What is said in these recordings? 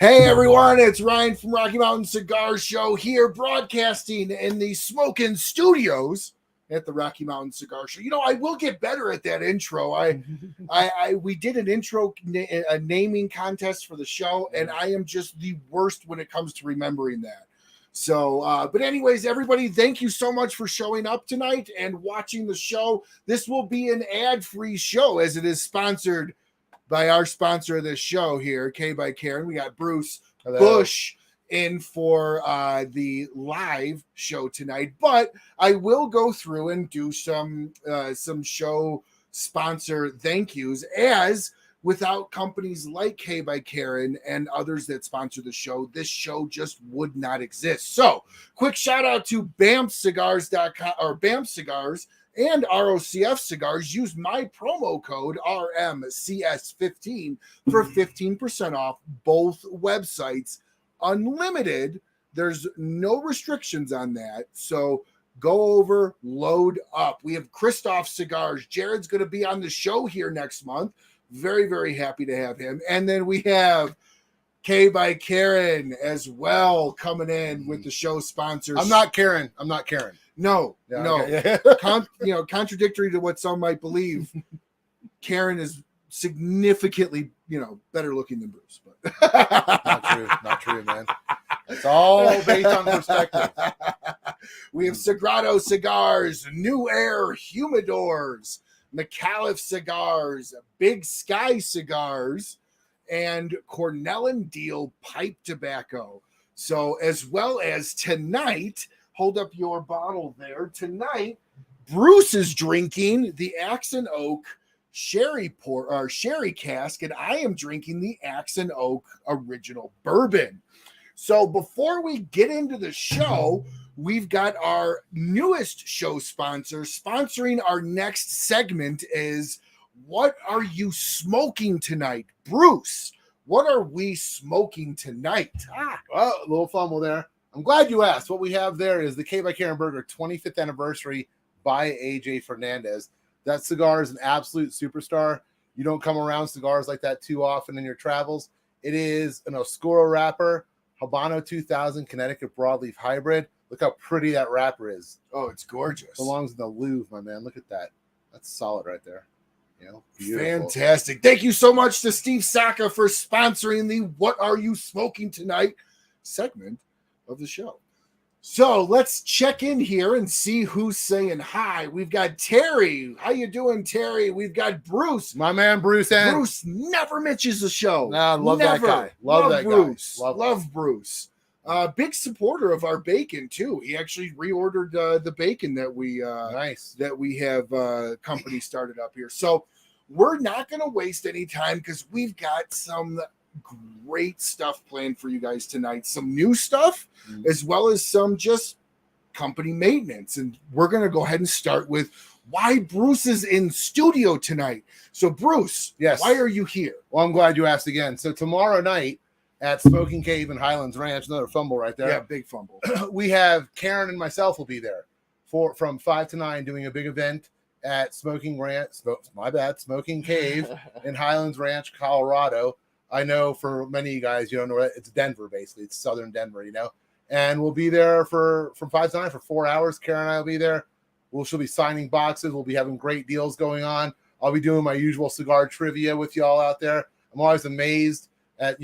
Hey everyone, it's Ryan from Rocky Mountain Cigar Show here, broadcasting in the Smokin' Studios at the Rocky Mountain Cigar Show. You know, I will get better at that intro. We did an intro a naming contest for the show, and I am just the worst when it comes to remembering that. So, but anyways, everybody, thank you so much for showing up tonight and watching the show. This will be an ad-free show as it is sponsored by our sponsor of this show here, K by Karen. We got Bruce Busch in for the live show tonight, but I will go through and do some show sponsor thank yous, as without companies like K by Karen and others that sponsor the show, this show just would not exist. So quick shout out to BAMFcigars.com or BAMF Cigars and ROCF Cigars. Use my promo code RMCS15 for 15% off both websites. Unlimited. There's no restrictions on that. So go over, load up. We have Kristoff Cigars. Jared's going to be on the show here next month. Very, very happy to have him. And then we have K by Karen as well coming in with the show sponsors. I'm not Karen. No. Okay. Contradictory to what some might believe, Karen is significantly, better looking than Bruce. But Not true, man. It's all based on perspective. We have Sagrado Cigars, New Air Humidors, Micallef Cigars, Big Sky Cigars, and Cornell and Diehl pipe tobacco. So as well as tonight, hold up your bottle there. Tonight, Bruce is drinking the Axe and Oak sherry cask, and I am drinking the Axe and Oak original bourbon. So before we get into the show, we've got our newest show sponsor. Sponsoring our next segment is What Are You Smoking Tonight? Bruce, what are we smoking tonight? Well, a little fumble there. I'm glad you asked. What we have there is the K by Karen Berger 25th anniversary by AJ Fernandez. That cigar is an absolute superstar. You don't come around cigars like that too often in your travels. It is an Oscuro wrapper, Habano 2000 Connecticut Broadleaf Hybrid. Look how pretty that wrapper is. Oh, it's gorgeous. Belongs in the Louvre, my man. Look at that. That's solid right there. Beautiful. Fantastic. Thank you so much to Steve Saka for sponsoring the What Are You Smoking Tonight segment of the show. So let's check in here and see who's saying hi. We've got Terry. How you doing, Terry? We've got Bruce. My man, Bruce. Bruce never misses a show. Nah, love that guy. Love that Bruce. guy. Love Bruce. Big supporter of our bacon too. He actually reordered the bacon that we have company started up here. So we're not going to waste any time because we've got some great stuff planned for you guys tonight. Some new stuff, as well as some just company maintenance. And we're going to go ahead and start with why Bruce is in studio tonight. So Bruce, yes, why are you here? Well, I'm glad you asked again. So tomorrow night at Smoking Cave in Highlands Ranch, another fumble right there. Yeah, big fumble. We have Karen and myself will be there from 5 to 9 doing a big event at Smoking Cave in Highlands Ranch, Colorado. I know for many of you guys, you don't know, it's Denver, basically. It's southern Denver, And we'll be there from 5 to 9 for 4 hours. Karen and I will be there. She'll be signing boxes. We'll be having great deals going on. I'll be doing my usual cigar trivia with y'all out there. I'm always amazed at,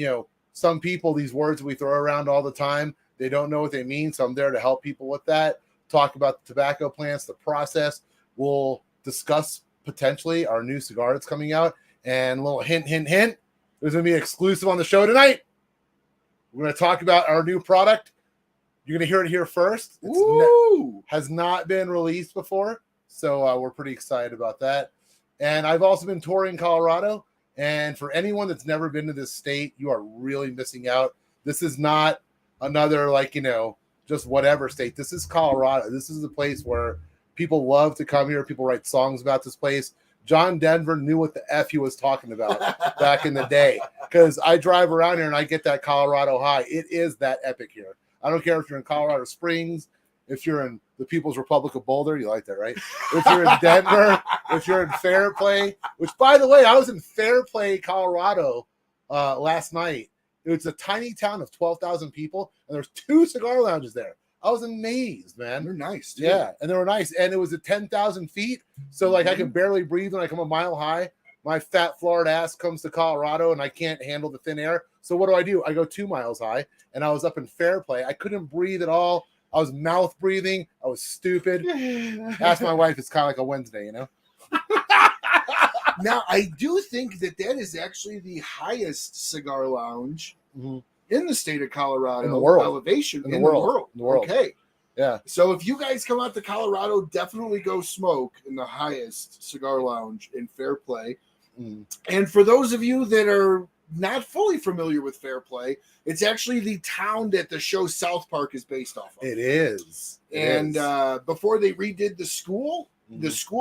some people, these words we throw around all the time, they don't know what they mean. So I'm there to help people with that. Talk about the tobacco plants, the process. We'll discuss potentially our new cigar that's coming out. And a little hint. There's going to be exclusive on the show tonight. We're going to talk about our new product. You're going to hear it here first. Has not been released before. So we're pretty excited about that. And I've also been touring Colorado. And for anyone that's never been to this state, you are really missing out. This is not another, just whatever state. This is Colorado. This is the place where people love to come here. People write songs about this place. John Denver knew what the F he was talking about back in the day, because I drive around here and I get that Colorado high. It is that epic here. I don't care if you're in Colorado Springs, if you're in the People's Republic of Boulder, you like that, right? If you're in Denver, if you're in Fairplay, which, by the way, I was in Fairplay, Colorado last night. It It's a tiny town of 12,000 people, and there's 2 cigar lounges there. I was amazed, man. They're nice, too. Yeah, and they were nice. And it was at 10,000 feet. So, like, I can barely breathe when I come a mile high. My fat Florida ass comes to Colorado, and I can't handle the thin air. So what do? I go 2 miles high, and I was up in Fairplay. I couldn't breathe at all. I was mouth breathing. I was stupid. Ask my wife. It's kind of like a Wednesday, you know? Now, I do think that is actually the highest cigar lounge in the state of Colorado. In the world. Elevation. In the world. Okay. Yeah. So if you guys come out to Colorado, definitely go smoke in the highest cigar lounge in Fairplay. And for those of you that are not fully familiar with Fairplay, it's actually the town that the show South Park is based off of. It is. Before they redid the school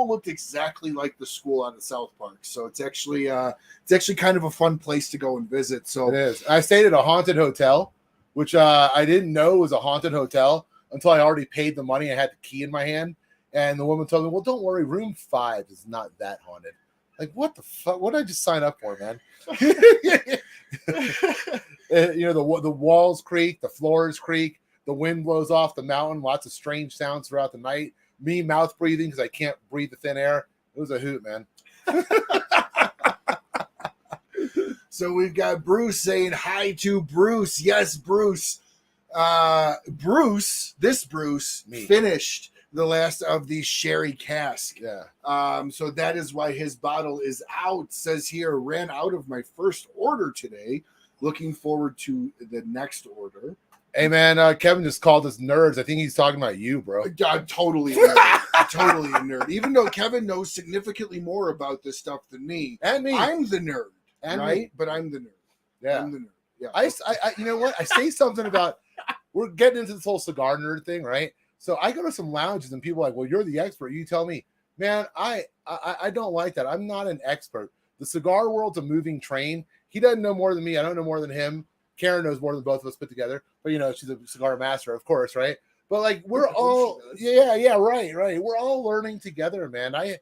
looked exactly like the school out of South Park. So it's actually kind of a fun place to go and visit. So it is. I stayed at a haunted hotel, which I didn't know was a haunted hotel until I already paid the money. I had the key in my hand, and the woman told me, "Well, don't worry, room 5 is not that haunted." Like, what the fuck? What did I just sign up for, man? The walls creak, the floors creak, the wind blows off the mountain, lots of strange sounds throughout the night. Me mouth breathing because I can't breathe the thin air. It was a hoot, man. So we've got Bruce saying hi to Bruce. Yes, Bruce. Bruce finished the last of the sherry cask. Yeah. So that is why his bottle is out. Says here, ran out of my first order today. Looking forward to the next order. Hey man, Kevin just called us nerds. I think he's talking about you, bro. I'm totally a nerd. Totally a nerd. Even though Kevin knows significantly more about this stuff than me. And me. I'm the nerd. And right? me. But I'm the nerd. Yeah. I'm the nerd. Yeah. I you know what? I say something about we're getting into this whole cigar nerd thing, right? So I go to some lounges and people are like, well, you're the expert. You tell me, man, I don't like that. I'm not an expert. The cigar world's a moving train. He doesn't know more than me. I don't know more than him. Karen knows more than both of us put together. But, she's a cigar master, of course, right? But, like, we're all, right. We're all learning together, man. I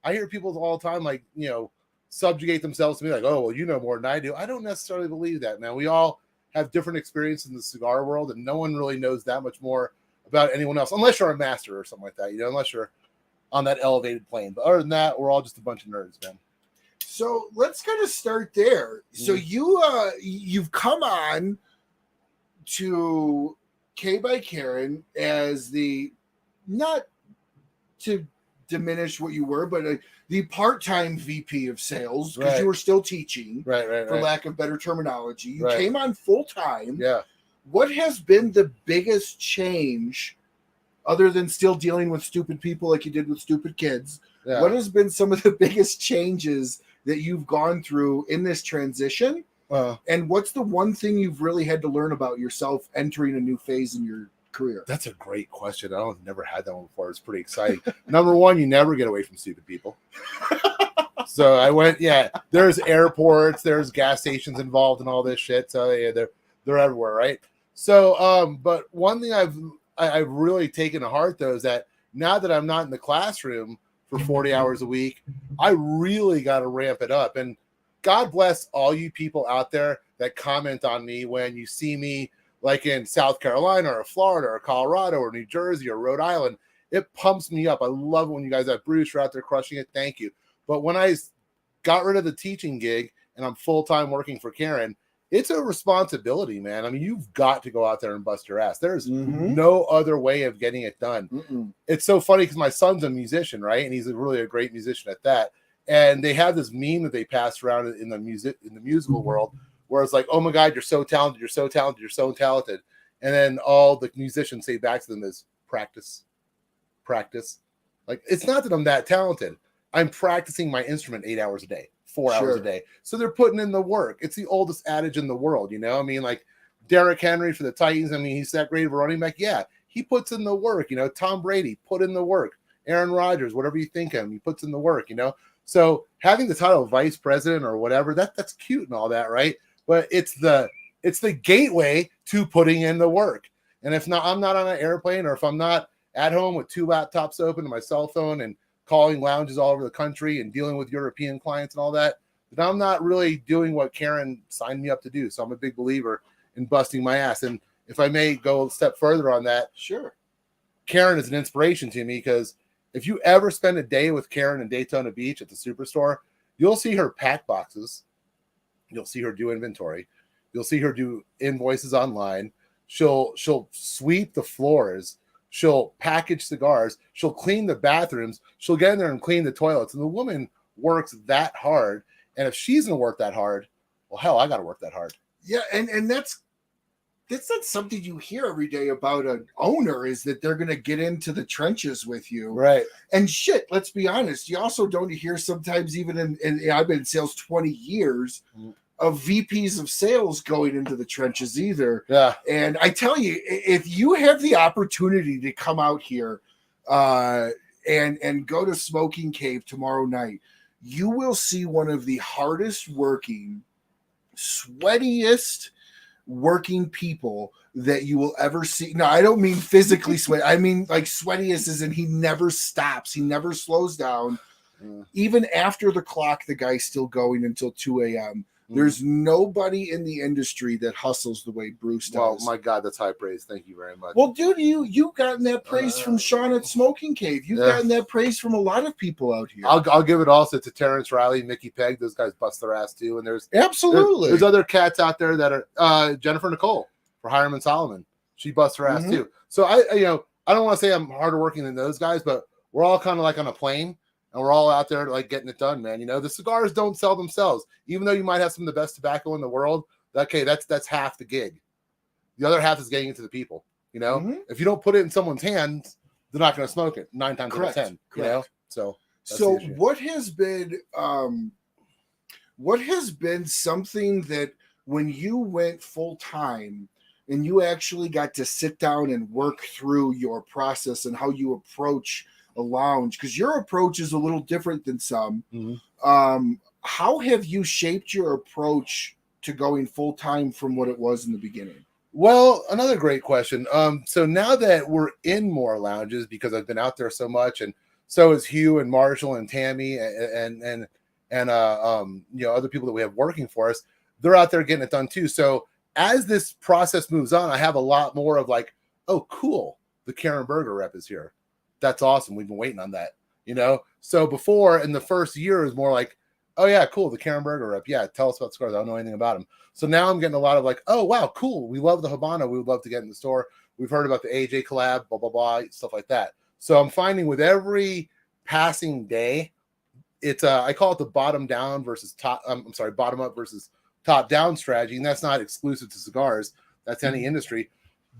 hear people all the time, like, subjugate themselves to me, like, oh, well, you know more than I do. I don't necessarily believe that, man. We all have different experiences in the cigar world, and no one really knows that much more about anyone else, unless you're a master or something like that, unless you're on that elevated plane. But other than that, we're all just a bunch of nerds, man. So let's kind of start there. So you've come on to K by Karen as not to diminish what you were, but the part-time VP of sales, because you were still teaching, for lack of better terminology. You came on full-time. Yeah. What has been the biggest change, other than still dealing with stupid people like you did with stupid kids? Yeah. What has been some of the biggest changes that you've gone through in this transition? And what's the one thing you've really had to learn about yourself entering a new phase in your career? That's a great question. I've never had that one before. It's pretty exciting. Number one, you never get away from stupid people. So I went, there's airports, there's gas stations involved in all this shit. So they're everywhere, right? So, but one thing I've really taken to heart, though, is that now that I'm not in the classroom for 40 hours a week, I really got to ramp it up. And God bless all you people out there that comment on me when you see me like in South Carolina or Florida or Colorado or New Jersey or Rhode Island. It pumps me up. I love it when you guys have Bruce, you're out there crushing it. Thank you. But when I got rid of the teaching gig and I'm full-time working for Karen, it's a responsibility, man. I mean, you've got to go out there and bust your ass. There's no other way of getting it done. It's so funny because my son's a musician, right? And he's really a great musician at that. And they have this meme that they pass around in the musical world where it's like, oh my God, you're so talented, you're so talented, you're so talented. And then all the musicians say back to them is practice. Like, it's not that I'm that talented. I'm practicing my instrument 8 hours a day. 4 hours a day. So they're putting in the work. It's the oldest adage in the world, I mean, like Derrick Henry for the Titans. I mean, he's that great of a running back. Yeah, he puts in the work. Tom Brady put in the work. Aaron Rodgers, whatever you think of him, he puts in the work, So having the title of vice president or whatever, that's cute and all that, right? But it's the gateway to putting in the work. And if not, I'm not on an airplane, or if I'm not at home with 2 laptops open and my cell phone and calling lounges all over the country and dealing with European clients and all that, then I'm not really doing what Karen signed me up to do. So I'm a big believer in busting my ass. And if I may go a step further on that, sure. Karen is an inspiration to me, because if you ever spend a day with Karen in Daytona Beach at the Superstore, you'll see her pack boxes. You'll see her do inventory. You'll see her do invoices online. She'll sweep the floors. She'll package cigars. She'll clean the bathrooms. She'll get in there and clean the toilets. And the woman works that hard. And if she's going to work that hard, well, hell, I got to work that hard. Yeah, and that's not something you hear every day about an owner, is that they're going to get into the trenches with you. Right. And shit, let's be honest. You also don't hear sometimes, even in I've been in sales 20 years, of VPs of sales going into the trenches either. Yeah. And I tell you, if you have the opportunity to come out here and go to Smoking Cave tomorrow night, you will see one of the hardest working, sweatiest working people that you will ever see. No, I don't mean physically sweat. I mean like sweatiest as in he never stops. He never slows down. Even after the clock, the guy's still going until 2 a.m. There's nobody in the industry that hustles the way Bruce does. Well, my God, that's high praise. Thank you very much. Well, dude, you gotten that praise from Sean at Smoking Cave. You've gotten that praise from a lot of people out here. I'll give it also to Terrence Riley, Mickey Pegg. Those guys bust their ass too. And there's there's other cats out there that are Jennifer Nicole for Hiram and Solomon. She busts her ass too. So I don't want to say I'm harder working than those guys, but we're all kind of like on a plane. And we're all out there like getting it done, man. The cigars don't sell themselves. Even though you might have some of the best tobacco in the world, okay, that's half the gig. The other half is getting it to the people. If you don't put it in someone's hands, they're not going to smoke it 9 times out of 10. So what has been something that when you went full time and you actually got to sit down and work through your process and how you approach a lounge, because your approach is a little different than some. How have you shaped your approach to going full time from what it was in the beginning? Well, another great question. So now that we're in more lounges, because I've been out there so much, and so is Hugh and Marshall and Tammy and other people that we have working for us, they're out there getting it done too. So as this process moves on, I have a lot more of like, oh, cool, the Karen Berger rep is here. That's awesome. We've been waiting on that, So before, in the first year, it was more like, oh yeah, cool, the Karen Berger rep. Yeah, tell us about cigars. I don't know anything about him. So now I'm getting a lot of like, oh wow, cool. We love the Habano. We would love to get in the store. We've heard about the AJ collab, blah blah blah, stuff like that. So I'm finding with every passing day, it's I call it the bottom up versus top down strategy, and that's not exclusive to cigars. That's any industry.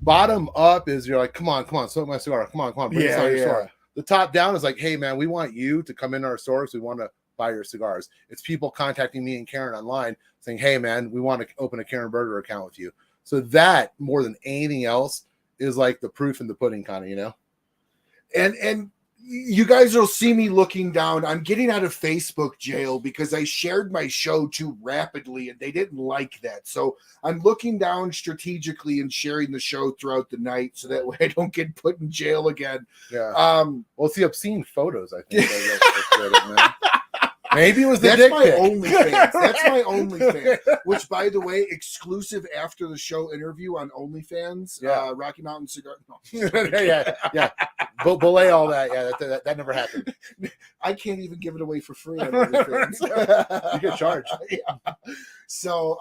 Bottom up is you're like, come on, smoke my cigar. Come on, bring us on your store. The top down is like, hey man, we want you to come in our store because we want to buy your cigars. It's people contacting me and Karen online saying, hey man, we want to open a Karen Berger account with you. So that more than anything else is like the proof in the pudding kind of, And you guys will see me looking down. I'm getting out of Facebook jail because I shared my show too rapidly and they didn't like that. So I'm looking down strategically and sharing the show throughout the night so that way I don't get put in jail again. Yeah. Well, it's the obscene photos, I think. Maybe it was the That's dick my pic. OnlyFans. That's my OnlyFans. Which, by the way, exclusive after the show interview on OnlyFans. Yeah. Rocky Mountain Cigar. No. yeah. Belay all that. Yeah, that never happened. I can't even give it away for free on OnlyFans. You get charged. Yeah. So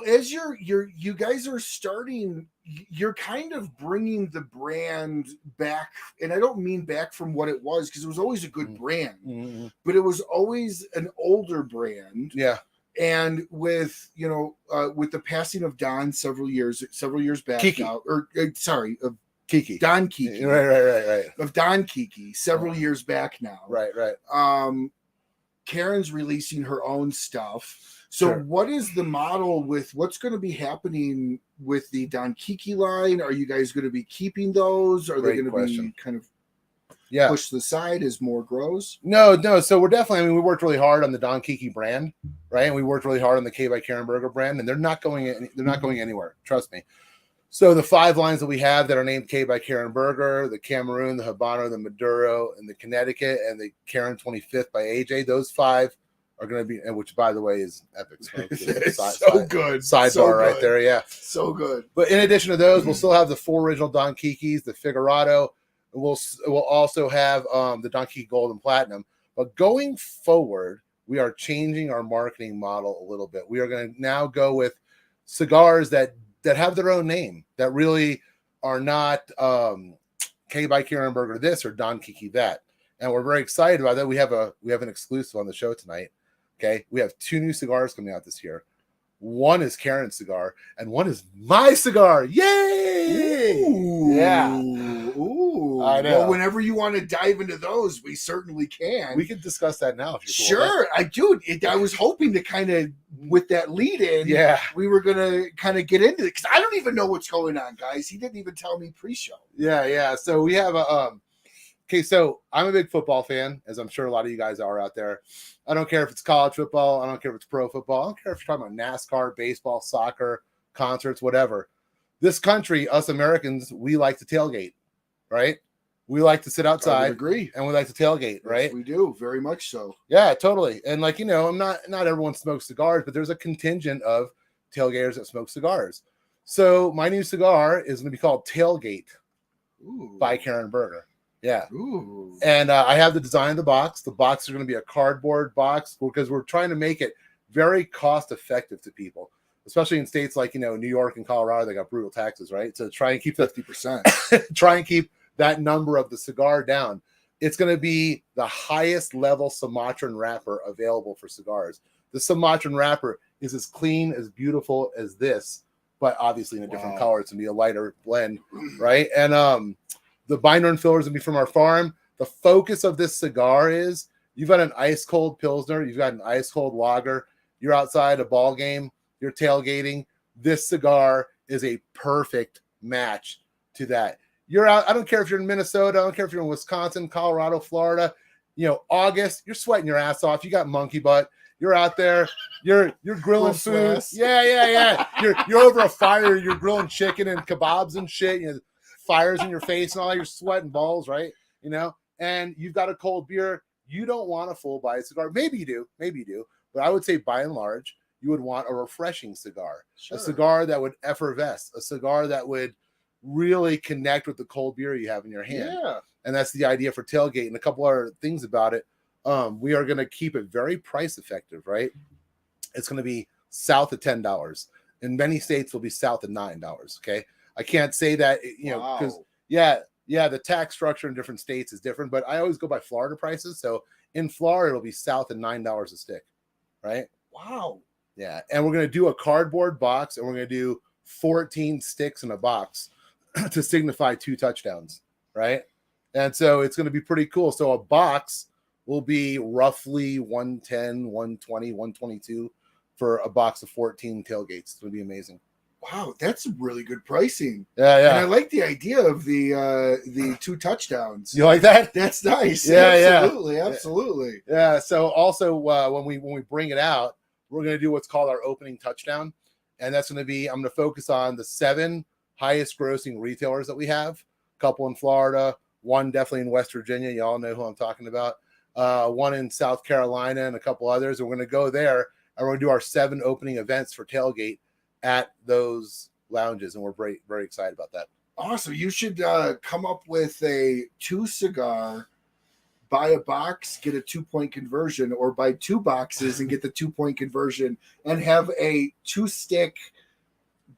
as you guys are starting, you're kind of bringing the brand back, and I don't mean back from what it was because it was always a good brand, but it was always an older brand. Yeah. And with the passing of Don several years back Kiki. now, of Kiki. Don Kiki. Right. Of Don Kiki several years back now. Right. Karen's releasing her own stuff. So what is the model with what's going to be happening with the Don Kiki line? Are you guys going to be keeping those? Are they going to be kind of pushed to the side as more grows? No. So we're definitely, we worked really hard on the Don Kiki brand, right? And we worked really hard on the K by Karen Berger brand, and they're not going anywhere. Trust me. So the 5 lines that we have that are named K by Karen Berger, the Cameroon, the Habano, the Maduro, and the Connecticut, and the Karen 25th by AJ, those 5 are going to be, and which by the way is epic smoke. So good. Sidebar So right good. there. Yeah. So good. But in addition to those, we'll still have the 4 original Don Kikis, the Figurado. We'll also have the Don Kiki Gold and Platinum. But going forward, we are changing our marketing model a little bit. We are going to now go with cigars that have their own name, that really are not K by Karen Berger this or Don Kiki that. And we're very excited about that. We have an exclusive on the show tonight. Okay, we have 2 new cigars coming out this year. One is Karen's cigar, and one is my cigar. Yay! Ooh. Yeah. Ooh. I know. Well, whenever you want to dive into those, we certainly can. We can discuss that now. If you're cool Sure. I was hoping to kind of, with that lead in, Yeah. we were going to kind of get into it because I don't even know what's going on, guys. He didn't even tell me pre-show. Yeah. So we have a okay, so I'm a big football fan, as I'm sure a lot of you guys are out there. I don't care if it's college football. I don't care if it's pro football. I don't care if you're talking about NASCAR, baseball, soccer, concerts, whatever. This country, us Americans, we like to tailgate, right? We like to sit outside. I would agree. And we like to tailgate, right? Yes, we do. Very much so. Yeah, totally. And like, I'm not everyone smokes cigars, but there's a contingent of tailgaters that smoke cigars. So my new cigar is going to be called Tailgate by Karen Berger. Yeah. Ooh. And I have the design of the box. The box is going to be a cardboard box because we're trying to make it very cost effective to people, especially in states like, New York and Colorado, they got brutal taxes, right? So try and keep 50%. try and keep that number of the cigar down. It's going to be the highest level Sumatran wrapper available for cigars. The Sumatran wrapper is as clean, as beautiful as this, but obviously in a different color. It's going to be a lighter blend, right? And the binder and filler is going to be from our farm. The focus of this cigar is you've got an ice cold Pilsner, you've got an ice cold lager, you're outside a ball game, you're tailgating. This cigar is a perfect match to that. You're out. I don't care if you're in Minnesota. I don't care if you're in Wisconsin, Colorado, Florida. August, you're sweating your ass off. You got monkey butt. You're out there. You're grilling food. Yeah. You're over a fire. You're grilling chicken and kebabs and shit. Fires in your face and all. You're sweating balls, right? And you've got a cold beer. You don't want a full body cigar. Maybe you do. But I would say by and large, you would want a refreshing cigar, a cigar that would effervesce, a cigar that would really connect with the cold beer you have in your hand. Yeah. And that's the idea for tailgate. And a couple other things about it. We are going to keep it very price effective, right? It's going to be south of $10. In many states, it'll be south of $9. Okay. I can't say that, because the tax structure in different states is different, but I always go by Florida prices. So in Florida, it'll be south of $9 a stick, right? Wow. Yeah. And we're going to do a cardboard box, and we're going to do 14 sticks in a box to signify 2 touchdowns, right? And so it's going to be pretty cool. So a box will be roughly 110, 120, 122 for a box of 14 tailgates. It's going to be amazing. Wow, that's really good pricing. Yeah. And I like the idea of the 2 touchdowns. You like that? That's nice. Yeah, Absolutely. Yeah. So also when we bring it out, we're going to do what's called our opening touchdown, and that's going to be I'm going to focus on the 7 highest grossing retailers that we have. A couple in Florida, one definitely in West Virginia. You all know who I'm talking about. One in South Carolina, and a couple others. And we're going to go there, and we're going to do our 7 opening events for tailgate at those lounges, and we're very, very excited about that. Awesome. You should come up with a 2 cigar, buy a box, get a 2-point conversion, or buy 2 boxes and get the 2-point conversion, and have a 2-stick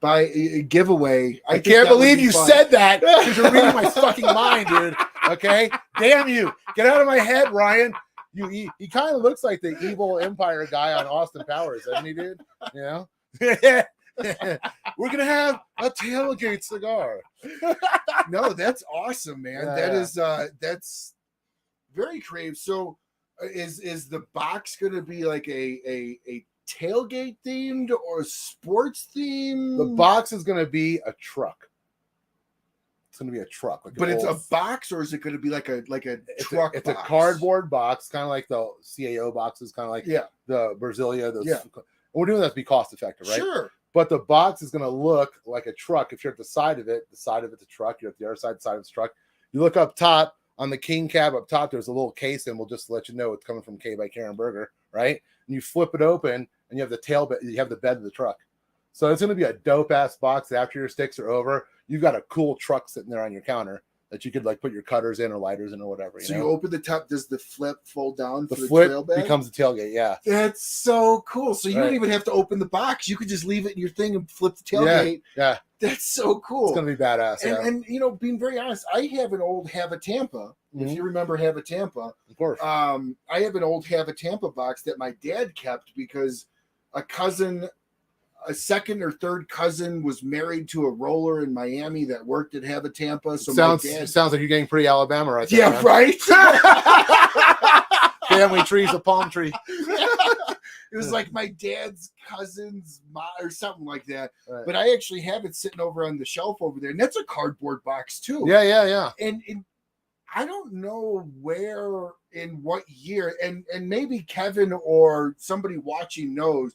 by giveaway. I can't believe you said that because you're reading my fucking mind, dude. Okay, damn you! Get out of my head, Ryan. He kind of looks like the evil Empire guy on Austin Powers, doesn't he, dude? We're gonna have a tailgate cigar. No, that's awesome, man. That's very creative. So is the box gonna be like a tailgate themed or sports themed? The box is gonna be a truck. It's gonna be a truck, but it's a box, or is it gonna be like a truck? It's a cardboard box, kind of like the CAO boxes, kind of like the Brasilia. We're doing that to be cost effective, right? Sure. But the box is going to look like a truck. If you're at the side of it's a truck. You're at the other side of it's a truck. You look up top on the king cab up top, there's a little case, and we'll just let you know it's coming from K by Karen Berger, right? and you flip it open, and you have the tail bed, you have the bed of the truck. So it's going to be a dope ass box. After your sticks are over, you've got a cool truck sitting there on your counter that you could like put your cutters in or lighters in or whatever. So you open the top. Does the flip fold down? The for flip trail bag? becomes the tailgate. Yeah, that's so cool. So you don't even have to open the box. You could just leave it in your thing and flip the tailgate. Yeah. That's so cool. It's gonna be badass. And you know, being very honest, I have an old Have a Tampa. If you remember Have a Tampa, of course. I have an old Have a Tampa box that my dad kept because a second or third cousin was married to a roller in Miami that worked at Have a Tampa. So sounds like you're getting pretty Alabama right there. Yeah, man. Right. Family tree's a palm tree. It was like my dad's cousin's mom or something like that. Right. But I actually have it sitting over on the shelf over there, and that's a cardboard box too. Yeah. And I don't know where in what year, and maybe Kevin or somebody watching knows.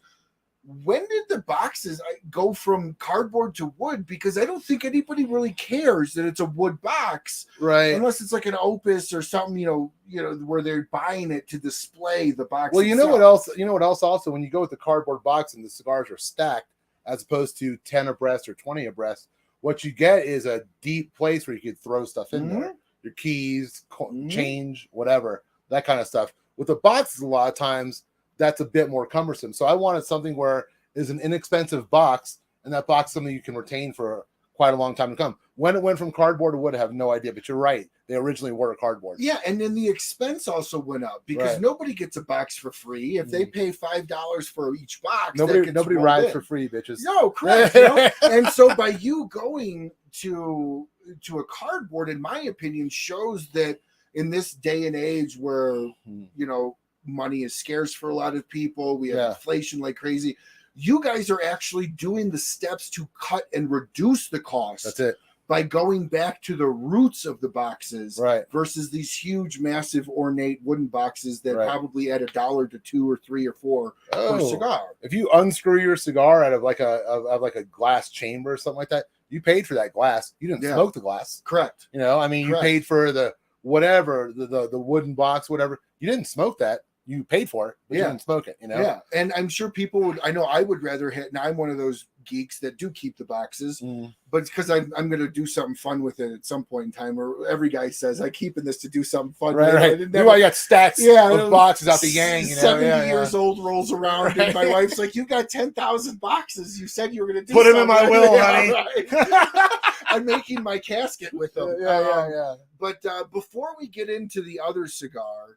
When did the boxes go from cardboard to wood? Because I don't think anybody really cares that it's a wood box, right? Unless it's like an Opus or something, you know, where they're buying it to display the box. Well, you know what else? You know what else? Also, when you go with the cardboard box and the cigars are stacked, as opposed to 10 abreast or 20 abreast, what you get is a deep place where you could throw stuff in there, your keys, change, whatever, that kind of stuff. With the boxes, a lot of times, that's a bit more cumbersome. So I wanted something where is an inexpensive box, and that box is something you can retain for quite a long time to come. When it went from cardboard to wood, I have no idea, but you're right. They originally were cardboard. Yeah, and then the expense also went up because nobody gets a box for free. If they pay $5 for each box, nobody rides for free, bitches. No, correct. You know? And so by you going to a cardboard, in my opinion, shows that in this day and age where you know, money is scarce for a lot of people, we have inflation like crazy, you guys are actually doing the steps to cut and reduce the cost. That's it. By going back to the roots of the boxes, right? Versus these huge, massive, ornate wooden boxes that probably add $1 to $2 or $3 or $4 per cigar. If you unscrew your cigar out of like a glass chamber or something like that, you paid for that glass. You didn't smoke the glass, correct? You know, I mean, you paid for the whatever, the wooden box, whatever. You didn't smoke that. You paid for it, but you didn't smoke it, you know? Yeah, and I'm sure people would, I know I would rather hit, and I'm one of those geeks that do keep the boxes, but because I'm going to do something fun with it at some point in time, or every guy says, I'm keeping this to do something fun. Right. You got stacks of boxes out the yang, you know? 70 years old rolls around, and my wife's like, you got 10,000 boxes. You said you were going to do Put them in my will, honey. Right. I'm making my casket with them. Yeah. But before we get into the other cigar,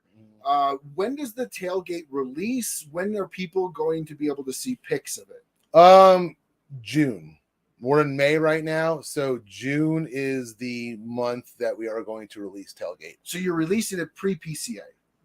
when does the tailgate release? When are people going to be able to see pics of it? June. We're in May right now, so June is the month that we are going to release tailgate. So you're releasing it pre-PCA.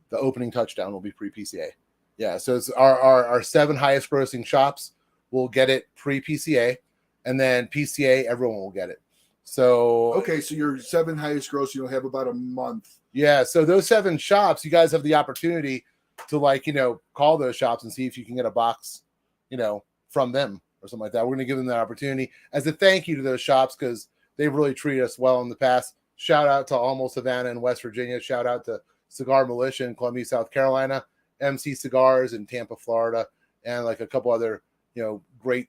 The opening touchdown will be pre-PCA. Yeah, so it's our 7 highest grossing shops will get it pre-PCA, and then PCA, everyone will get it. So okay, so your 7 highest gross, you'll have about a month. Yeah, so those 7 shops, you guys have the opportunity to, like, you know, call those shops and see if you can get a box, you know, from them or something like that. We're going to give them that opportunity as a thank you to those shops because they've really treated us well in the past. Shout out to Almost Savannah in West Virginia. Shout out to Cigar Militia in Columbia, South Carolina, MC Cigars in Tampa, Florida, and like a couple other, you know, great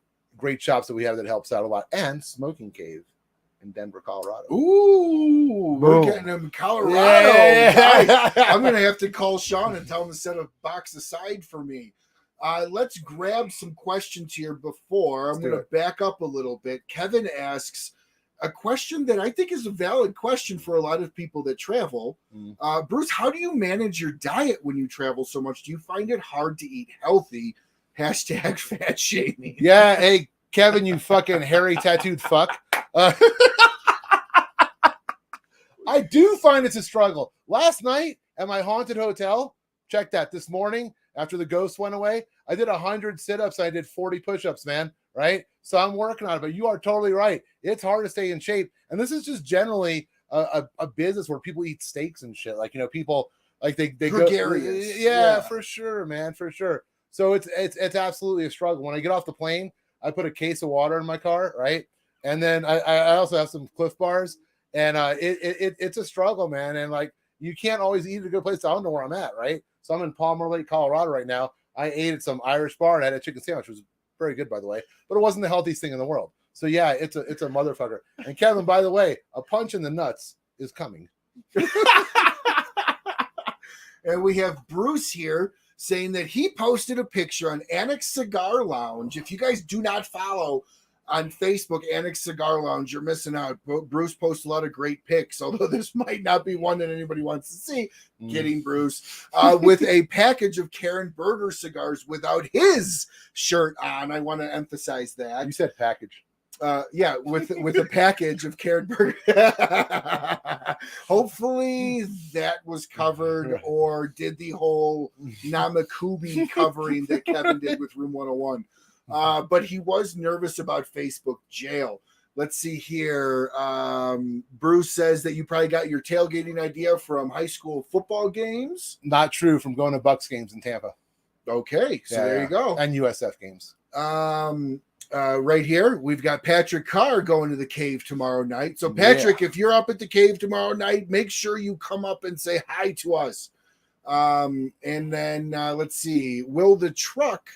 shops that we have that helps out a lot. And Smoking Cave in Denver, Colorado. Ooh, we're getting them in Colorado. Yeah. I'm going to have to call Sean and tell him to set a box aside for me. Let's grab some questions here before. I'm going to back up a little bit. Kevin asks a question that I think is a valid question for a lot of people that travel. Bruce, how do you manage your diet when you travel so much? Do you find it hard to eat healthy? Hashtag fat shaming. Yeah. Hey, Kevin, you fucking hairy tattooed fuck. I do find it's a struggle. Last night at my haunted hotel, check that, this morning after the ghost went away, I did 100 sit-ups. I did 40 push-ups, man. Right? So I'm working on it, but you are totally right. It's hard to stay in shape. And this is just generally a business where people eat steaks and shit. Like, you know, people like they go, yeah, for sure, man, for sure. So it's absolutely a struggle. When I get off the plane, I put a case of water in my car, right? And then I also have some Cliff Bars, and it's a struggle, man. And like, you can't always eat at a good place. I don't know where I'm at, right? So I'm in Palmer Lake, Colorado right now. I ate at some Irish bar and had a chicken sandwich, which was very good, by the way, but it wasn't the healthiest thing in the world. So yeah, it's a motherfucker. And Kevin, by the way, a punch in the nuts is coming. And we have Bruce here saying that he posted a picture on Annex Cigar Lounge. If you guys do not follow on Facebook, Annex Cigar Lounge, you're missing out. Bruce posts a lot of great pics, although this might not be one that anybody wants to see. Getting Bruce with a package of Karen Berger cigars without his shirt on. I want to emphasize that. You said package. Yeah, with a package of Karen Berger. Hopefully that was covered, or did the whole Namakubi covering that Kevin did with Room 101. But he was nervous about Facebook jail. Let's see here. Bruce says that you probably got your tailgating idea from high school football games. Not true, from going to Bucks games in Tampa. Okay, so there you go. And USF games. Right here, we've got Patrick Carr going to the cave tomorrow night. So, Patrick, if you're up at the cave tomorrow night, make sure you come up and say hi to us. And then let's see. Will the truck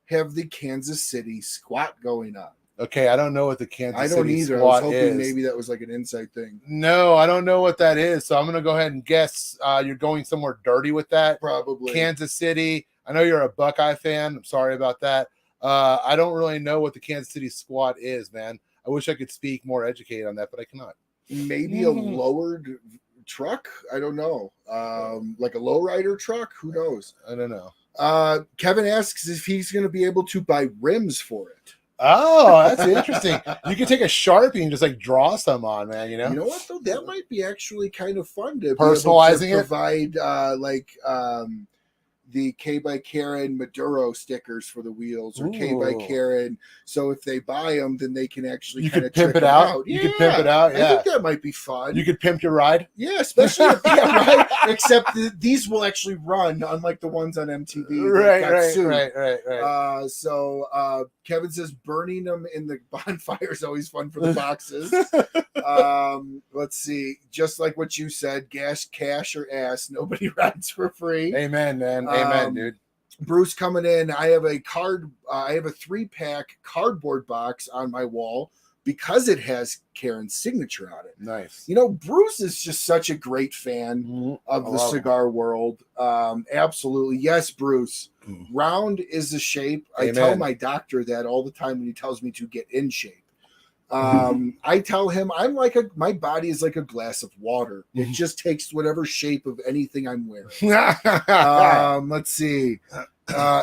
have the Kansas City squat going on? Okay, I don't know what the Kansas City squat is. I was hoping maybe that was like an inside thing. No, I don't know what that is. So I'm going to go ahead and guess you're going somewhere dirty with that. Probably. Kansas City. I know you're a Buckeye fan. I'm sorry about that. I don't really know what the Kansas City squat is, man. I wish I could speak more educated on that, but I cannot. Maybe a lowered truck? I don't know. Like a lowrider truck? Who knows? I don't know. Kevin asks if he's going to be able to buy rims for it. Oh, that's interesting. You can take a Sharpie and just like draw some on, man. You know what though? That might be actually kind of fun to personalizing be able to provide the K by Karen Maduro stickers for the wheels, or K by Karen. So if they buy them, then they can actually kind of pimp it out. You could pimp it out. Yeah, I think that might be fun. You could pimp your ride. Yeah, especially right. Except these will actually run, unlike the ones on MTV. Right. So Kevin says burning them in the bonfire is always fun for the boxes. Let's see. Just like what you said, gas, cash, or ass. Nobody rides for free. Amen, man. Amen, dude. Bruce coming in. I have a 3-pack cardboard box on my wall because it has Karen's signature on it. Nice. Bruce is just such a great fan of the cigar world. Absolutely. Yes, Bruce. Round is the shape. I tell my doctor that all the time when he tells me to get in shape. I tell him my body is like a glass of water. It just takes whatever shape of anything I'm wearing. Let's see.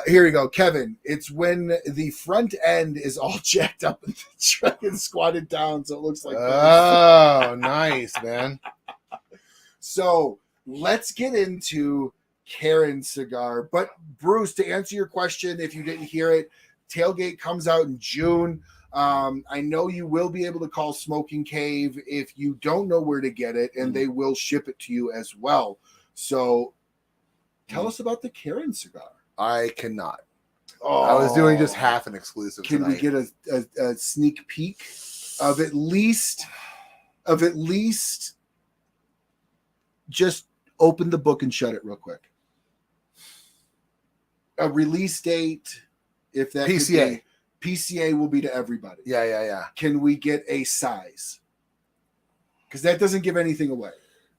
Here we go, Kevin. It's when the front end is all jacked up and the truck is squatted down, so it looks like. Oh, nice, man. So let's get into Karen cigar. But Bruce, to answer your question, if you didn't hear it, Tailgate comes out in June. I know you will be able to call Smoking Cave if you don't know where to get it, and they will ship it to you as well. So tell us about the Karen cigar. I cannot. I was doing just half an exclusive. Can we get a sneak peek of at least just open the book and shut it real quick. A release date, if that PCA. PCA will be to everybody. Yeah. Can we get a size? Because that doesn't give anything away.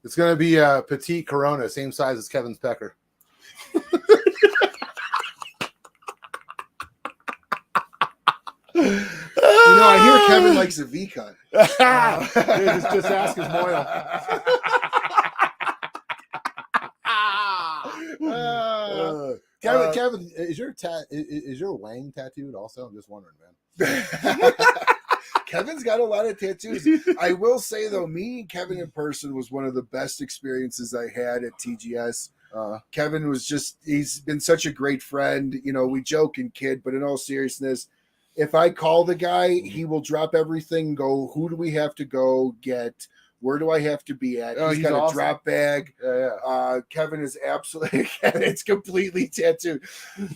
It's going to be a petite Corona, same size as Kevin's Pecker. I hear Kevin likes a V cut. Just ask his Moyle. Kevin, is your Wang tattooed also? I'm just wondering, man. Kevin's got a lot of tattoos. I will say though, meeting Kevin in person was one of the best experiences I had at TGS. Kevin he's been such a great friend. We joke and kid, but in all seriousness, if I call the guy, he will drop everything, go, who do we have to go get? Where do I have to be at? He's got awesome. A drop bag. Yeah. Kevin is absolutely, it's completely tattooed.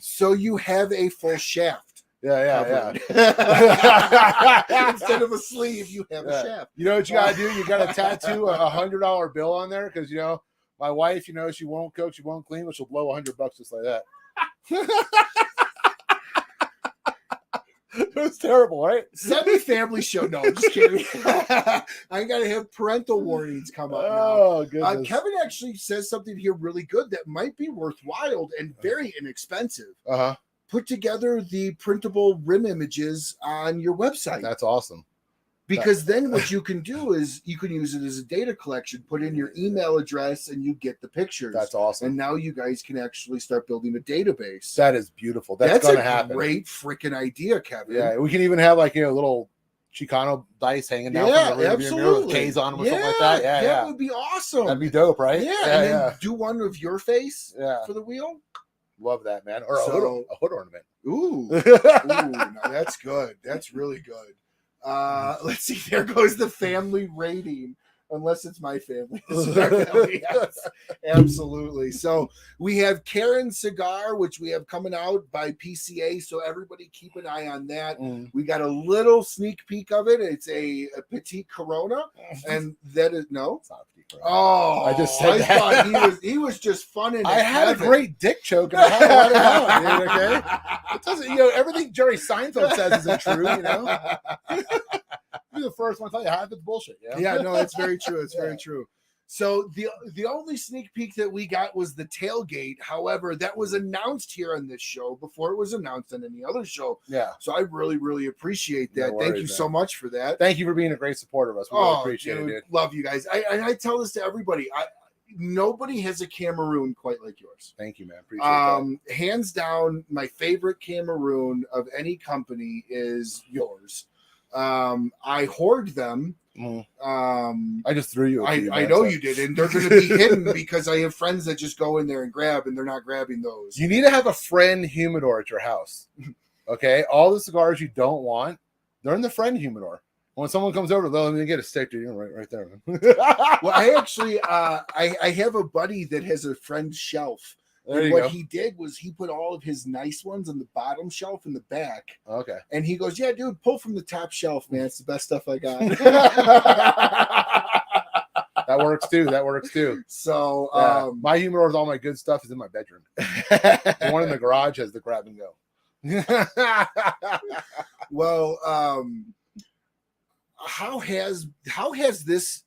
So you have a full shaft. Yeah. Instead of a sleeve, you have a shaft. You know what you got to do? You got to tattoo a $100 bill on there because, my wife, she won't cook, she won't clean, but she'll blow $100 just like that. It was terrible, right? Semi-family show. No, I'm just kidding. I gotta have parental warnings come up now. Oh, goodness. Kevin actually says something here really good that might be worthwhile and very inexpensive. Uh-huh. Put together the printable rim images on your website. That's awesome. Because then what you can do is you can use it as a data collection, put in your email address, and you get the pictures. That's awesome. And now you guys can actually start building a database. That is beautiful. That's going to happen. Great freaking idea, Kevin. Yeah, we can even have like, little Chicano dice hanging down from the rearview mirror with K's on them or something like that. Yeah, that would be awesome. That'd be dope, right? Yeah, and then do one of your face for the wheel. Love that, man. Or a hood ornament. Ooh, now that's good. That's really good. Let's see. There goes the family rating. Unless it's my family. Yes, absolutely. So we have Karen Cigar, which we have coming out by PCA. So everybody keep an eye on that. We got a little sneak peek of it. It's a Petite Corona. And that is, no? It's not a Petite Corona. Oh, I just said that. Thought he was just funning. I had a great dick choke and I had to let it out, dude, okay? It doesn't, everything Jerry Seinfeld says isn't true, You're the first one to tell you half it's bullshit. Yeah, no, it's very true. It's very true. So the only sneak peek that we got was the tailgate. However, that was announced here on this show before it was announced on any other show. Yeah. So I really, really appreciate that. No worries, Thank you so much for that. Thank you for being a great supporter of us. We really appreciate it, dude. Love you guys. I tell this to everybody. Nobody has a Cameroon quite like yours. Thank you, man. Appreciate that. Hands down, my favorite Cameroon of any company is yours. I hoard them. I just threw you. I know you did, and they're going to be hidden because I have friends that just go in there and grab, and they're not grabbing those. You need to have a friend humidor at your house. Okay, all the cigars you don't want, they're in the friend humidor. When someone comes over, let me get a stick, dude. Right there. Well, I actually, I have a buddy that has a friend shelf. And what he did was he put all of his nice ones on the bottom shelf in the back. Okay. And he goes, yeah, dude, pull from the top shelf, man. It's the best stuff I got. That works too. So my humidor with all my good stuff is in my bedroom. The one in the garage has the grab and go. Well, how has this?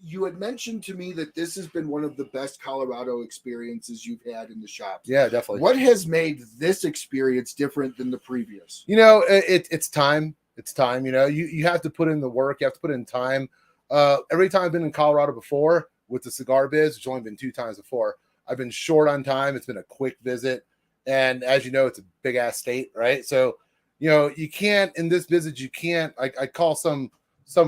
You had mentioned to me that this has been one of the best Colorado experiences you've had in the shops. Yeah, definitely. What has made this experience different than the previous? It's time. It's time. You have to put in the work. You have to put in time. Every time I've been in Colorado before with the cigar biz, it's only been 2 times before. I've been short on time. It's been a quick visit. And as you know, it's a big ass state, right? So, you can't, in this visit, you can't, I call some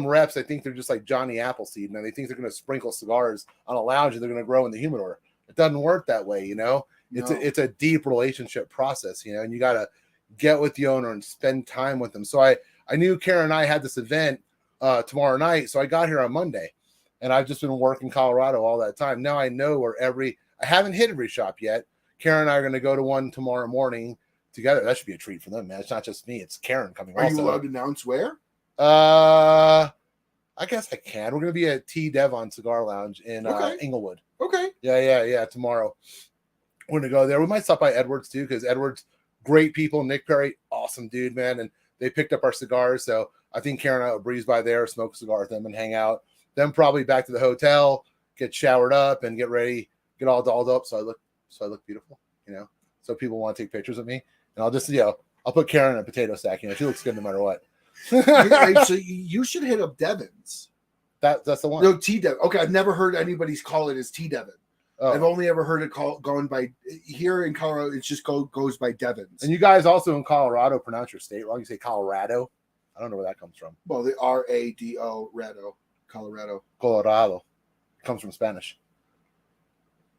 reps, I think they're just like Johnny Appleseed, and they think they're going to sprinkle cigars on a lounge and they're going to grow in the humidor. It doesn't work that way, No. It's a deep relationship process, and you got to get with the owner and spend time with them. So I knew Karen and I had this event tomorrow night, so I got here on Monday, and I've just been working Colorado all that time. Now I know where I haven't hit every shop yet. Karen and I are going to go to one tomorrow morning together. That should be a treat for them, man. It's not just me; it's Karen coming. Are you allowed to announce where? I guess I can. We're going to be at T. Devon Cigar Lounge in Inglewood. Okay. Yeah. Tomorrow we're going to go there. We might stop by Edwards too, because Edwards, great people. Nick Perry, awesome dude, man. And they picked up our cigars. So I think Karen and I will breeze by there, smoke a cigar with them and hang out. Then probably back to the hotel, get showered up and get ready, get all dolled up. So I look beautiful, so people want to take pictures of me. And I'll just, I'll put Karen in a potato sack. She looks good no matter what. So you should hit up Devon's. That's the one. No, T Devon. Okay, I've never heard anybody's call it as T Devon. Oh. I've only ever heard it going by here in Colorado. It just goes by Devon's. And you guys also in Colorado pronounce your state wrong. You say Colorado. I don't know where that comes from. Well, the RADO, Rado, Colorado. Colorado. It comes from Spanish.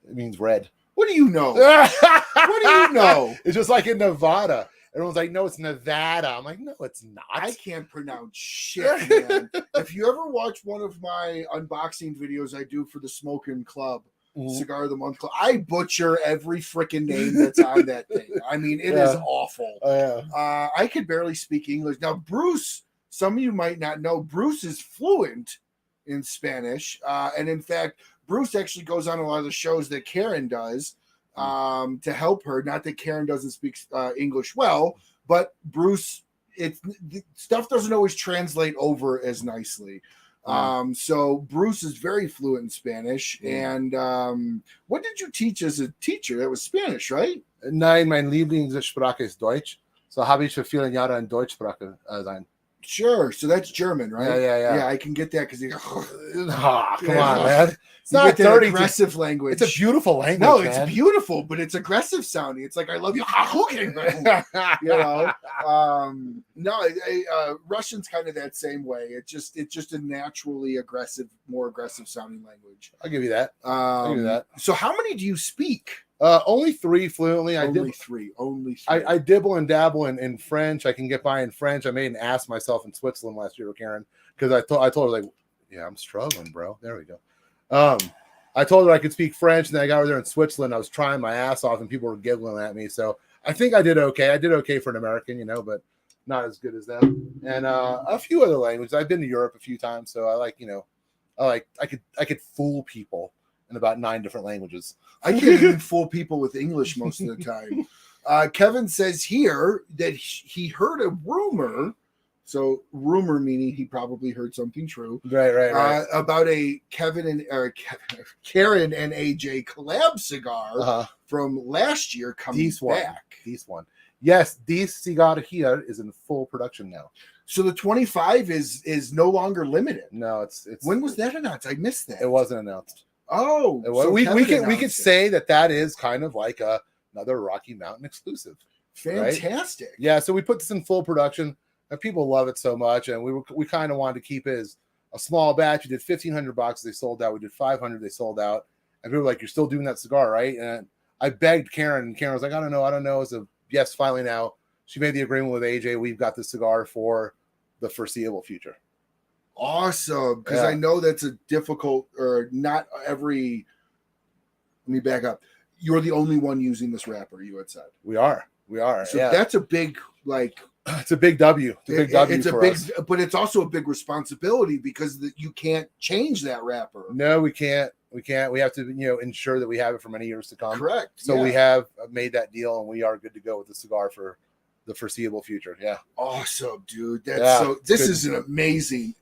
It means red. What do you know? What do you know? It's just like in Nevada. Everyone's like, no, it's Nevada. I'm like, no, it's not. I can't pronounce shit, man. If you ever watch one of my unboxing videos I do for the Smoking Club, Cigar of the Month Club, I butcher every freaking name that's on that thing. I mean, it is awful. Oh, yeah. I could barely speak English. Now, Bruce, some of you might not know, Bruce is fluent in Spanish. And in fact, Bruce actually goes on a lot of the shows that Karen does. to help her. Not that Karen doesn't speak English well, but Bruce, stuff doesn't always translate over as nicely. So Bruce is very fluent in Spanish. And what did you teach as a teacher? That was Spanish, right? Nein, mein Lieblingssprache ist Deutsch. So habe ich für viele Jahre in Deutschsprache sein. Sure. So that's German, right? Yeah. Yeah, I can get that because come on, man. It's not dirty. Aggressive language. It's a beautiful language. No, man. it's beautiful, but it's aggressive sounding. It's like I love you. Russian's kind of that same way. It's just a naturally aggressive, more aggressive sounding language. I'll give you that. I'll give you that. So how many do you speak? Only 3 fluently. Only three. I dibble and dabble in French. I can get by in French. I made an ass myself in Switzerland last year with Karen because I told her, like, yeah, I'm struggling, bro. There we go. I told her I could speak French, and then I got over there in Switzerland. I was trying my ass off, and people were giggling at me. So I think I did okay. I did okay for an American, but not as good as them. And a few other languages. I've been to Europe a few times, so I could fool people in about 9 different languages. I can't even fool people with English most of the time. Kevin says here that he heard a rumor. So rumor meaning he probably heard something true. Right. About a Karen and AJ collab cigar from last year coming back. This one. Yes, this cigar here is in full production now. So the 25 is no longer limited. No, it's when was that announced? I missed that. It wasn't announced. Oh, it was. So we could say that is kind of like another Rocky Mountain exclusive. Fantastic. Right? Yeah, so we put this in full production. And people love it so much, and we kind of wanted to keep it as a small batch. We did 1,500 boxes, they sold out. We did 500, they sold out. And people were like, "You're still doing that cigar, right?" And I begged Karen, and Karen was like, "I don't know." So yes, finally now she made the agreement with AJ. We've got the cigar for the foreseeable future. Awesome, because I know that's a difficult or not every. Let me back up. You're the only one using this wrapper. You had said we are. So that's a big It's a big W. It's a big us. But it's also a big responsibility because you can't change that wrapper. No, we can't. We have to, ensure that we have it for many years to come. Correct. So we have made that deal, and we are good to go with the cigar for the foreseeable future. Yeah. Awesome, dude. This is an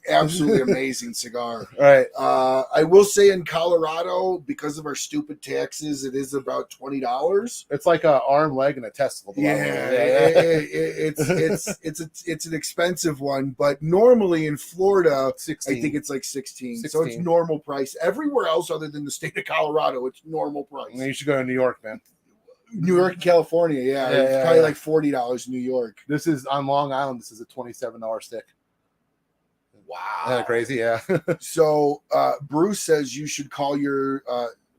absolutely amazing cigar. All right. I will say in Colorado, because of our stupid taxes, it is about $20. It's like an arm, leg, and a testicle. It's an expensive one, but normally in Florida, 16. I think it's like 16. So it's normal price. Everywhere else other than the state of Colorado, it's normal price. You should go to New York, man. New York, California, it's probably like $40 in New York. This is on Long Island. This is a $27 stick. Wow, isn't that crazy? Yeah. So Bruce says you should call your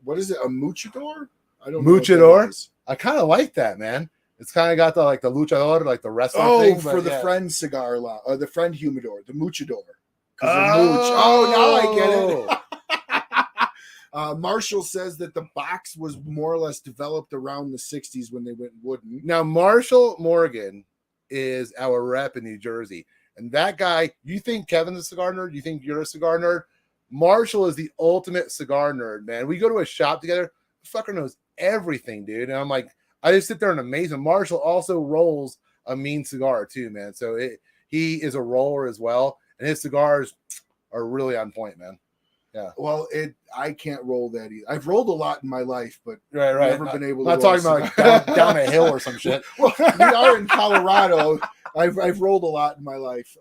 what is it, a muchador? I don't muchador. I kind of like that, man. It's kind of got the luchador, like the wrestling thing. For the friend cigar or the friend humidor, the muchador. Now I get it. Marshall says that the box was more or less developed around the 60s when they went wooden. Now, Marshall Morgan is our rep in New Jersey. And that guy, you think Kevin's a cigar nerd? You think you're a cigar nerd? Marshall is the ultimate cigar nerd, man. We go to a shop together. The fucker knows everything, dude. And I'm like, I just sit there and amaze him. Marshall also rolls a mean cigar too, man. So he is a roller as well. And his cigars are really on point, man. Yeah. Well, I can't roll that either. I've rolled a lot in my life, but right. Never been able to. I'm not talking about like down a hill or some shit. Well, we are in Colorado. I've rolled a lot in my life.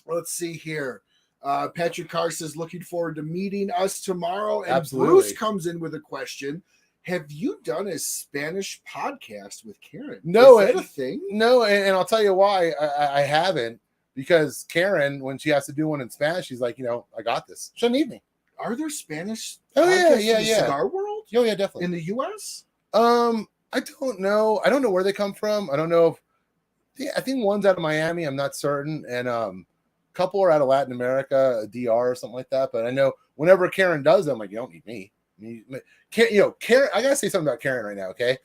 Let's see here. Patrick Carr says, looking forward to meeting us tomorrow. And absolutely. Bruce comes in with a question. Have you done a Spanish podcast with Karen? No, is that a thing? No, and I'll tell you why I haven't. Because Karen, when she has to do one in Spanish, she's like, I got this. She doesn't need me. Are there Spanish podcasts in the cigar world? Oh, yeah, definitely. In the U.S.? I don't know. I don't know where they come from. I don't know I think one's out of Miami. I'm not certain. And a couple are out of Latin America, DR or something like that. But I know whenever Karen does them, I'm like, you don't need me. Karen, I got to say something about Karen right now, okay?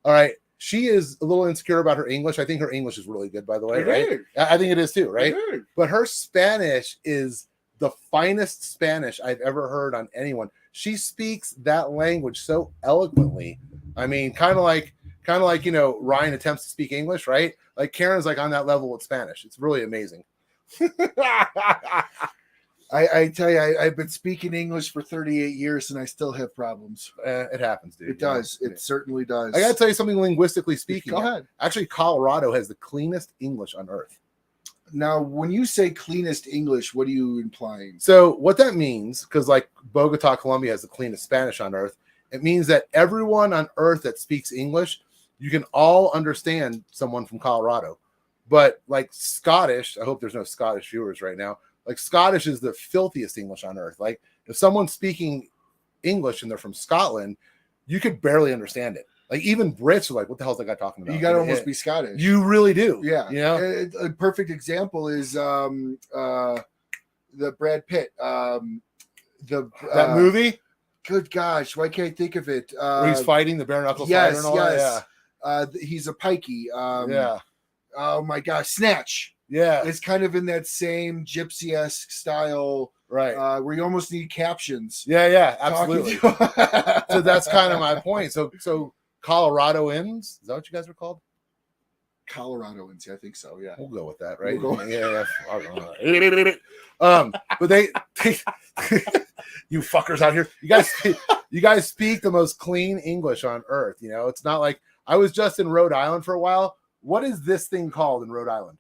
All right. She is a little insecure about her English. I think her English is really good, by the way, right? I think it is too, right? But her Spanish is the finest Spanish I've ever heard on anyone. She speaks that language so eloquently I mean, kind of like Ryan attempts to speak English, right? Like Karen's like on that level with Spanish. It's really amazing. I tell you, I've been speaking English for 38 years and I still have problems. It happens, dude. It does. It certainly does. I gotta tell you something linguistically speaking. Go ahead. Actually, Colorado has the cleanest English on earth. Now, when you say cleanest English, what are you implying? So what that means, because like Bogota, Colombia has the cleanest Spanish on earth, it means that everyone on earth that speaks English, you can all understand someone from Colorado. But like Scottish, I hope there's no Scottish viewers right now. Like Scottish is the filthiest English on earth. Like if someone's speaking English and they're from Scotland, you could barely understand it. Like even Brits are like, what the hell is that guy talking about? You got to almost be Scottish. You really do. Yeah. You know? A perfect example is the Brad Pitt. That movie? Good gosh, why can't I think of it? Where he's fighting the bare knuckle fighter and all that. Yeah. He's a pikey. Yeah. Oh my gosh, Snatch. Yeah. It's kind of in that same gypsy-esque style, right? Where you almost need captions. Yeah, absolutely. So that's kind of my point. So Coloradoans, is that what you guys are called? Coloradoans, yeah, I think so. Yeah, we'll go with that, right? We'll yeah. But they you fuckers out here, you guys speak the most clean English on earth. You know, it's not like I was just in Rhode Island for a while. What is this thing called in Rhode Island?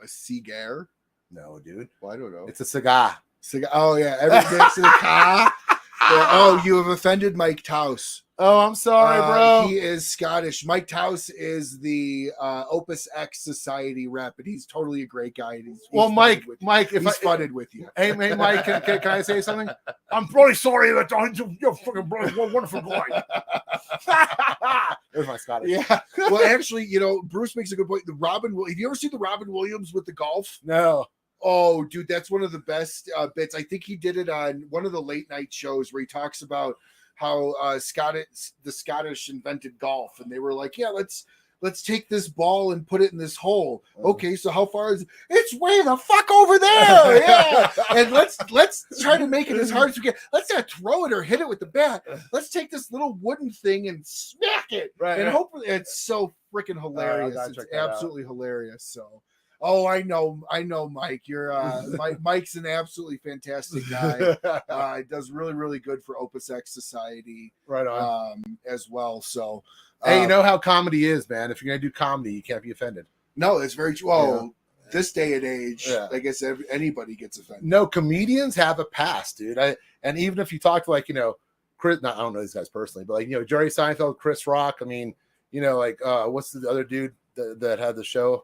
A cigar? No, dude. Well, I don't know. It's a cigar. Cigar. Oh yeah, everything's in a car. Oh, you have offended Mike Taus. Oh, I'm sorry, bro. He is Scottish. Mike Taus is the Opus X Society rep, and he's totally a great guy. He's Mike, if he's funny with you. Hey, Mike, can I say something? I'm really sorry that you're fucking brother, what a wonderful boy. There's my Scottish. Yeah. Well, actually, you know, Bruce makes a good point. Have you ever seen the Robin Williams with the golf? No. Oh, dude, that's one of the best bits. I think he did it on one of the late night shows where he talks about how the Scottish invented golf, and they were like, yeah, let's take this ball and put it in this hole. Okay, so how far is it? It's way the fuck over there. Yeah. And let's try to make it as hard as we can. Let's not throw it or hit it with the bat. Let's take this little wooden thing and smack it. Right. And hopefully it's so freaking hilarious. It's absolutely hilarious. So I know, Mike. You're Mike's an absolutely fantastic guy. Does really, really good for Opus X Society, right on, as well. So, hey, you know how comedy is, man. If you're gonna do comedy, you can't be offended. No, it's very true. Oh, this day and age, I guess anybody gets offended. No, comedians have a past, dude. And even if you talk to like Chris, I don't know these guys personally, but like Jerry Seinfeld, Chris Rock. I mean, like what's the other dude that had the show?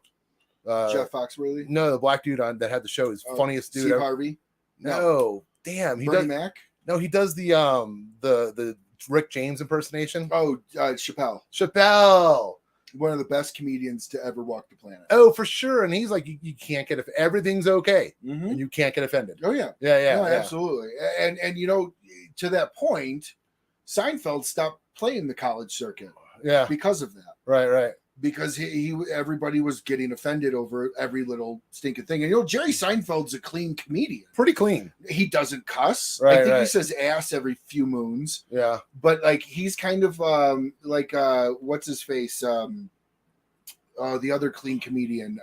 Jeff Foxworthy? No, the black dude that had the show is funniest dude. Steve Harvey? No, damn, he Bernie Mac? No, he does the Rick James impersonation. Oh, Chappelle. One of the best comedians to ever walk the planet. Oh, for sure. And he's like, you can't get everything's okay, and you can't get offended. Oh yeah, yeah, absolutely. And to that point, Seinfeld stopped playing the college circuit. Yeah, because of that. Right. Because everybody was getting offended over every little stinking thing. And Jerry Seinfeld's a clean comedian. Pretty clean. He doesn't cuss. Right, I think he says ass every few moons. Yeah. But like he's kind of what's his face? The other clean comedian.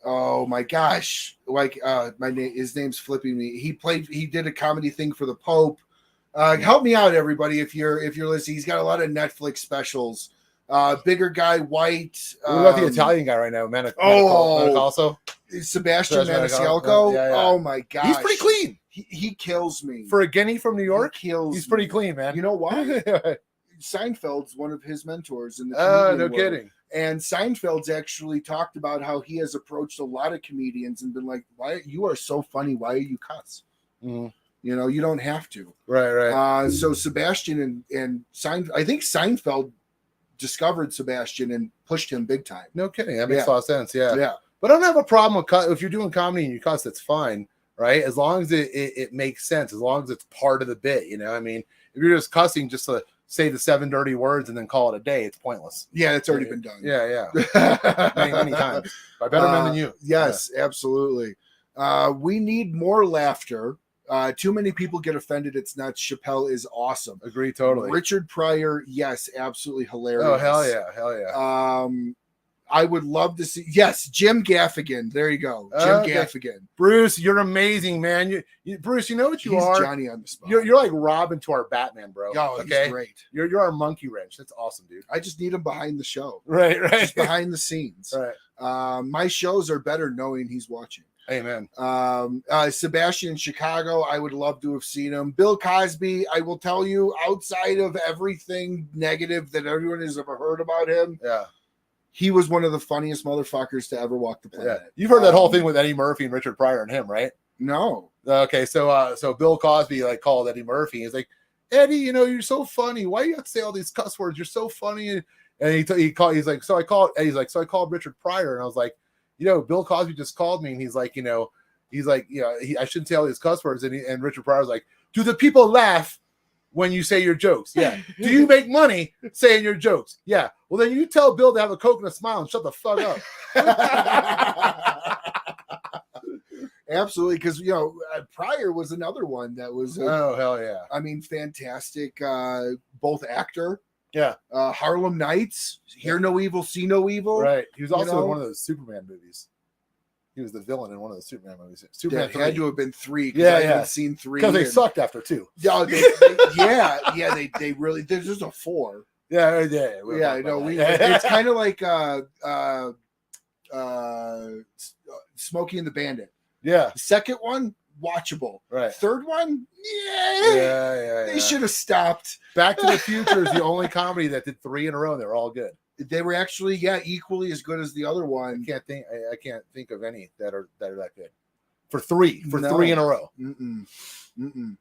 Oh my gosh. His name's flipping me. He did a comedy thing for the Pope. Help me out, everybody, if you're listening. He's got a lot of Netflix specials. Bigger guy, white. What about the Italian guy right now? Also Sebastian Maniscalco. Yeah. Oh my gosh, he's pretty clean. He kills me for a guinea from New York. He's pretty clean, man. You know why? Seinfeld's one of his mentors in the no world. Kidding. And Seinfeld's actually talked about how he has approached a lot of comedians and been like, "Why you are so funny? Why are you cuss?" Mm. You don't have to. Right. So Sebastian and Seinfeld. I think Seinfeld discovered Sebastian and pushed him big time. No kidding. That makes a lot of sense. Yeah. But I don't have a problem with if you're doing comedy and you cuss, that's fine, right? As long as it makes sense, as long as it's part of the bit, I mean, if you're just cussing just to say the 7 dirty words and then call it a day, it's pointless. Yeah, it's already been done. Yeah. many times by better men than you. Yes, absolutely. We need more laughter Too many people get offended. It's not. Chappelle is awesome. Agree totally. Richard Pryor, yes, absolutely hilarious. Oh, hell yeah. I would love to see. Yes, Jim Gaffigan. There you go, Jim Gaffigan. Bruce, you're amazing, man. Bruce, you know what He's are? Johnny on the spot. You're like Robin to our Batman, bro. Oh, okay, he's great. You're our monkey wrench. That's awesome, dude. I just need him behind the show. Right. Just behind the scenes. Right. My shows are better knowing he's watching. Amen. Sebastian in Chicago, I would love to have seen him. Bill Cosby, I will tell you, outside of everything negative that everyone has ever heard about him, he was one of the funniest motherfuckers to ever walk the planet. Yeah. You've heard that whole thing with Eddie Murphy and Richard Pryor and him, right? No. Okay, so Bill Cosby like called Eddie Murphy. He's like, Eddie, you're so funny. Why do you have to say all these cuss words? You're so funny. And I called Richard Pryor, and I was like, Bill Cosby just called me, and he's like, I shouldn't say all these cuss words. And Richard Pryor was like, do the people laugh when you say your jokes? Yeah. Do you make money saying your jokes? Yeah. Well, then you tell Bill to have a Coke and a smile and shut the fuck up. Absolutely, because Pryor was another one that was hell yeah. I mean, fantastic. Both actor. Yeah. Harlem Nights, Hear No Evil, See No Evil. Right. He was also in one of those Superman movies. He was the villain in one of the Superman movies. Superman 3. Had to have been 3. Yeah, I haven't seen 3 because they sucked after 2. Yeah, they really. There's just a 4. Yeah. It's kind of like Smokey and the Bandit. Yeah. The second one, watchable. Right. Third one, they should have stopped. Back to the Future is the only comedy that did 3 in a row, and they're all good. They were actually, equally as good as the other one. I can't think of any that are that good. For 3 in a row.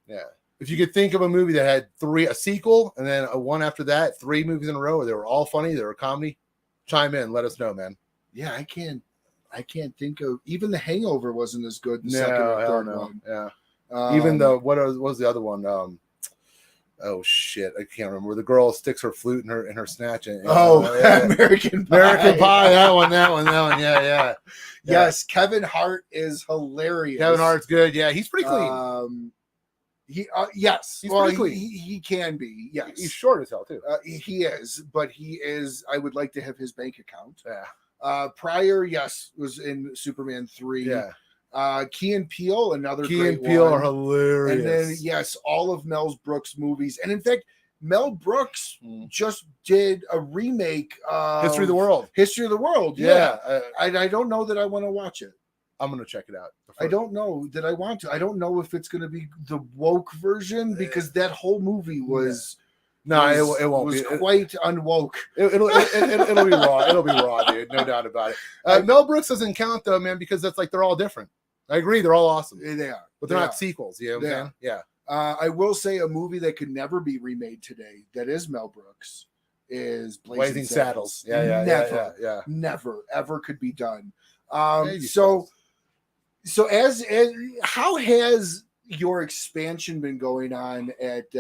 Yeah. If you could think of a movie that had a sequel, and then a one after that, 3 movies in a row, where they were all funny, they were comedy, chime in, let us know, man. Yeah, I can't think of, even The Hangover wasn't as good. The second or third one. Yeah. Even though what was the other one? Oh shit, I can't remember. Where the girl sticks her flute in her snatch. American Pie. That one. Yeah. Yes, Kevin Hart is hilarious. Kevin Hart's good. Yeah, he's pretty clean. Yes, he's pretty clean. He can be. Yes, he's short as hell too. He is, but he is. I would like to have his bank account. Yeah. Pryor, yes, was in Superman 3. Yeah. Key and Peele, another Key great and Peele one. are hilarious. And then, yes, all of Mel Brooks' movies. And in fact, Mel Brooks just did a remake of History of the World. History of the World. Yeah. I don't know that I want to watch it. I'm going to check it out. I don't know that I want to. I don't know if it's going to be the woke version, because that whole movie was... No, it won't be. It was quite unwoke. It'll be raw. It'll be raw, dude. No doubt about it. Mel Brooks doesn't count though, man, because that's like they're all different. I agree, they're all awesome. They are, but they're not sequels. You know what I'm saying? Yeah. I will say a movie that could never be remade today that is Mel Brooks is Blazing Saddles. Yeah. Never ever could be done. So as how has your expansion been going on at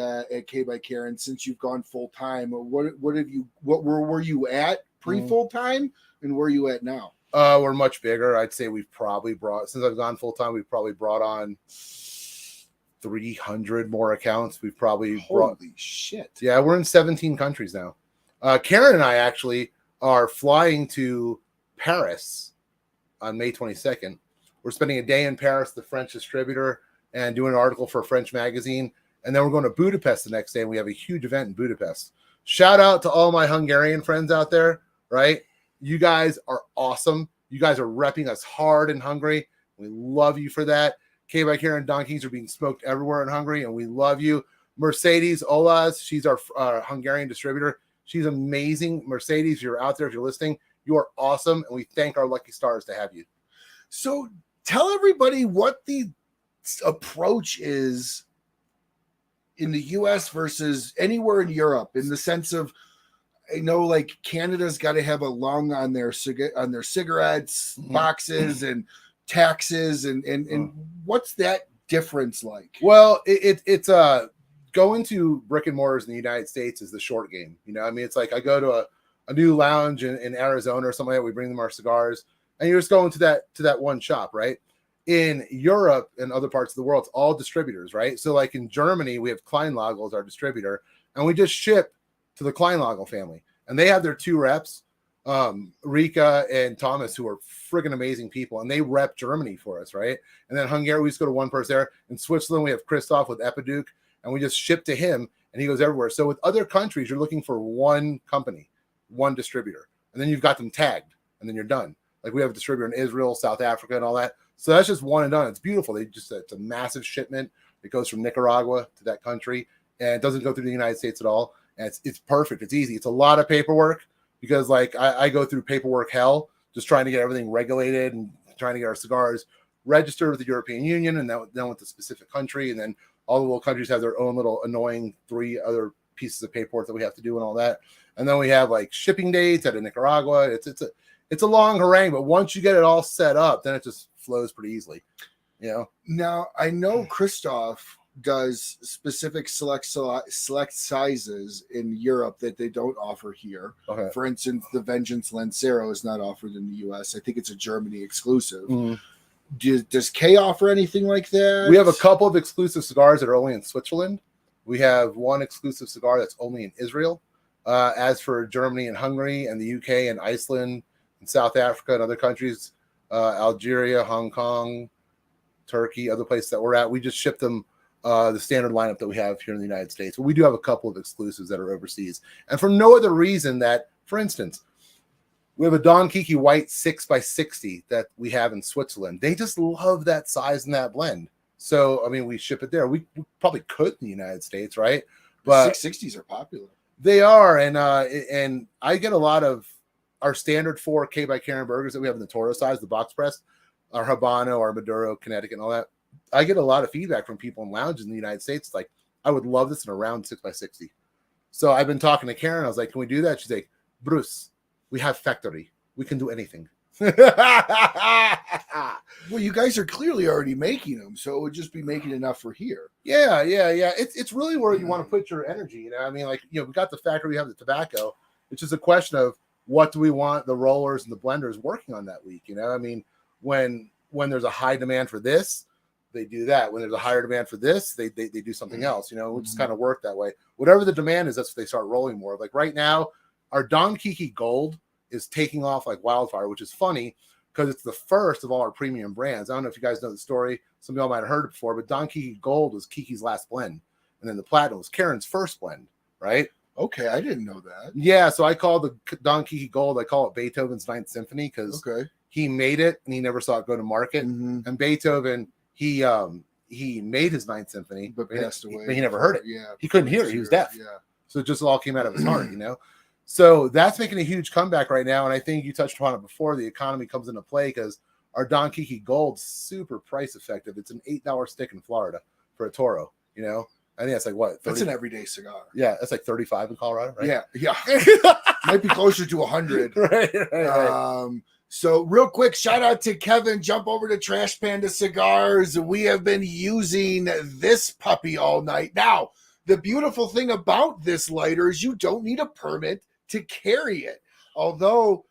K by Karen since you've gone full time? What were you at pre full time, and where are you at now? We're much bigger. I'd say we've probably since I've gone full time, we've probably brought on 300 more accounts. We've probably holy shit. Yeah, we're in 17 countries now. Karen and I actually are flying to Paris on May 22nd. We're spending a day in Paris, the French distributor, and doing an article for a French magazine. And then we're going to Budapest the next day, and we have a huge event in Budapest. Shout out to all my Hungarian friends out there, right? You guys are awesome. You guys are repping us hard in Hungary. We love you for that. K by Karen donkeys are being smoked everywhere in Hungary, and we love you. Mercedes Olaz, she's our Hungarian distributor. She's amazing. Mercedes, you're out there, if you're listening, you are awesome, and we thank our lucky stars to have you. So tell everybody what the approach is in the US versus anywhere in Europe, in the sense of, I know like Canada's got to have a lung on their cigarettes boxes and taxes and what's that difference like? Well, it's going to brick and mortars in the United States is the short game. You know, I mean, it's like I go to a new lounge in Arizona or something like that. We bring them our cigars, and you're just going to that one shop, right? In Europe and other parts of the world, it's all distributors, right? So like in Germany, we have Kleinlagel as our distributor, and we just ship to the Kleinlagel family. And they have their 2 reps, Rika and Thomas, who are friggin' amazing people, and they rep Germany for us, right? And then Hungary, we just go to one person there. In Switzerland, we have Kristoff with Epiduke, and we just ship to him, and he goes everywhere. So with other countries, you're looking for one company, one distributor, and then you've got them tagged, and then you're done. Like we have a distributor in Israel, South Africa, and all that. So that's just one and done. It's beautiful. It's a massive shipment. It goes from Nicaragua to that country, and it doesn't go through the United States at all. And it's perfect. It's easy. It's a lot of paperwork because like I go through paperwork hell just trying to get everything regulated and trying to get our cigars registered with the European Union and then with the specific country. And then all the little countries have their own little annoying 3 other pieces of paperwork that we have to do and all that. And then we have like shipping dates out of Nicaragua. It's a long harangue, but once you get it all set up, then it just flows pretty easily. You know. Now I know Kristoff does specific select sizes in Europe that they don't offer here. Okay. For instance, the Vengeance Lancero is not offered in the US. I think it's a Germany exclusive. Does K offer anything like that? We have a couple of exclusive cigars that are only in Switzerland. We have one exclusive cigar that's only in Israel. As for Germany and Hungary and the UK and Iceland and South Africa and other countries, Algeria, Hong Kong, Turkey, other places that we're at, we just ship them the standard lineup that we have here in the United States. But we do have a couple of exclusives that are overseas. And for no other reason that, for instance, we have a Don Kiki White 6x60 that we have in Switzerland. They just love that size and that blend. So, I mean, we ship it there. We probably could in the United States, right? But 660s are popular. They are. And I get a lot of our standard 4 K by Karen Bergers that we have in the Toro size, the box press, our Habano, our Maduro, Connecticut, and all that. I get a lot of feedback from people in lounges in the United States. Like, I would love this in a round 6x60. So I've been talking to Karen. I was like, can we do that? She's like, Bruce, we have factory. We can do anything. Well, you guys are clearly already making them, so it would just be making enough for here. Yeah. It's really where you want to put your energy. You know, I mean, like, you know, we got the factory, we have the tobacco. It's just a question of what do we want the rollers and the blenders working on that week. You know, I mean, when there's a high demand for this, they do that. When there's a higher demand for this, they do something else. You know, we just kind of work that way. Whatever the demand is, that's what they start rolling more of. Like right now, our Don Kiki Gold is taking off like wildfire, which is funny because it's the first of all our premium brands. I don't know if you guys know the story. Some of y'all might have heard it before, but Don Kiki Gold was Kiki's last blend. And then the Platinum was Karen's first blend, right? Okay, I didn't know that. Yeah, so I call the Don Kiki Gold, I call it Beethoven's Ninth Symphony because he made it and he never saw it go to market. And Beethoven, he made his Ninth Symphony, but passed away. But he never heard it. Yeah, he couldn't hear it. He was deaf. Yeah, so it just all came out of his heart, you know. So that's making a huge comeback right now, and I think you touched upon it before. The economy comes into play because our Don Kiki Gold's super price effective. It's an $8 stick in Florida for a Toro. You know, I think that's like what? 30? That's an everyday cigar. Yeah, that's like 35 in Colorado, right? Yeah. Might be closer to 100. Right. So real quick, shout out to Kevin. Jump over to Trash Panda Cigars. We have been using this puppy all night. Now, the beautiful thing about this lighter is you don't need a permit to carry it. Although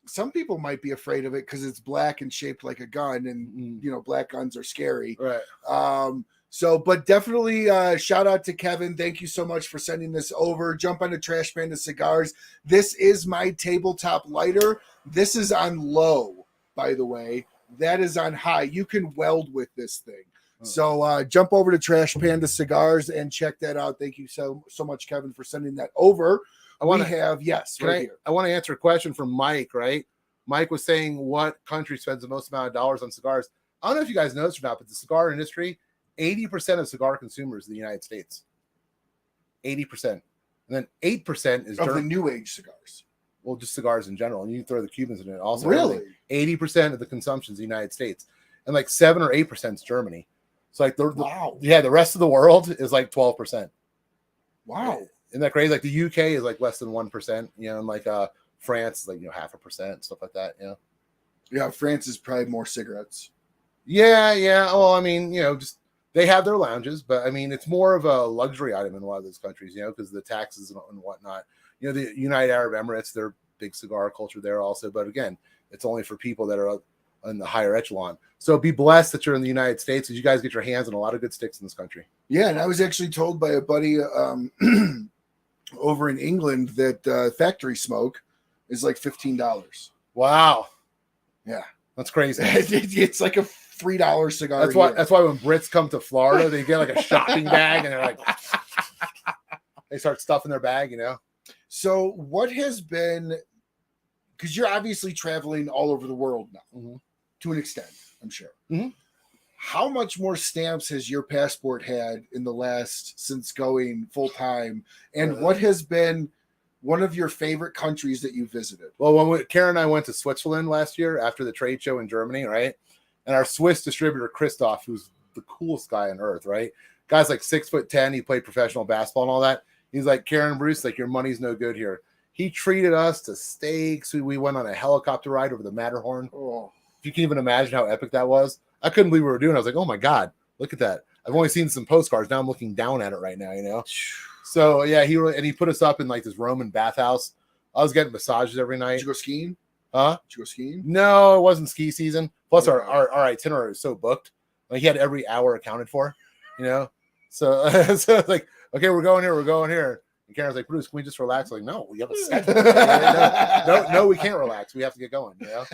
some people might be afraid of it because it's black and shaped like a gun, and you know, black guns are scary. Right. But definitely shout out to Kevin. Thank you so much for sending this over. Jump onto Trash Panda Cigars. This is my tabletop lighter. This is on low, by the way. That is on high. You can weld with this thing. So jump over to Trash Panda Cigars and check that out. Thank you so much, Kevin, for sending that over. I want to answer a question from Mike, right? Mike was saying what country spends the most amount of dollars on cigars. I don't know if you guys know this or not, but the cigar industry, 80% of cigar consumers in the United States. 80%. And then 8% is of the new age cigars. Well, just cigars in general. And you can throw the Cubans in it also. Really? 80% of the consumption is the United States. And like 7 or 8% is Germany. So like the rest of the world is like 12%. Wow. Isn't that crazy? Like the UK is like less than 1%, you know, and like France is like, you know, 0.5%, stuff like that, you know. Yeah, France is probably more cigarettes. Yeah. Well, I mean, you know, just they have their lounges, but I mean, it's more of a luxury item in a lot of those countries, you know, because the taxes and whatnot. You know, the United Arab Emirates, they're big cigar culture there also, but again, it's only for people that are in the higher echelon. So be blessed that you're in the United States, as you guys get your hands on a lot of good sticks in this country. Yeah, and I was actually told by a buddy over in England that factory smoke is like $15. Wow. Yeah, that's crazy. It's like a $3 cigar. That's why when Brits come to Florida, they get like a shopping bag and they're like, they start stuffing their bag, you know. So what has been, because you're obviously traveling all over the world now, to an extent, I'm sure. How much more stamps has your passport had in the last, since going full time? And what has been one of your favorite countries that you visited? Well, when Karen and I went to Switzerland last year after the trade show in Germany, right? And our Swiss distributor, Kristoff, who's the coolest guy on earth, right? Guy's like 6'10". He played professional basketball and all that. He's like, Karen, Bruce, like, your money's no good here. He treated us to steaks. We went on a helicopter ride over the Matterhorn. Oh. If you can even imagine how epic that was. I couldn't believe what we were doing. I was like, oh my God, look at that. I've only seen some postcards. Now I'm looking down at it right now, you know? So yeah, he put us up in like this Roman bathhouse. I was getting massages every night. Did you go skiing? Huh? Did you go skiing? No, it wasn't ski season. Plus our itinerary was so booked. Like he had every hour accounted for, you know? So, so it's like, okay, we're going here. And Karen's like, Bruce, can we just relax? I'm like, no, we have a schedule. no, we can't relax. We have to get going, you know?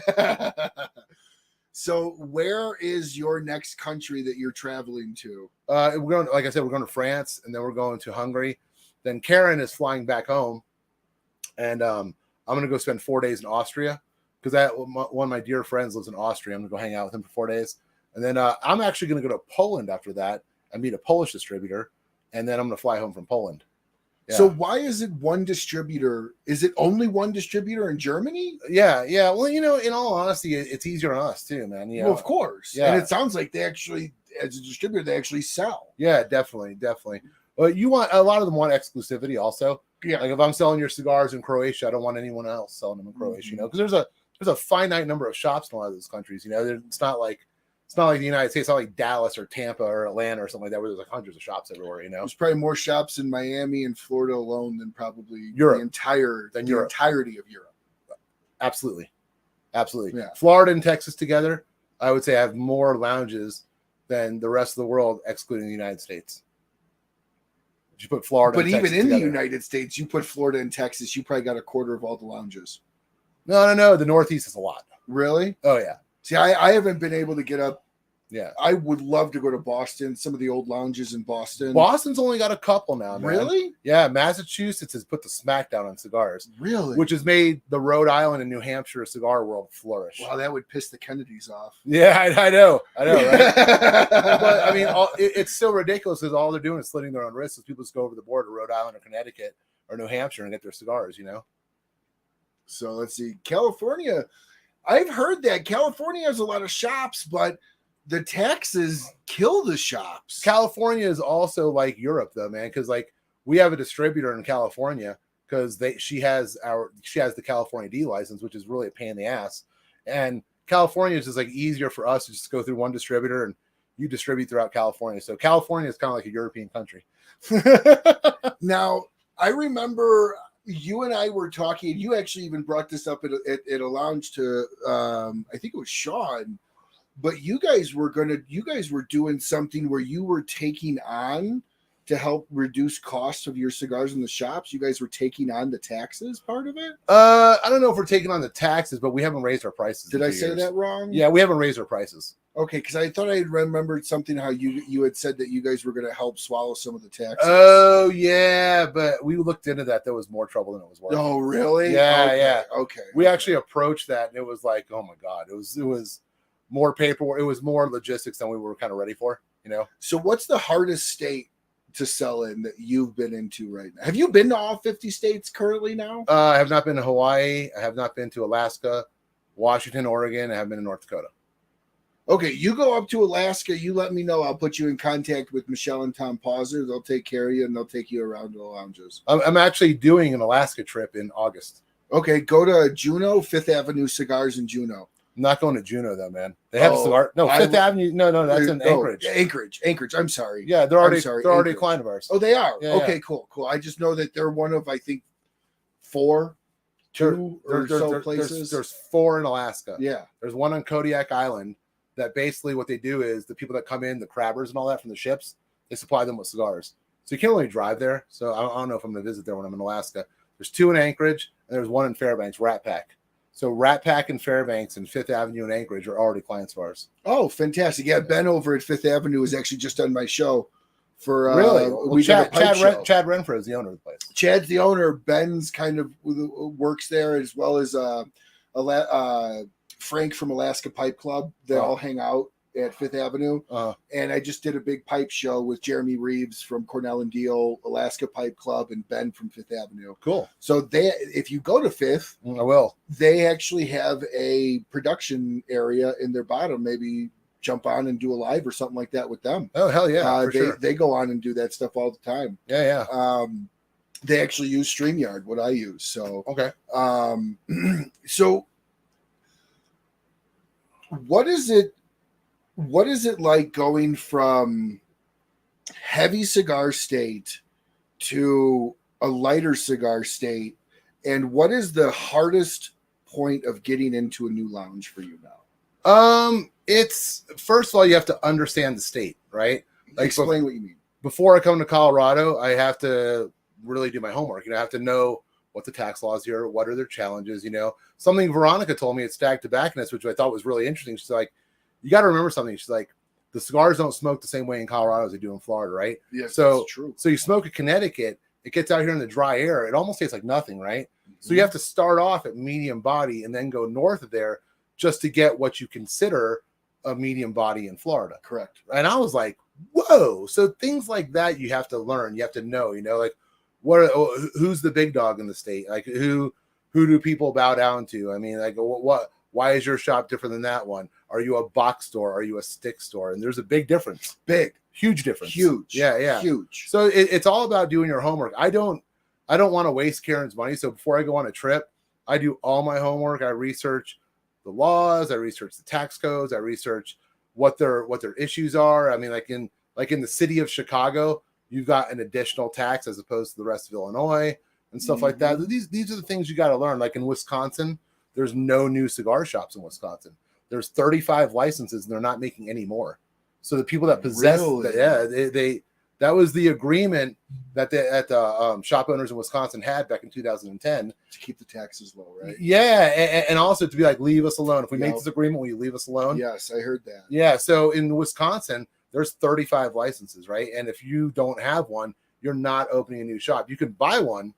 So where is your next country that you're traveling to? We're going, like I said, we're going to France, and then we're going to Hungary. Then Karen is flying back home, and I'm going to go spend 4 days in Austria because one of my dear friends lives in Austria. I'm going to go hang out with him for 4 days. And then I'm actually going to go to Poland after that and meet a Polish distributor, and then I'm going to fly home from Poland. Yeah. So why is it one distributor? Is it only one distributor in Germany? Yeah. Well, you know, in all honesty, it's easier on us too, man. You know? Well, of course. Yeah. And it sounds like they actually, as a distributor, they actually sell. Yeah, definitely. Well, a lot of them want exclusivity also. Yeah. Like if I'm selling your cigars in Croatia, I don't want anyone else selling them in Croatia, you know, because there's a finite number of shops in a lot of those countries. You know, it's not like the United States. It's not like Dallas or Tampa or Atlanta or something like that, where there's like hundreds of shops everywhere. You know, there's probably more shops in Miami and Florida alone than probably Europe, the entirety of Europe. Absolutely. Yeah. Florida and Texas together, I would say, have more lounges than the rest of the world, excluding the United States. If you put Florida, but and even Texas in together, the United States, you put Florida and Texas, you probably got a quarter of all the lounges. No. The Northeast is a lot. Really? Oh yeah. See, I haven't been able to get up. Yeah. I would love to go to Boston, some of the old lounges in Boston. Boston's only got a couple now, man. Really? Yeah. Massachusetts has put the smackdown on cigars. Really? Which has made the Rhode Island and New Hampshire cigar world flourish. Wow, that would piss the Kennedys off. Yeah, I know, right? But I mean, it's so ridiculous because all they're doing is slitting their own wrists. So people just go over the border to Rhode Island or Connecticut or New Hampshire and get their cigars, you know? So let's see. California, I've heard that California has a lot of shops, but the taxes kill the shops. California is also like Europe, though, man, because like we have a distributor in California because she has the California D license, which is really a pain in the ass. And California is just like easier for us to just go through one distributor and you distribute throughout California. So California is kind of like a European country. Now, I remember you and I were talking. You actually even brought this up at a lounge to, I think it was Sean. But you guys were doing something where you were taking on to help reduce costs of your cigars in the shops. You guys were taking on the taxes part of it? I don't know if we're taking on the taxes, but we haven't raised our prices. Did I say that wrong? Yeah, we haven't raised our prices. Okay, because I thought I had remembered something how you had said that you guys were going to help swallow some of the taxes. Oh yeah, but we looked into that. There was more trouble than it was worth. Oh really? Yeah. Okay. We actually approached that, and it was like, oh my god, it was more paperwork. It was more logistics than we were kind of ready for. You know. So what's the hardest state to sell in that you've been into right now? Have you been to all 50 states currently now? I have not been to Hawaii. I have not been to Alaska, Washington, Oregon. I have been in North Dakota. Okay, you go up to Alaska. You let me know. I'll put you in contact with Michelle and Tom Pauser. They'll take care of you, and they'll take you around to the lounges. I'm actually doing an Alaska trip in August. Okay, go to Juneau, Fifth Avenue Cigars in Juneau. I'm not going to Juneau, though, man. They have a cigar. No, Fifth Avenue. No, that's in Anchorage. Anchorage. I'm sorry. Yeah, they're already a client of ours. Oh, they are? Yeah, okay, cool. I just know that they're one of, I think, 4 two or so places. There's 4 in Alaska. Yeah. There's one on Kodiak Island that basically what they do is the people that come in, the crabbers and all that from the ships, they supply them with cigars. So you can't really drive there. So I don't know if I'm going to visit there when I'm in Alaska. There's 2 in Anchorage, and there's 1 in Fairbanks, Rat Pack. So Rat Pack and Fairbanks and Fifth Avenue and Anchorage are already clients of ours. Oh, fantastic. Yeah, Ben over at Fifth Avenue has actually just done my show for really. Well, Chad Renfro is the owner of the place. Chad's the owner. Ben's kind of works there, as well as Frank from Alaska Pipe Club. They all hang out at Fifth Avenue. And I just did a big pipe show with Jeremy Reeves from Cornell and Diehl, Alaska Pipe Club, and Ben from Fifth Avenue. Cool. So if you go to Fifth, I will. They actually have a production area in their bottom. Maybe jump on and do a live or something like that with them. Oh, hell yeah. Sure. They go on and do that stuff all the time. Yeah. They actually use StreamYard, what I use. So, okay. So what is it like going from heavy cigar state to a lighter cigar state? And what is the hardest point of getting into a new lounge for you now? It's, first of all, you have to understand the state, right? Like, explain what you mean. Before I come to Colorado, I have to really do my homework. I have to know what the tax laws here, what are their challenges, Something Veronica told me at Stag Tobacconist, which I thought was really interesting. She's like, you got to remember something. She's like, the cigars don't smoke the same way in Colorado as they do in Florida, right? Yes, so that's true. So you smoke in Connecticut, it gets out here in the dry air. It almost tastes like nothing, right? Mm-hmm. So you have to start off at medium body and then go north of there just to get what you consider a medium body in Florida. Correct. And I was like, whoa. So things like that you have to learn. You have to know, like who's the big dog in the state? Like who do people bow down to? I mean, like why is your shop different than that one? Are you a box store? Are you a stick store? And there's a big difference. Huge difference. Huge. Yeah. Huge. So it's all about doing your homework. I don't want to waste Karen's money. So before I go on a trip, I do all my homework. I research the laws. I research the tax codes. I research what their issues are. I mean, like in the city of Chicago, you've got an additional tax as opposed to the rest of Illinois and stuff like that. These are the things you got to learn. Like in Wisconsin, there's no new cigar shops in Wisconsin. There's 35 licenses and they're not making any more. So the people that possess that was the agreement that the shop owners in Wisconsin had back in 2010 to keep the taxes low, right? Yeah, and also to be like, leave us alone. If we make this agreement, will you leave us alone? Yes, I heard that. Yeah, so in Wisconsin, there's 35 licenses, right? And if you don't have one, you're not opening a new shop. You can buy one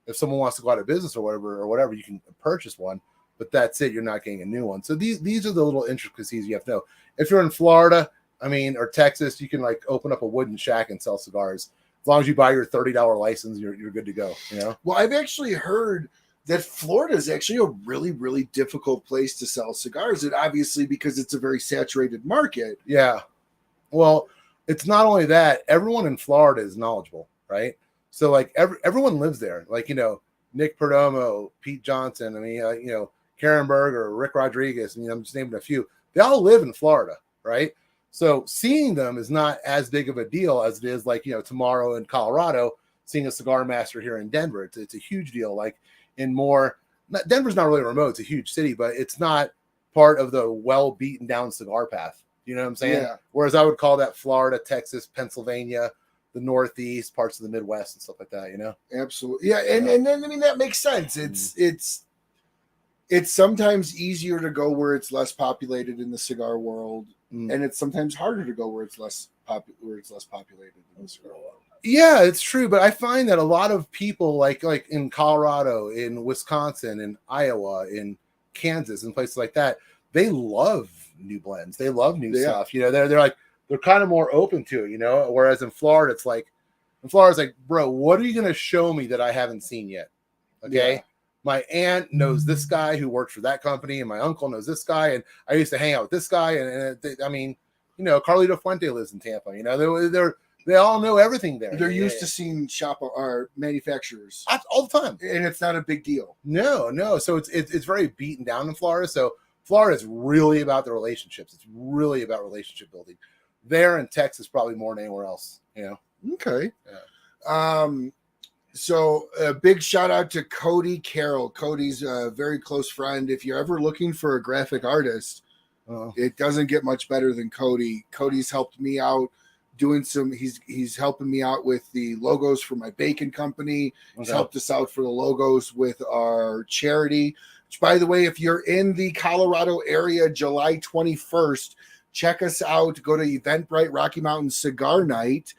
if someone wants to go out of business or whatever. You can purchase one, but that's it. You're not getting a new one. So these are the little intricacies you have to know. If you're in Florida, or Texas, you can like open up a wooden shack and sell cigars. As long as you buy your $30 license, you're good to go. Well, I've actually heard that Florida is actually a really, really difficult place to sell cigars. And obviously because it's a very saturated market. Yeah. Well, it's not only that, everyone in Florida is knowledgeable, right? So like everyone lives there. Like, Nick Perdomo, Pete Johnson, Karen Berger, Rick Rodriguez, and I'm just naming a few. They all live in Florida, right? So seeing them is not as big of a deal as it is like, tomorrow in Colorado, seeing a cigar master here in Denver. It's a huge deal. Like Denver's not really remote. It's a huge city, but it's not part of the well beaten down cigar path. You know what I'm saying? Yeah. Whereas I would call that Florida, Texas, Pennsylvania, the Northeast, parts of the Midwest and stuff like that, Absolutely. Yeah. And then, that makes sense. It's sometimes easier to go where it's less populated in the cigar world. And it's sometimes harder to go where it's less populated in the cigar world. Yeah, it's true. But I find that a lot of people like in Colorado, in Wisconsin, in Iowa, in Kansas, and places like that, they love new blends. They love new stuff. They're kind of more open to it, whereas in Florida, it's like, bro, what are you going to show me that I haven't seen yet? Okay. Yeah. My aunt knows this guy who works for that company, and my uncle knows this guy, and I used to hang out with this guy. And Carlito Fuente lives in Tampa. They all know everything there. They're used to seeing manufacturers all the time, and it's not a big deal. No. So it's very beaten down in Florida. So Florida is really about the relationships. It's really about relationship building. There in Texas, probably more than anywhere else. Okay. Yeah. So a big shout out to Cody Carroll. Cody's a very close friend. If you're ever looking for a graphic artist, it doesn't get much better than Cody. Cody's helped me out doing he's helping me out with the logos for my bacon company. He's helped us out for the logos with our charity, which, by the way, if you're in the Colorado area, July 21st, check us out. Go to Eventbrite Rocky Mountain Cigar Night.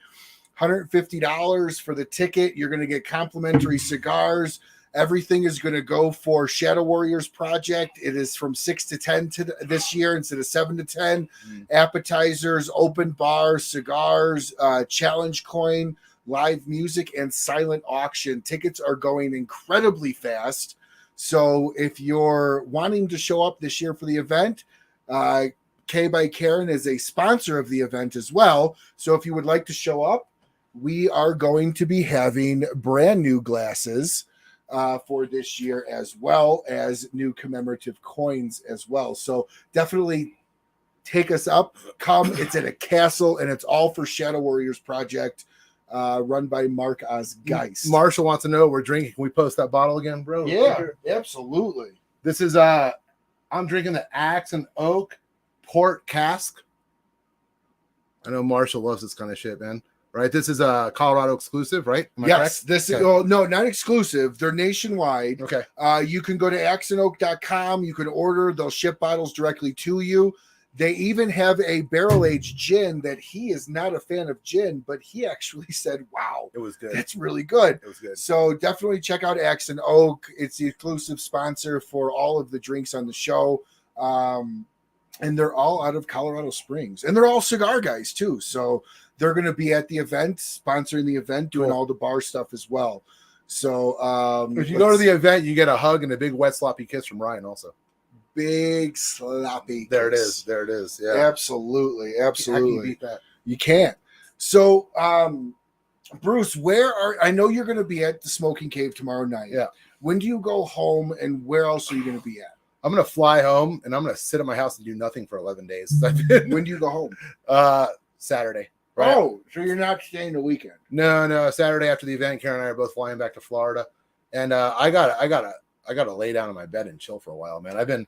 $150 for the ticket. You're going to get complimentary cigars. Everything is going to go for Shadow Warriors Project. It is from 6 to 10 this year instead of 7 to 10. Appetizers, open bar, cigars, challenge coin, live music, and silent auction. Tickets are going incredibly fast. So if you're wanting to show up this year for the event, K by Karen is a sponsor of the event as well. So if you would like to show up, we are going to be having brand new glasses for this year, as well as new commemorative coins as well. So definitely take us up. Come. It's at a castle, and it's all for Shadow Warriors Project, run by Mark Osgeist. Marshall wants to know we're drinking. Can we post that bottle again, bro? Yeah, absolutely. This is I'm drinking the Axe and Oak Port Cask. I know Marshall loves this kind of shit, man. Right, this is a Colorado exclusive, right? Yes, correct? this is no, not exclusive. They're nationwide. Okay. You can go to axandoak.com. You can order. They'll ship bottles directly to you. They even have a barrel-aged gin that he is not a fan of gin, but he actually said, wow, it was good. That's really good. It was good. So definitely check out Axe and Oak. It's the exclusive sponsor for all of the drinks on the show. And they're all out of Colorado Springs. And they're all cigar guys, too. So they're going to be at the event, sponsoring the event, doing all the bar stuff as well. So if you go to the event, you get a hug and a big wet sloppy kiss from Ryan also. Big sloppy There it kiss. is. There it is. Yeah. Absolutely. Absolutely. How can you beat that? You can't. So Bruce, I know you're going to be at the Smoking Cave tomorrow night. Yeah. When do you go home, and where else are you going to be at? I'm going to fly home, and I'm going to sit at my house and do nothing for 11 days. When do you go home? Saturday. Right? Oh, so you're not staying the weekend? No. Saturday after the event, Karen and I are both flying back to Florida, and I gotta lay down in my bed and chill for a while, man. I've been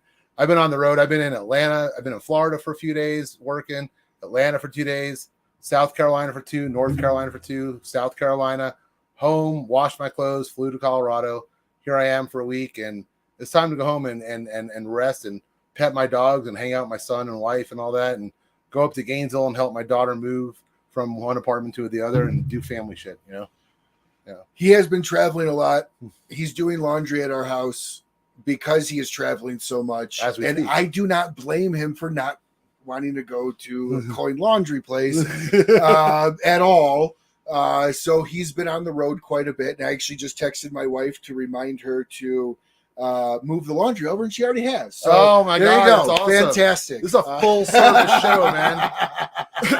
on the road. I've been in Atlanta. I've been in Florida for a few days working. Atlanta for 2 days. South Carolina for 2. North Carolina for 2. South Carolina. Home. Washed my clothes. Flew to Colorado. Here I am for a week, and it's time to go home and rest and pet my dogs and hang out with my son and wife and all that, and go up to Gainesville and help my daughter move from one apartment to the other and do family shit, you know? Yeah. He has been traveling a lot. He's doing laundry at our house because he is traveling so much. And I do not blame him for not wanting to go to a coin laundry place at all. So he's been on the road quite a bit. And I actually just texted my wife to remind her to move the laundry over, and she already has. So oh my God, there you go. that's awesome. Fantastic. This is a full service show, man.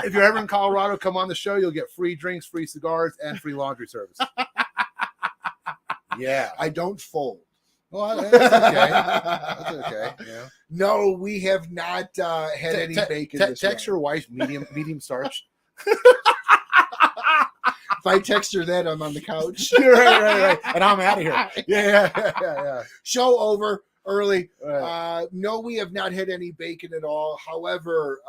If you're ever in Colorado, come on the show. You'll get free drinks, free cigars, and free laundry service. Yeah. I don't fold. Well, that's okay. That's okay. Yeah. No, we have not had any bacon. Text your wife medium starch. If I text her that, I'm on the couch. right. And I'm out of here. Yeah. Show over early. Right. No, we have not had any bacon at all. However,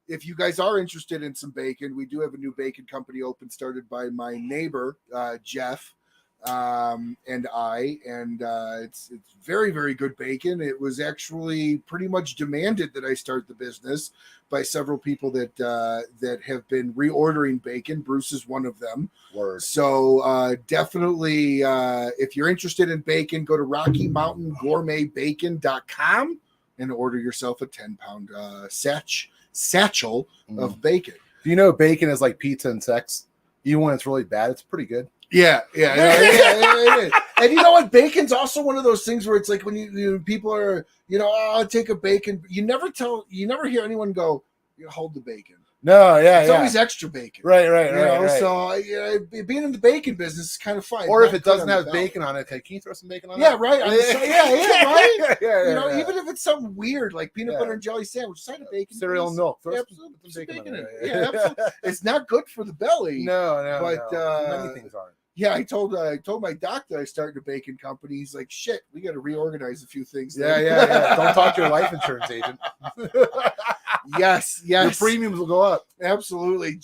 if you guys are interested in some bacon, we do have a new bacon company open, started by my neighbor, Jeff, and I, and it's very, very good bacon. It was actually pretty much demanded that I start the business by several people that have been reordering bacon. Bruce is one of them. Word. So definitely, if you're interested in bacon, go to RockyMountainGourmetBacon.com and order yourself a 10-pound satchel of bacon. Do you know bacon is like pizza and sex? Even when it's really bad, it's pretty good. Yeah. It is. And you know what? Bacon's also one of those things where it's like when you people are, I'll take a bacon. You never hear anyone go, hold the bacon. No, it's always extra bacon. Right. So being in the bacon business is kind of fun. Or if it doesn't have bacon on it, can you throw some bacon on it? Yeah, right. Right. Yeah. Even if it's something weird like peanut butter and jelly sandwich, side of bacon, cereal and milk, throw some bacon in it. Yeah, absolutely. It's not good for the belly. No. But many things aren't. Yeah, I told my doctor I started a bacon company. He's like, shit, we got to reorganize a few things. Yeah. Don't talk to your life insurance agent. Yes. Your premiums will go up. Absolutely.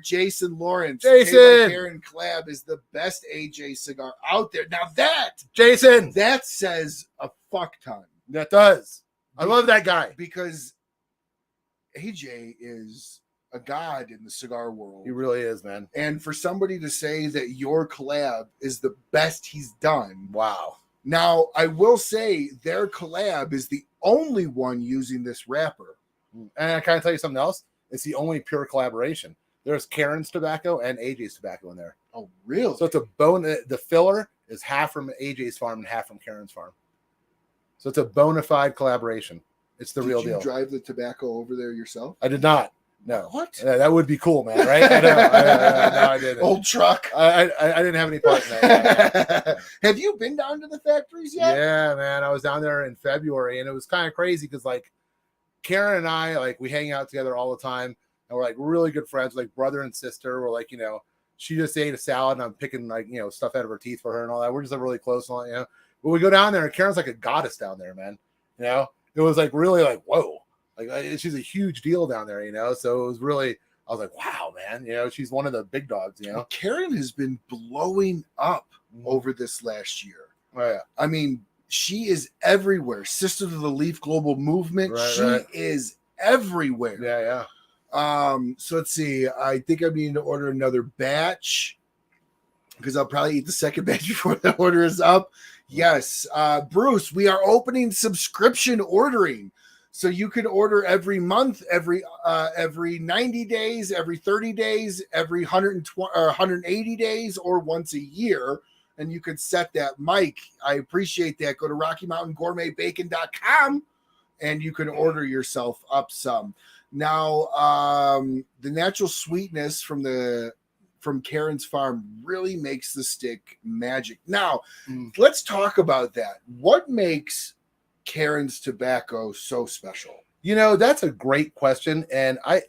Jason Lawrence. Jason! Karen Collab is the best AJ cigar out there. Now that says a fuck ton. That does. I love that guy. Because AJ is a god in the cigar world. He really is, man. And for somebody to say that your collab is the best he's done. Wow. Now, I will say their collab is the only one using this wrapper. And can I tell you something else? It's the only pure collaboration. There's Karen's tobacco and AJ's tobacco in there. Oh, really? So it's a bone. The filler is half from AJ's farm and half from Karen's farm. So it's a bona fide collaboration. It's the real deal. Did you drive the tobacco over there yourself? I did not. No. What? Yeah, that would be cool, man, right? I know. No, I didn't. Old truck. I didn't have any part in that. Have you been down to the factories yet? Yeah, man. I was down there in February, and it was kind of crazy because, like, Karen and I, like, we hang out together all the time, and we're, like, really good friends, like brother and sister. We're, like, you know, she just ate a salad, and I'm picking, like, you know, stuff out of her teeth for her and all that. We're just, like, really close, and all that, you know. But we go down there, and Karen's like a goddess down there, man. You know? It was, like, really, like, whoa. Like, she's a huge deal down there, you know? So it was really, I was like, wow, man. You know, she's one of the big dogs, you know? Karen has been blowing up over this last year. Oh, yeah. I mean, she is everywhere. Sister to the Leaf Global Movement. She is everywhere. Yeah. So let's see. I think I'm needing to order another batch because I'll probably eat the second batch before the order is up. Yes. Bruce, we are opening subscription ordering. So you can order every month, every 90 days, every 30 days, every 120 or 180 days, or once a year. And you can set that. Mike, I appreciate that. Go to RockyMountainGourmetBacon.com and you can order yourself up some. Now, the natural sweetness from Karen's farm really makes the stick magic. Now, let's talk about that. What makes Karen's tobacco so special? You know, that's a great question. And I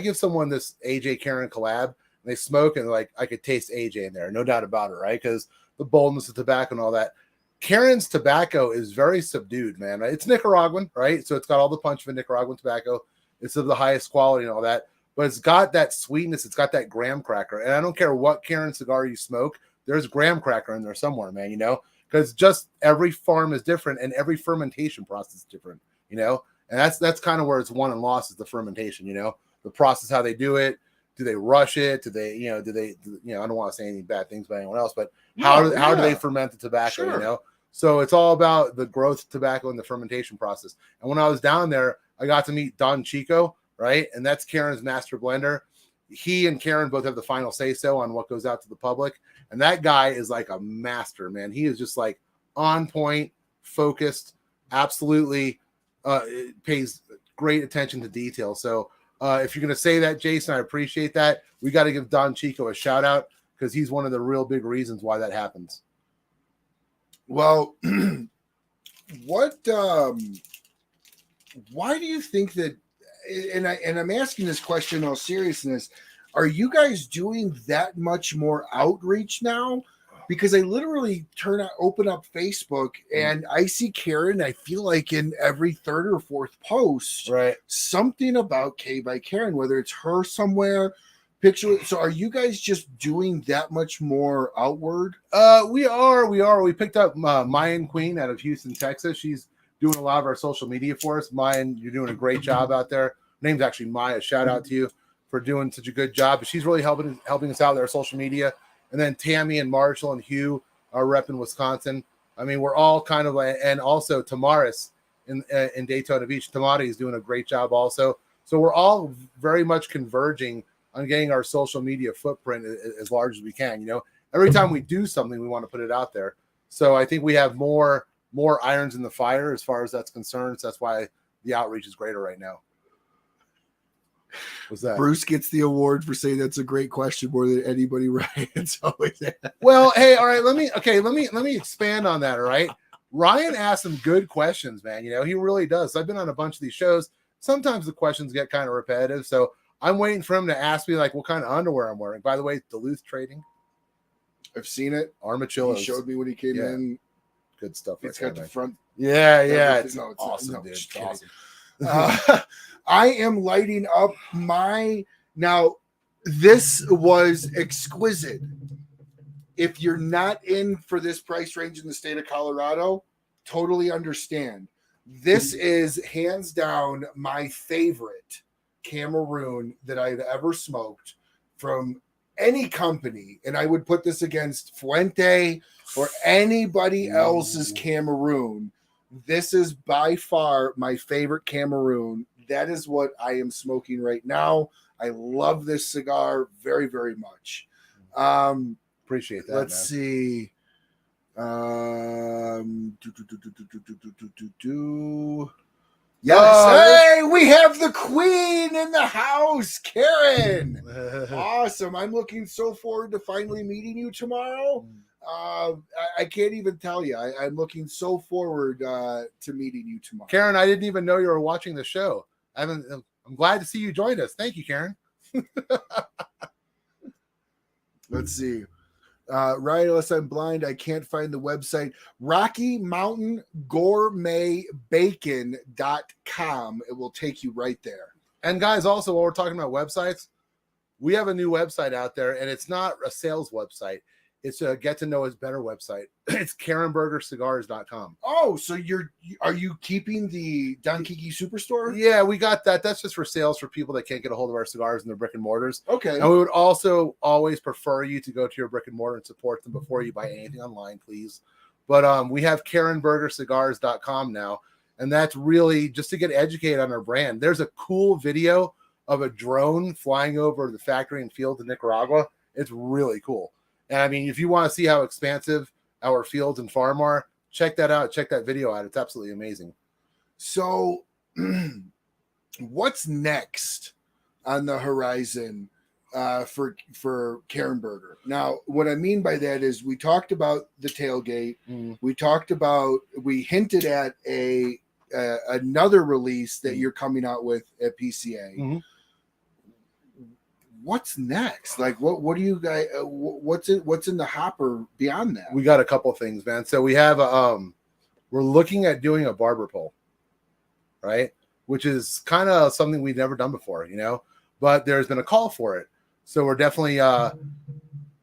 give someone this AJ Karen collab, and they smoke, and like, I could taste AJ in there, no doubt about it, right? Because the boldness of tobacco and all that. Karen's tobacco is very subdued, man. It's Nicaraguan, right? So it's got all the punch of a Nicaraguan tobacco. It's of the highest quality and all that, but it's got that sweetness. It's got that graham cracker. And I don't care what Karen cigar you smoke, there's graham cracker in there somewhere, man, you know? Because just every farm is different and every fermentation process is different, you know? And that's kind of where it's won and lost, is the fermentation, you know? The process, how they do it. Do they rush it? Do they, I don't want to say any bad things about anyone else, but how do they ferment the tobacco, you know? So it's all about the growth of tobacco and the fermentation process. And when I was down there, I got to meet Don Chico, right? And that's Karen's master blender. He and Karen both have the final say-so on what goes out to the public. And that guy is like a master, man. He is just like on point, focused, absolutely pays great attention to detail. So if you're going to say that, Jason, I appreciate that. We got to give Don Chico a shout out because he's one of the real big reasons why that happens. Well, why do you think that, and I'm asking this question in all seriousness, are you guys doing that much more outreach now? Because I literally open up Facebook and I see Karen. I feel like in every third or fourth post, right, something about K by Karen, whether it's her somewhere, picture. So are you guys just doing that much more outward? We are. We picked up Mayan Queen out of Houston, Texas. She's doing a lot of our social media for us. Mayan, you're doing a great job out there. Her name's actually Maya. Shout out to you for doing such a good job. But she's really helping us out with our social media. And then Tammy and Marshall and Hugh are repping Wisconsin. I mean, we're all kind of like, and also Tamaris in Daytona Beach. Tamari is doing a great job also. So we're all very much converging on getting our social media footprint as large as we can. You know, every time we do something, we want to put it out there. So I think we have more irons in the fire as far as that's concerned. So that's why the outreach is greater right now. What's that? Bruce gets the award for saying that's a great question more than anybody writes. Well, hey, all right, let me expand on that. All right. Ryan asks some good questions, man. You know, he really does. I've been on a bunch of these shows. Sometimes the questions get kind of repetitive. So I'm waiting for him to ask me like what kind of underwear I'm wearing. By the way, Duluth Trading. I've seen it. Armachillos. He showed me when he came in. Good stuff. It's got the front. Yeah. It's no, it's awesome, no, dude. just It's kidding. awesome. I am lighting up my now. This was exquisite. If you're not in for this price range in the state of Colorado, totally understand. This is hands down my favorite Cameroon that I've ever smoked from any company. And I would put this against Fuente or anybody else's Cameroon. This is by far my favorite Cameroon. That is what I am smoking right now. I love this cigar very, very much. Appreciate that. Let's see. Yes. Hey, we have the queen in the house, Karen. Awesome. I'm looking so forward to finally meeting you tomorrow. I can't even tell you. I'm looking so forward to meeting you tomorrow. Karen, I didn't even know you were watching the show. I'm glad to see you joined us. Thank you, Karen. Let's see. Right, unless I'm blind, I can't find the website. Rocky Mountain Gourmet Bacon.com. It will take you right there. And guys, also while we're talking about websites, we have a new website out there, and it's not a sales website. It's a get to know us better website. It's KarenBergerCigars.com. Oh, so are you keeping the Don Kiki Superstore? Yeah, we got that. That's just for sales for people that can't get a hold of our cigars in their brick and mortars. Okay. And we would also always prefer you to go to your brick and mortar and support them before you buy anything online, please. But we have KarenBergerCigars.com now, and that's really just to get educated on our brand. There's a cool video of a drone flying over the factory and field in Nicaragua. It's really cool. And I mean, if you want to see how expansive our fields and farm are, check that out. Check that video out. It's absolutely amazing. So what's next on the horizon for Karen Berger? Now, what I mean by that is we talked about the tailgate. We hinted at another release that you're coming out with at PCA. What's next? Like, what do you guys? What's in the hopper beyond that? We got a couple of things, man. So we have we're looking at doing a barber pole, right? Which is kind of something we've never done before, you know. But there's been a call for it, so we're definitely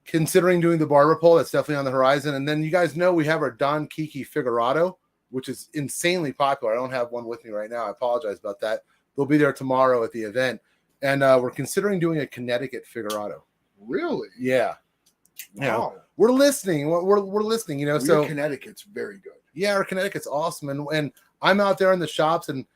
considering doing the barber pole. That's definitely on the horizon. And then you guys know we have our Don Kiki Figurado, which is insanely popular. I don't have one with me right now. I apologize about that. They'll be there tomorrow at the event. And we're considering doing a Connecticut Figurado. Really? Yeah. Wow. You know, we're listening. We're listening. You know, so Connecticut's very good. Yeah, our Connecticut's awesome. And I'm out there in the shops and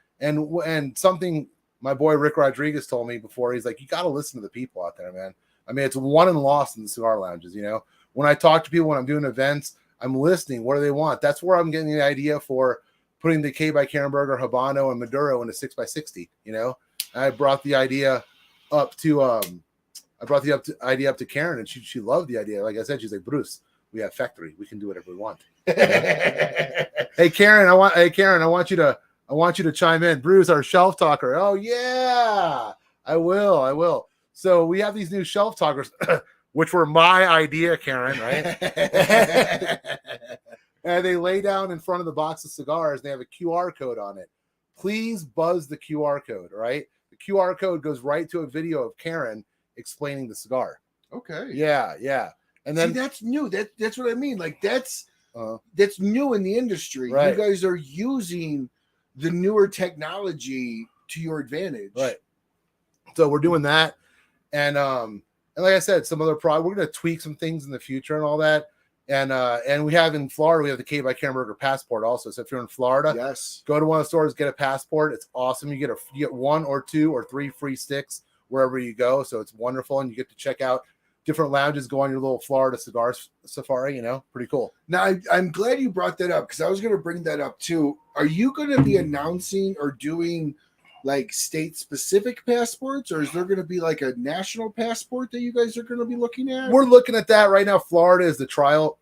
something my boy Rick Rodriguez told me before. He's like, you got to listen to the people out there, man. I mean, it's won and lost in the cigar lounges. You know, when I talk to people when I'm doing events, I'm listening. What do they want? That's where I'm getting the idea for putting the K by Karen Berger Habano and Maduro in a 6x60. You know. I brought the idea up to idea up to Karen, and she loved the idea. Like I said, she's like, Bruce, we have factory, we can do whatever we want. Hey Karen, I want you to chime in. Bruce, our shelf talker. Oh yeah, I will. So we have these new shelf talkers, which were my idea, Karen, right? And they lay down in front of the box of cigars. They have a QR code on it. Please buzz the QR code, right? The QR code goes right to a video of Karen explaining the cigar. Okay. Yeah. And then that's new. That's what I mean. Like that's new in the industry. Right. You guys are using the newer technology to your advantage. Right. So we're doing that. And like I said, some other product. We're gonna tweak some things in the future and all that. And we have in Florida, we have the K by Karen Berger passport also. So if you're in Florida, yes, go to one of the stores, get a passport. It's awesome. You get 1 or 2 or 3 free sticks wherever you go. So it's wonderful. And you get to check out different lounges, go on your little Florida cigar safari, you know, pretty cool. Now, I'm glad you brought that up because I was going to bring that up too. Are you going to be announcing or doing like state specific passports, or is there going to be like a national passport that you guys are going to be looking at? We're looking at that right now. Florida is the trial.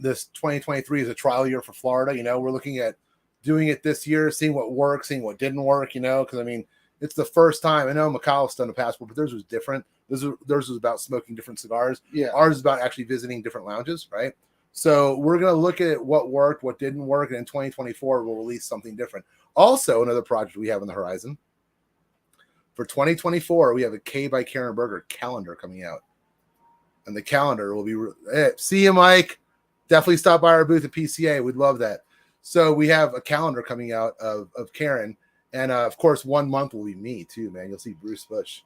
This 2023 is a trial year for Florida. You know, we're looking at doing it this year, seeing what works, seeing what didn't work, you know, because I mean, It's the first time. I know Micallef's done a passport, but theirs was different. Theirs was about smoking different cigars. Yeah. Ours is about actually visiting different lounges, right? So we're going to look at what worked, what didn't work, and in 2024, we'll release something different. Also, another project we have on the horizon. For 2024, we have a K by Karen Berger calendar coming out. And the calendar will be... see you, Mike. Definitely stop by our booth at PCA. We'd love that. So we have a calendar coming out of Karen. And, of course, 1 month will be me, too, man. You'll see Bruce Busch.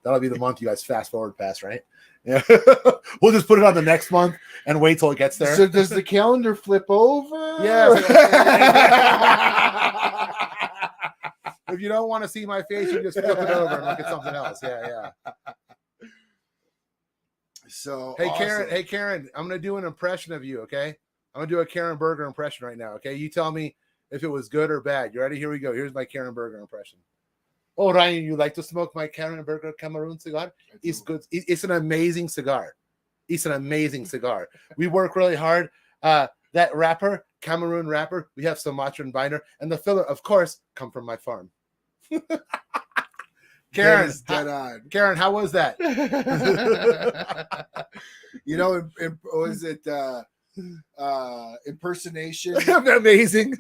That'll be the month you guys fast forward past, right? Yeah. We'll just put it on the next month and wait till it gets there. So does the calendar flip over? Yeah. If you don't want to see my face, you just flip it over and look at something else. Yeah. So hey, awesome. Karen, I'm going to do an impression of you, okay? I'm going to do a Karen Berger impression right now, okay? You tell me if it was good or bad. You ready? Here we go. Here's my Karen Berger impression. Oh, Ryan, you like to smoke my Karen Berger Cameroon cigar? It's good. It's an amazing cigar. It's an amazing cigar. We work really hard. That wrapper, Cameroon wrapper, we have Sumatra and binder, and the filler, of course, come from my farm. Karen, dead on. Karen, how was that? You know, was it impersonation? Amazing.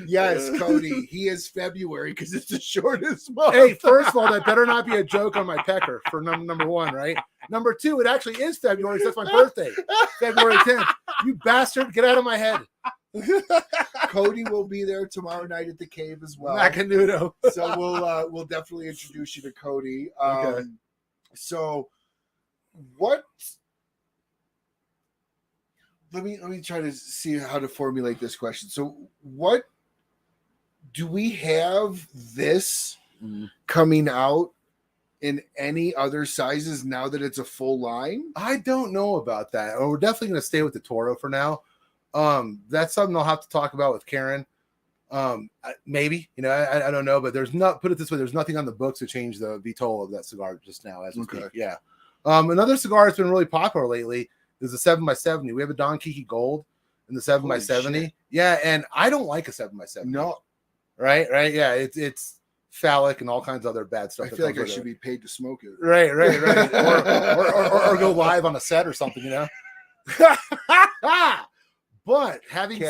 Yes, Cody. He is February because it's the shortest month. Hey, first of all, that better not be a joke on my pecker for number one, right? Number two, it actually is February. So that's my birthday, February 10th. You bastard, get out of my head. Cody will be there tomorrow night at the cave as well. Macanudo. So we'll definitely introduce you to Cody. Okay. So what? Let me try to see how to formulate this question. So what do we have this coming out in any other sizes now that it's a full line? I don't know about that. We're definitely going to stay with the Toro for now. That's something I'll have to talk about with Karen. Maybe, I don't know, but put it this way, there's nothing on the books to change the VTOL of that cigar just now as we speak. Yeah. Another cigar that's been really popular lately is the 7x70. We have a Don Kiki Gold in the 7x70. Yeah, and I don't like a 7x70. No. Right? Yeah, it's phallic and all kinds of other bad stuff. I feel like I should be paid to smoke it. Right. or go live on a set or something, But having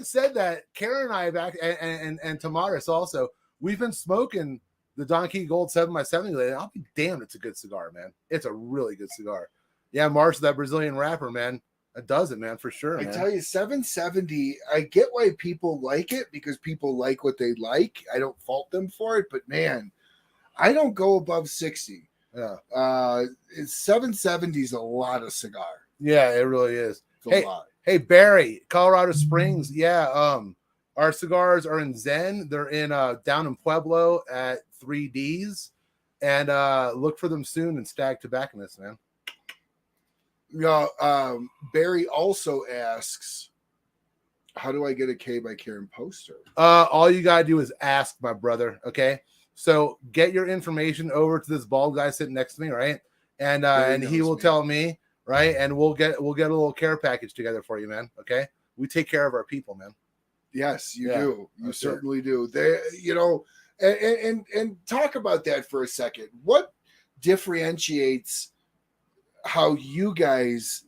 said that, Karen and I back and Tamaris also, we've been smoking the Don Key Gold 7x70 lately. I'll be damned, it's a good cigar, man. It's a really good cigar. Yeah, Mars, that Brazilian wrapper, man. It does it, man, for sure. I tell you, 770, I get why people like it because people like what they like. I don't fault them for it, but man, I don't go above 60. Yeah. 770 is a lot of cigar. Yeah, it really is. It's a lot. Hey, Barry, Colorado Springs. Yeah, our cigars are in Zen. They're in down in Pueblo at 3Ds, and look for them soon in Stag Tobacconist, man. Yeah, Barry also asks, how do I get a K by Karen poster? All you gotta do is ask, my brother. Okay, so get your information over to this bald guy sitting next to me, right? And he will tell me, right? And we'll get a little care package together for you, man. Okay, we take care of our people, man. Yes, you do. You certainly do. They, and talk about that for a second. What differentiates how you guys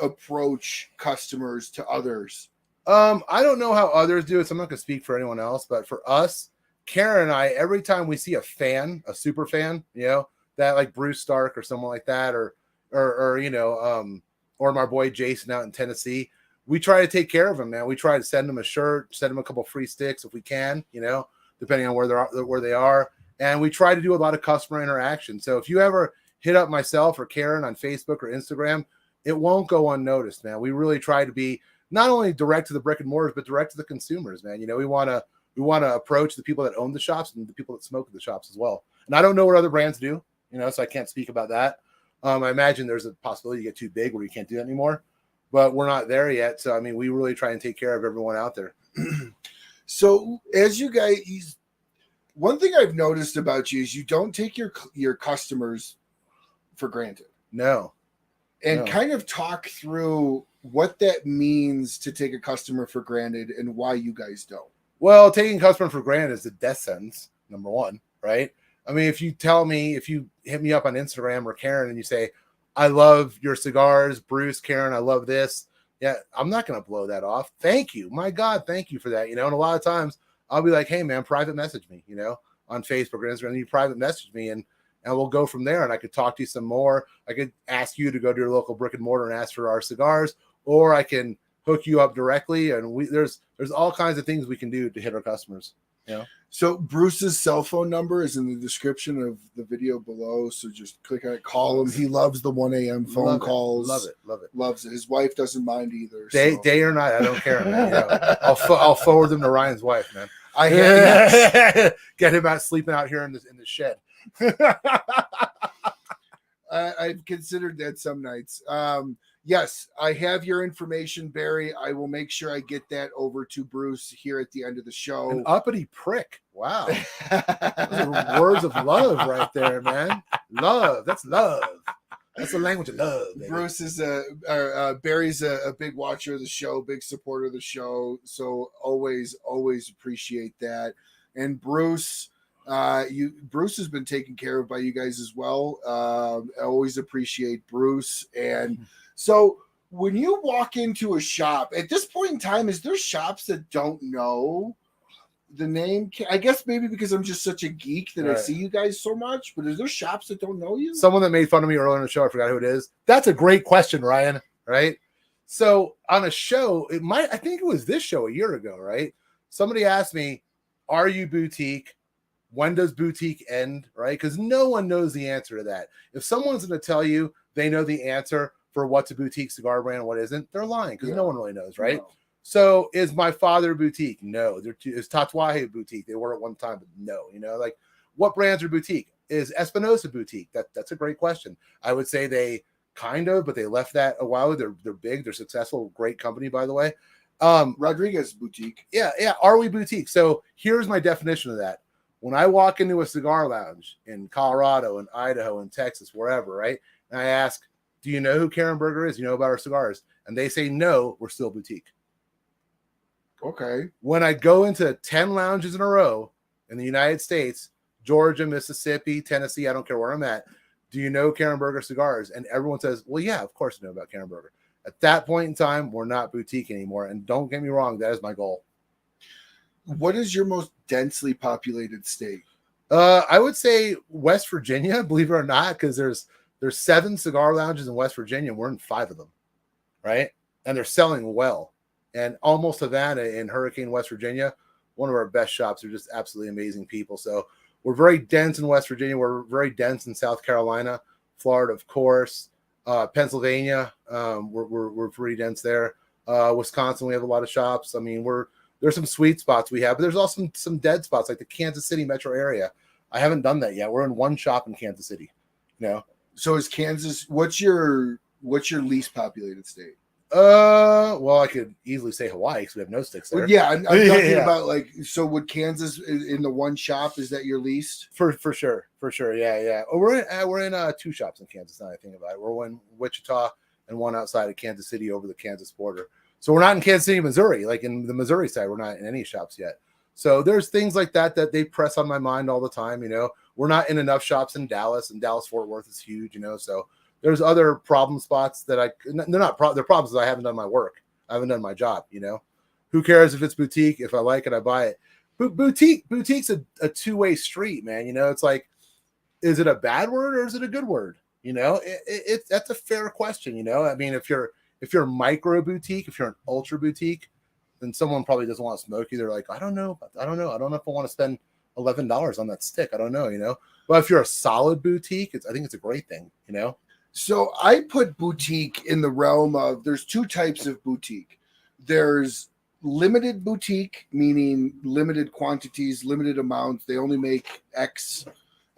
approach customers to others? I don't know how others do it, so I'm not going to speak for anyone else, but for us, Karen and I, every time we see a fan, a super fan, that like Bruce Stark or someone like that, or my boy Jason out in Tennessee, we try to take care of them, man. We try to send them a shirt, send them a couple free sticks if we can, depending on where they are. And we try to do a lot of customer interaction. So if you ever hit up myself or Karen on Facebook or Instagram, it won't go unnoticed, man. We really try to be not only direct to the brick and mortars, but direct to the consumers, man. We want to approach the people that own the shops and the people that smoke at the shops as well. And I don't know what other brands do, so I can't speak about that. I imagine there's a possibility you get too big where you can't do that anymore, but we're not there yet. So, we really try and take care of everyone out there. So as you guys, one thing I've noticed about you is you don't take your customers for granted. No. And kind of talk through what that means to take a customer for granted and why you guys don't. Well, taking customer for granted is a death sentence, number one, right? I mean, if you hit me up on Instagram or Karen and you say, I love your cigars, Bruce, Karen, I love this. Yeah, I'm not going to blow that off. Thank you. My God, thank you for that. And a lot of times I'll be like, hey, man, private message me, on Facebook or Instagram. You private message me and we'll go from there. And I could talk to you some more. I could ask you to go to your local brick and mortar and ask for our cigars, or I can hook you up directly. And there's all kinds of things we can do to hit our customers. So Bruce's cell phone number is in the description of the video below. So just click on it, call him. He loves the 1 a.m. phone calls. Love it. Loves it. His wife doesn't mind either. Day or night, I don't care, man. I'll forward them to Ryan's wife, man. Get him out sleeping out here in the shed. I've considered that some nights. Yes, I have your information, Barry. I will make sure I get that over to Bruce here at the end of the show. An uppity prick. Wow. Those are words of love right there, man. Love. That's love. That's the language of love. Baby. Bruce is Barry's a big watcher of the show, big supporter of the show. So always appreciate that. And Bruce, Bruce has been taken care of by you guys as well. I always appreciate Bruce. And so when you walk into a shop at this point in time, is there shops that don't know the name? I guess maybe because I'm just such a geek that I see you guys so much, but is there shops that don't know you? Someone that made fun of me earlier in the show, I forgot who it is. That's a great question, Ryan. Right? So on a show, I think it was this show a year ago, right? Somebody asked me, are you boutique? When does boutique end? Right? Because no one knows the answer to that. If someone's going to tell you they know the answer for what's a boutique cigar brand and what isn't, they're lying because no one really knows, right? No. So is my father boutique? No. Is Tatuaje boutique? They were at one time, but no. Like what brands are boutique? Is Espinosa boutique? That's a great question. I would say they kind of, but they left that a while ago. They're big, they're successful, great company, by the way. Rodriguez boutique. Yeah. Are we boutique? So here's my definition of that. When I walk into a cigar lounge in Colorado and Idaho and Texas, wherever, right? And I ask, do you know who Karen Berger is? You know about our cigars? And they say, no, we're still boutique. Okay. When I go into 10 lounges in a row in the United States, Georgia, Mississippi, Tennessee, I don't care where I'm at, do you know Karen Berger Cigars? And everyone says, well, yeah, of course I know about Karen Berger. At that point in time, we're not boutique anymore. And don't get me wrong, that is my goal. What is your most densely populated state? I would say West Virginia, believe it or not, because there's 7 cigar lounges in West Virginia, and we're in 5 of them, right? And they're selling well. And Almost Havana in Hurricane, West Virginia, one of our best shops. They're just absolutely amazing people. So we're very dense in West Virginia. We're very dense in South Carolina, Florida, of course, Pennsylvania. We're pretty dense there. Wisconsin, we have a lot of shops. I mean, there's some sweet spots we have, but there's also some dead spots like the Kansas City metro area. I haven't done that yet. We're in one shop in Kansas City. So is Kansas? What's your least populated state? Well, I could easily say Hawaii because we have no sticks there. Well, yeah, I'm talking about so would Kansas in the one shop? Is that your least? For sure. Yeah. We're in 2 shops in Kansas. Now I think about it. We're in Wichita and one outside of Kansas City over the Kansas border. So we're not in Kansas City, Missouri. Like in the Missouri side, we're not in any shops yet. So there's things like that they press on my mind all the time. We're not in enough shops in Dallas, and Dallas-Fort Worth is huge. So there's other problem spots that they're problems that I haven't done my work. I haven't done my job. Who cares if it's boutique? If I like it, I buy it. But boutique's a two-way street, man. It's like, is it a bad word or is it a good word? That's a fair question. I mean, if you're micro boutique, if you're an ultra boutique, then someone probably doesn't want to smoke you. They're like, I don't know. I don't know if I want to spend $11 on that stick. I don't know. But if you're a solid boutique, I think it's a great thing. So I put boutique in the realm of, there's 2 types of boutique. There's limited boutique, meaning limited quantities, limited amounts. They only make X.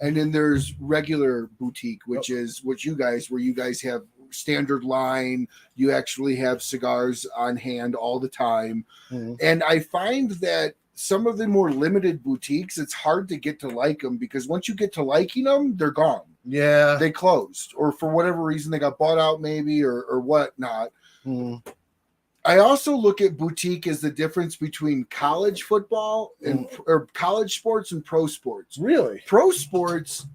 And then there's regular boutique, which is where you guys have standard line. You actually have cigars on hand all the time. Mm-hmm. And I find that some of the more limited boutiques, it's hard to get to like them, because once you get to liking them, they're gone. Yeah. They closed, or for whatever reason, they got bought out maybe, or whatnot. I also look at boutique as the difference between college football and or college sports and pro sports. Really? Pro sports,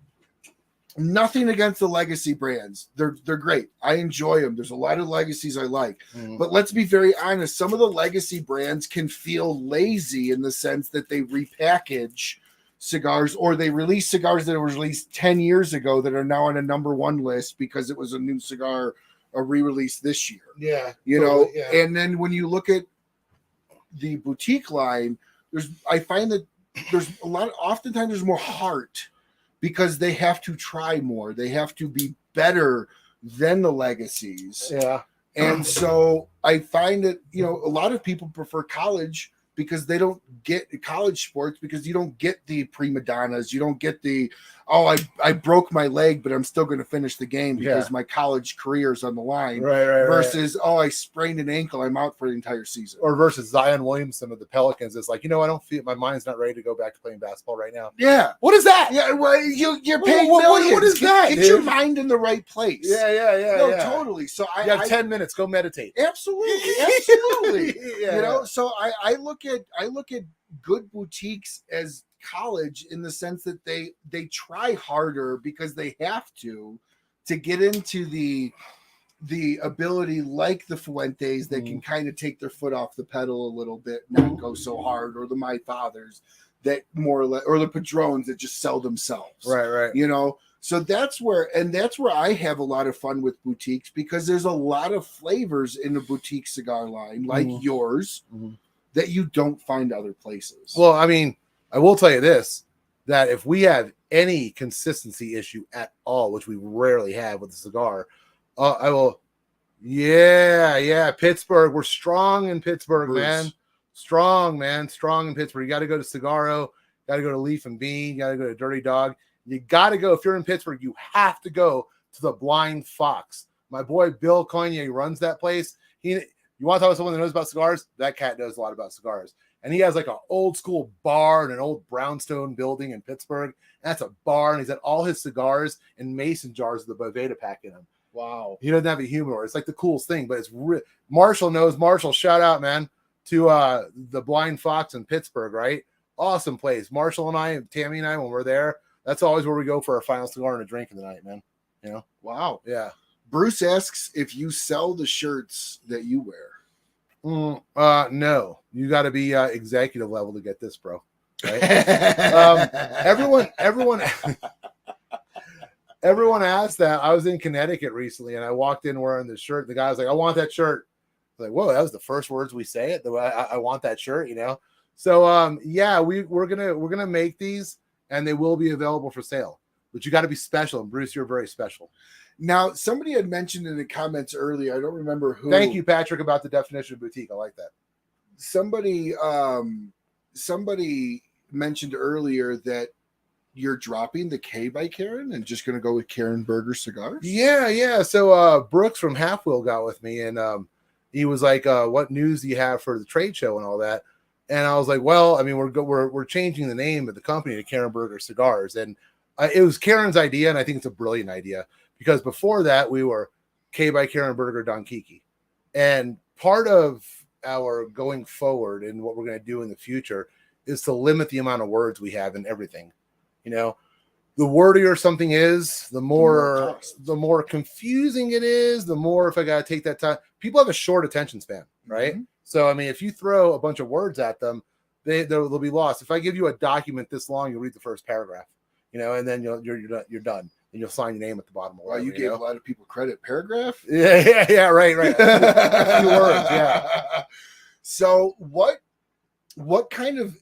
nothing against the legacy brands. They're great. I enjoy them. There's a lot of legacies I like. But let's be very honest. Some of the legacy brands can feel lazy in the sense that they repackage cigars, or they release cigars that were released 10 years ago that are now on a -- 1 list because it was a new cigar, a re-release this year. Yeah. You know, and then when you look at the boutique line, I find that there's oftentimes there's more heart because they have to try more. They have to be better than the legacies. Yeah. And so I find that, you know, a lot of people prefer college because they don't get college sports, because you don't get the prima donnas. You don't get the, I broke my leg, but I'm still going to finish the game because my college career is on the line. Right. Versus, I sprained an ankle, I'm out for the entire season. Or versus Zion Williamson of the Pelicans is like, I don't feel, my mind's not ready to go back to playing basketball right now. Yeah. What is that? Yeah, well, you're paying what millions. is that? Get your mind in the right place. Yeah. No, totally. So you have 10 minutes. Go meditate. Absolutely. Yeah. You know, so I look at good boutiques as college in the sense that they try harder because they have to get into the ability, like the Fuentes, that can kind of take their foot off the pedal a little bit, not go so hard, or the My Fathers that more or less, or the Padrones that just sell themselves. Right. You know, so that's where I have a lot of fun with boutiques, because there's a lot of flavors in the boutique cigar line, like yours, that you don't find other places. Well, I mean, I will tell you this, that if we have any consistency issue at all, which we rarely have with the cigar, I will. Yeah. Pittsburgh. We're strong in Pittsburgh, Bruce. man. Strong in Pittsburgh. You got to go to Cigarro. Got to go to Leaf and Bean. You got to go to Dirty Dog. You got to go. If you're in Pittsburgh, you have to go to the Blind Fox. My boy Bill Cogne runs that place. You want to talk about someone that knows about cigars? That cat knows a lot about cigars. And he has like an old school bar in an old brownstone building in Pittsburgh. And that's a bar. And he's got all his cigars in mason jars with the Boveda pack in them. Wow. He doesn't have a humidor. It's like the coolest thing, but it's Marshall knows. Marshall, shout out, man, to the Blind Fox in Pittsburgh, right? Awesome place. Marshall and I, Tammy and I, when we're there, that's always where we go for our final cigar and a drink in the night, man. You know? Wow. Yeah. Bruce asks if you sell the shirts that you wear. No. You got to be executive level to get this, bro. Right? Everyone asked that. I was in Connecticut recently, and I walked in wearing the shirt. The guy was like, "I want that shirt." I was like, "Whoa, that was the first words we say it. I want that shirt," you know. So, yeah, we're gonna make these, and they will be available for sale. But you got to be special, and Bruce, you're very special. Now, somebody had mentioned in the comments earlier, I don't remember who. Thank you, Patrick, about the definition of boutique. I like that. Somebody mentioned earlier that you're dropping the K by Karen and just going to go with Karen Berger Cigars. Yeah. So Brooks from Half Wheel got with me, and he was like, "What news do you have for the trade show and all that?" And I was like, "Well, I mean, we're changing the name of the company to Karen Berger Cigars," and it was Karen's idea, and I think it's a brilliant idea, because before that we were K by Karen Berger Don Kiki, and part of our going forward and what we're going to do in the future is to limit the amount of words we have in everything. You know, the wordier something is, the more confusing it is, the more, if I got to take that time, people have a short attention span, right? Mm-hmm. So, I mean, if you throw a bunch of words at them, they'll be lost. If I give you a document this long, you'll read the first paragraph, you know, and then you're done, and you'll sign your name at the bottom. Wow, you gave a lot of people credit. Paragraph? Yeah, right. A few words, yeah. So what kind of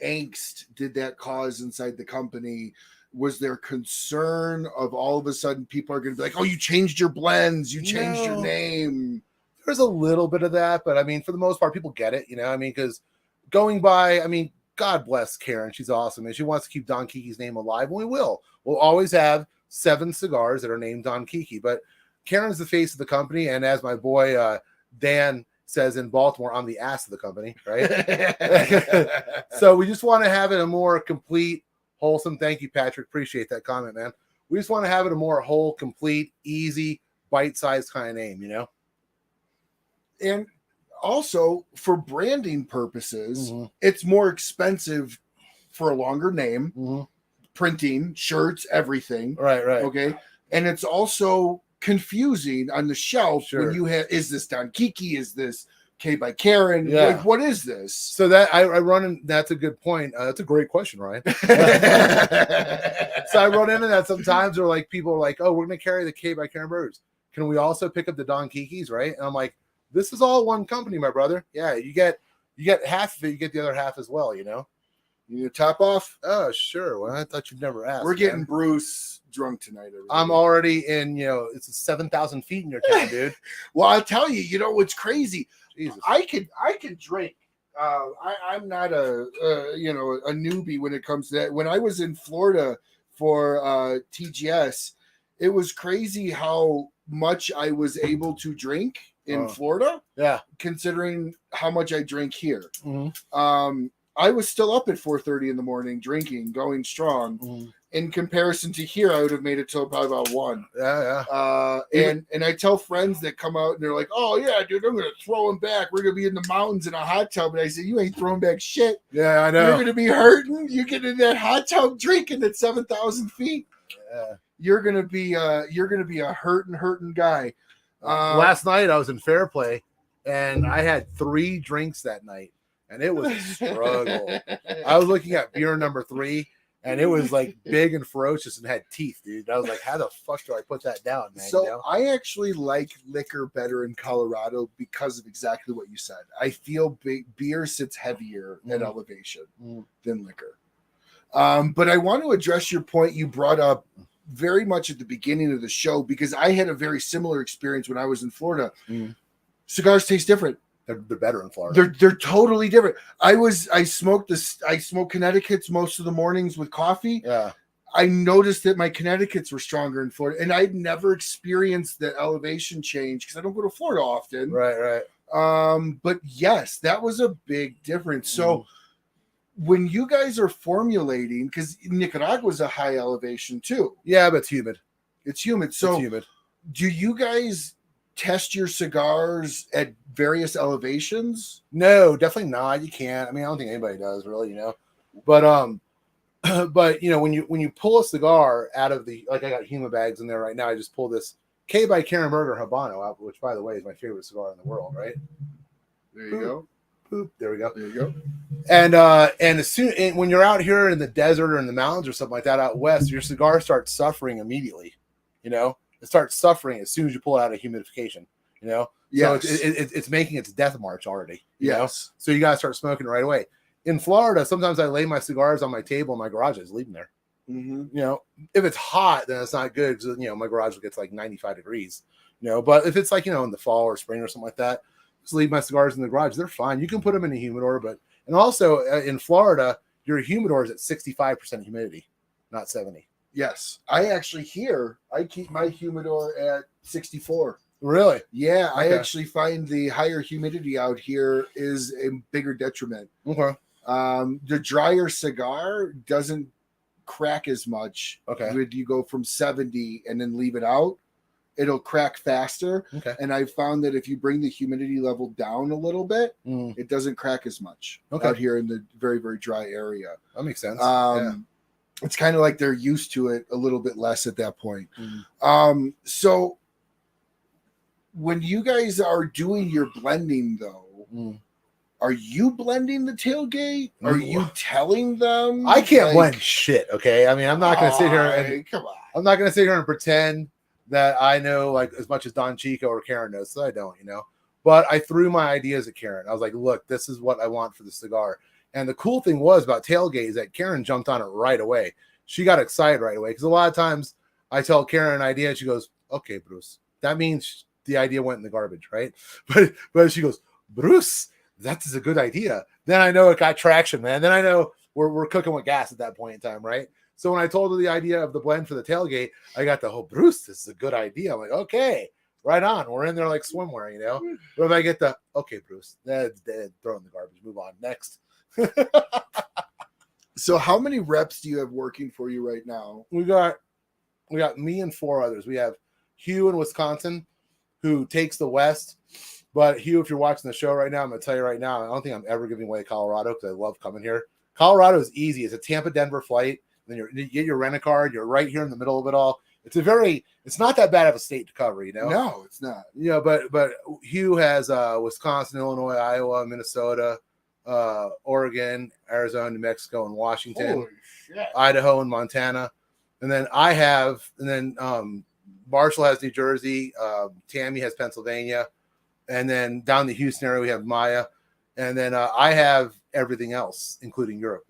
angst did that cause inside the company? Was there concern of all of a sudden people are going to be like, "Oh, you changed your blends, you changed your name"? There's a little bit of that, but I mean, for the most part, people get it, you know. I mean, because going by, I mean, God bless Karen, she's awesome, and she wants to keep Don Kiki's name alive, and we will. We'll always have 7 cigars that are named Don Kiki, but Karen's the face of the company, and as my boy Dan says in Baltimore, I'm the ass of the company, right? So we just want to have it a more complete, wholesome. Thank you, Patrick. Appreciate that comment, man. We just want to have it a more whole, complete, easy, bite-sized kind of name, you know? and also for branding purposes, Mm-hmm. it's more expensive for a longer name, Mm-hmm. printing, shirts, everything. Right. Okay. And it's also confusing on the shelf Sure. when you have, is this Don Kiki? Is this K by Karen? Yeah. Like, what is this? So that I run in, that's a good point. That's a great question, Ryan. So I run into that sometimes, or like people are like, oh, we're going to carry the K by Karen burgers. Can we also pick up the Don Kikis, right? And I'm like, this is all one company, my brother. Yeah, you get half of it, you get the other half as well, you know? You need to top off? Oh, sure. Well, I thought you'd never ask. We're getting man. Bruce drunk tonight. Everybody. I'm already in, it's 7,000 feet in your town, dude. Well, I'll tell you, what's crazy? Jesus. I could drink. I'm not a newbie when it comes to that. When I was in Florida for TGS, it was crazy how much I was able to drink in Florida. Yeah, considering how much I drink here. Mm-hmm. I was still up at 4:30 in the morning drinking, going strong. Mm-hmm. In comparison to here, I would have made it till probably about 1. Yeah. And I tell friends that come out and they're like, "Oh yeah, dude, I'm gonna throw him back. We're gonna be in the mountains in a hot tub." And I say, "You ain't throwing back shit. Yeah, I know. You're gonna be hurting. You get in that hot tub drinking at 7,000 feet. Yeah. You're gonna be a hurting guy." Last night I was in Fairplay, and I had 3 drinks that night, and it was a struggle. I was looking at beer number 3. And it was like big and ferocious and had teeth, dude. I was like, how the fuck do I put that down, man? So I actually like liquor better in Colorado because of exactly what you said. I feel beer sits heavier at elevation than liquor. But I want to address your point you brought up very much at the beginning of the show, because I had a very similar experience when I was in Florida. Cigars taste different. They're better in Florida. They're totally different. I smoke Connecticut's most of the mornings with coffee. Yeah. I noticed that my Connecticut's were stronger in Florida, and I'd never experienced the elevation change because I don't go to Florida often. Right. But yes, that was a big difference. So when you guys are formulating, because Nicaragua's a high elevation too. Yeah, but it's humid. It's humid. So do you guys test your cigars at various elevations? No, definitely not. You can't. I mean, I don't think anybody does really, But but when you pull a cigar out of the, like, I got Huma bags in there right now. I just pulled this K by Karen Berger Habano out, which, by the way, is my favorite cigar in the world. Right there, you go. Boop. There we go. There you go. And when you're out here in the desert or in the mountains or something like that out west, your cigar starts suffering immediately. It starts suffering as soon as you pull it out of humidification. So it's making its death march already. You know? So you gotta start smoking right away. In Florida, sometimes I lay my cigars on my table in my garage. I just leave them there. If it's hot, then it's not good because my garage gets like 95 degrees. But if it's like in the fall or spring or something like that, just leave my cigars in the garage. They're fine. You can put them in a humidor, and also in Florida, your humidor is at 65% humidity, not 70. Yes, I keep my humidor at 64. Really? Yeah, okay. I actually find the higher humidity out here is a bigger detriment. Okay. The drier cigar doesn't crack as much. Okay. When you go from 70 and then leave it out, it'll crack faster. Okay. And I found that if you bring the humidity level down a little bit, it doesn't crack as much out here in the very, very dry area. That makes sense. It's kind of like they're used to it a little bit less at that point. So when you guys are doing your blending, though, are you blending the tailgate? Are you telling them? I can't blend shit. Okay, I mean, I'm not going to sit here and come on. I'm not going to sit here and pretend that I know like as much as Don Chico or Karen knows. So I don't, But I threw my ideas at Karen. I was like, "Look, this is what I want for the cigar." And the cool thing was about tailgate is that Karen jumped on it right away. She got excited right away because a lot of times I tell Karen an idea and she goes, "Okay, Bruce, that means the idea went in the garbage, right?" But she goes, "Bruce, that is a good idea." Then I know it got traction, man. Then I know we're cooking with gas at that point in time, right? So when I told her the idea of the blend for the tailgate, I got the whole, "Bruce, this is a good idea." I'm like, "Okay, right on." We're in there like swimwear, But if I get the, "Okay, Bruce, that's dead, throw it in the garbage, move on, next." So how many reps do you have working for you right now? We got me and 4 others. We have Hugh in Wisconsin, who takes the West, But Hugh, if you're watching the show right now, I'm going to tell you right now, I don't think I'm ever giving away Colorado because I love coming here. Colorado is easy. It's a Tampa-Denver flight. Then you get your rent-a-car. You're right here in the middle of it all. It's not that bad of a state to cover, you know? No, it's not. Yeah, but Hugh has Wisconsin, Illinois, Iowa, Minnesota, Oregon, Arizona, New Mexico, and Washington. Holy shit. Idaho and Montana. And then Marshall has New Jersey. Tammy has Pennsylvania. And then down the Houston area, we have Maya. And then I have everything else, including Europe,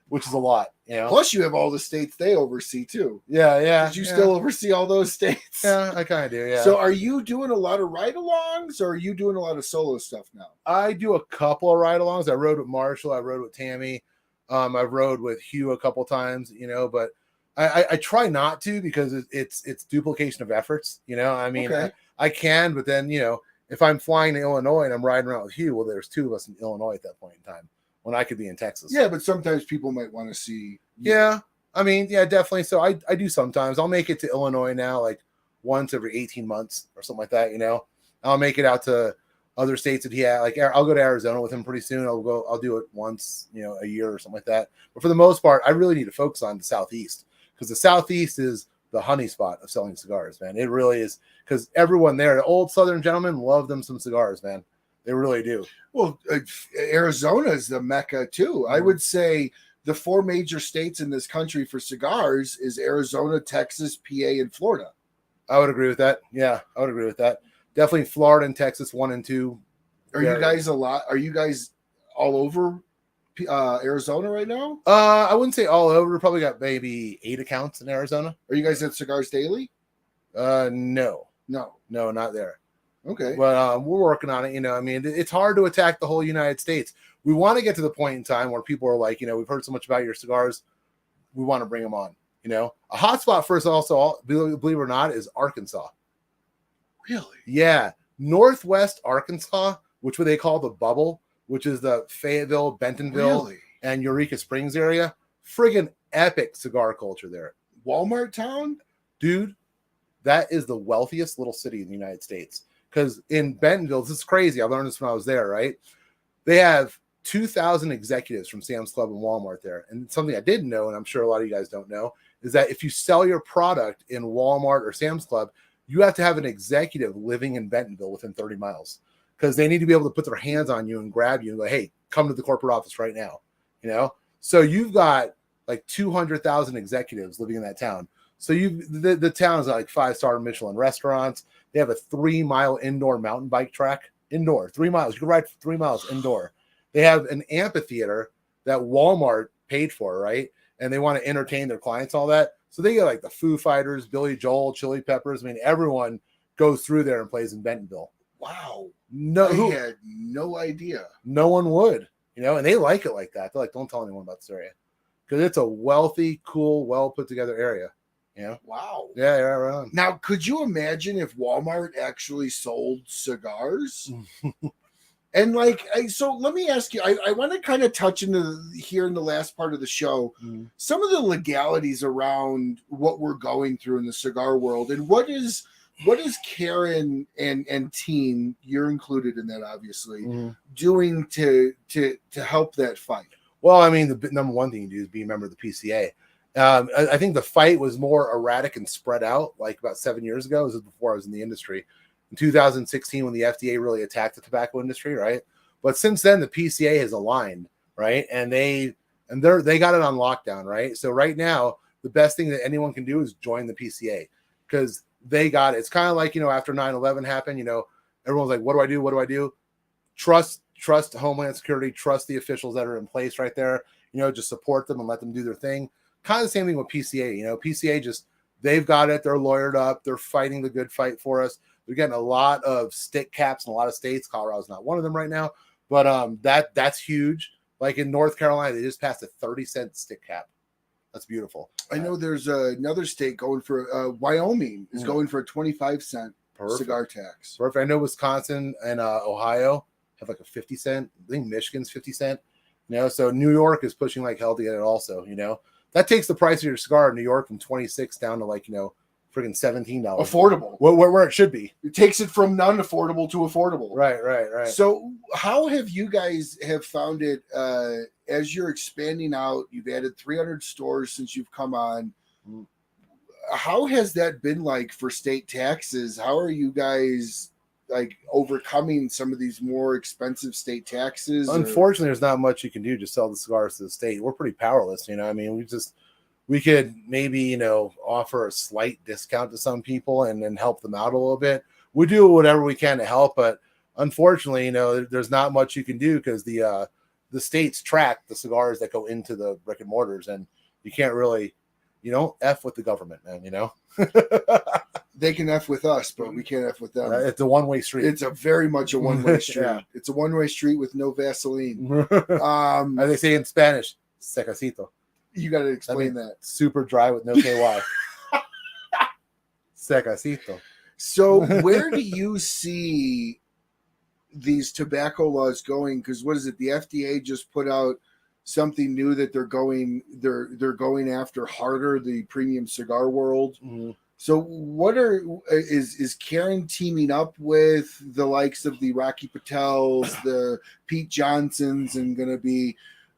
which is a lot. You know? Plus, you have all the states they oversee, too. Yeah. Did you still oversee all those states? Yeah, I kind of do, yeah. So are you doing a lot of ride-alongs, or are you doing a lot of solo stuff now? I do a couple of ride-alongs. I rode with Marshall. I rode with Tammy. I've rode with Hugh a couple times, you know, but I try not to because it's duplication of efforts, you know. I mean, Okay. I can, but then, you know, if I'm flying to Illinois and I'm riding around with Hugh, well, there's two of us in Illinois at that point in time when I could be in Texas. Yeah, but sometimes people might want to see. Yeah. I mean, yeah, definitely. So I do sometimes. I'll make it to Illinois now, like once every 18 months or something like that, you know. I'll make it out to other states that he had. Like, I'll go to Arizona with him pretty soon. I'll do it once, you know, a year or something like that. But for the most part, I really need to focus on the Southeast because the Southeast is the honey spot of selling cigars, man. It really is, because everyone there, the old Southern gentlemen, love them some cigars, man. They really do. Well, Arizona is the mecca too. I would say the four major states in this country for cigars is Arizona, Texas, PA, and Florida. I would agree with that. Yeah, I would agree with that. Definitely Florida and Texas, 1 and 2. Are you guys all over Arizona right now? I wouldn't say all over. We probably got maybe 8 accounts in Arizona. Are you guys at Cigars Daily? No, not there. Okay. But we're working on it. You know, I mean, it's hard to attack the whole United States. We want to get to the point in time where people are like, you know, we've heard so much about your cigars. We want to bring them on. You know, a hot spot for us also, believe it or not, is Arkansas. Really? Yeah. Northwest Arkansas, which they call the bubble, which is the Fayetteville, Bentonville, and Eureka Springs area. Friggin' epic cigar culture there. Walmart town? Dude, that is the wealthiest little city in the United States. Because in Bentonville, this is crazy. I learned this when I was there, right? They have 2,000 executives from Sam's Club and Walmart there. And something I didn't know, and I'm sure a lot of you guys don't know, is that if you sell your product in Walmart or Sam's Club, you have to have an executive living in Bentonville within 30 miles because they need to be able to put their hands on you and grab you and go, hey, come to the corporate office right now. You know? So you've got like 200,000 executives living in that town. So the town is like 5-star Michelin restaurants. They have a 3-mile indoor mountain bike track. Indoor, 3 miles. You can ride for 3 miles indoor. They have an amphitheater that Walmart paid for, right? And they want to entertain their clients, all that. So they get like the Foo Fighters, Billy Joel, Chili Peppers. I mean, everyone goes through there and plays in Bentonville. Wow. I had no idea. No one would, you know, and they like it like that. They're like, don't tell anyone about this area because it's a wealthy, cool, well put together area. You know? Wow. Yeah, right on. Now, could you imagine if Walmart actually sold cigars? And so let me ask you, I want to kind of touch into here in the last part of the show, some of the legalities around what we're going through in the cigar world, and what is Karen and team, you're included in that obviously, doing to help that fight? Well, I mean, the number one thing you do is be a member of the PCA. I think the fight was more erratic and spread out like about 7 years ago. This is before I was in the industry. In 2016, when the FDA really attacked the tobacco industry, right? But since then, the PCA has aligned, right? And they got it on lockdown, right? So right now, the best thing that anyone can do is join the PCA because they got it. It's kind of like, you know, after 9/11 happened, you know, everyone's like, what do I do? What do I do? Trust Homeland Security, trust the officials that are in place right there, you know, just support them and let them do their thing. Kind of the same thing with PCA, you know, PCA they've got it. They're lawyered up. They're fighting the good fight for us. They're getting a lot of stick caps in a lot of states. Colorado's not one of them right now, but that's huge. Like in North Carolina, they just passed a 30-cent stick cap. That's beautiful. I know there's another state going for Wyoming is going for a 25-cent cigar tax. Perfect. I know Wisconsin and Ohio have like a 50-cent. I think Michigan's 50 cent. You know, so New York is pushing like hell to get it also. You know, that takes the price of your cigar in New York from 26 down to like, you know, freaking $17. Affordable. Where it should be. It takes it from non-affordable to affordable. Right. So how have you guys have found it as you're expanding out? You've added 300 stores since you've come on. How has that been like for state taxes? How are you guys like overcoming some of these more expensive state taxes? Unfortunately, there's not much you can do to sell the cigars to the state. We're pretty powerless, you know. I mean, we could maybe, you know, offer a slight discount to some people and then help them out a little bit. We do whatever we can to help, but unfortunately, you know, there's not much you can do because the states track the cigars that go into the brick and mortars, and you can't really, you know, F with the government, man, you know. They can F with us, but we can't F with them. It's a one-way street. It's a very much a one-way street. Yeah. It's a one-way street with no Vaseline. As they say in Spanish, secacito. You got to explain that. Super dry with no KY. Secacito. So where do you see these tobacco laws going? Because what is it? The FDA just put out something new that they're going after harder the premium cigar world. Mm-hmm. So is Karen teaming up with the likes of the Rocky Patels, the Pete Johnsons, and going to be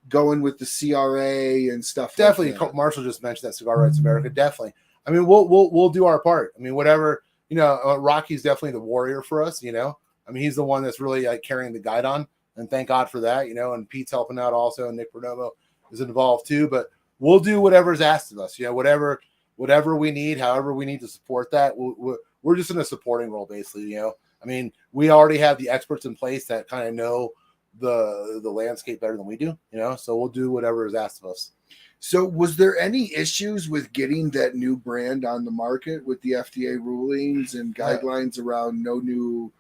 going with the CRA and stuff? Definitely. Like that? Marshall just mentioned that Cigar Rights America. Definitely. I mean, we'll do our part. I mean, whatever, you know, Rocky's definitely the warrior for us, you know. I mean, he's the one that's really like carrying the guide on, and thank God for that, you know, and Pete's helping out also, and Nick Perdomo is involved too, but we'll do whatever's asked of us, you know, whatever we need, however we need to support that. We're just in a supporting role, basically, you know. I mean, we already have the experts in place that kind of know the landscape better than we do, you know, so we'll do whatever is asked of us. So was there any issues with getting that new brand on the market with the FDA rulings and guidelines around no new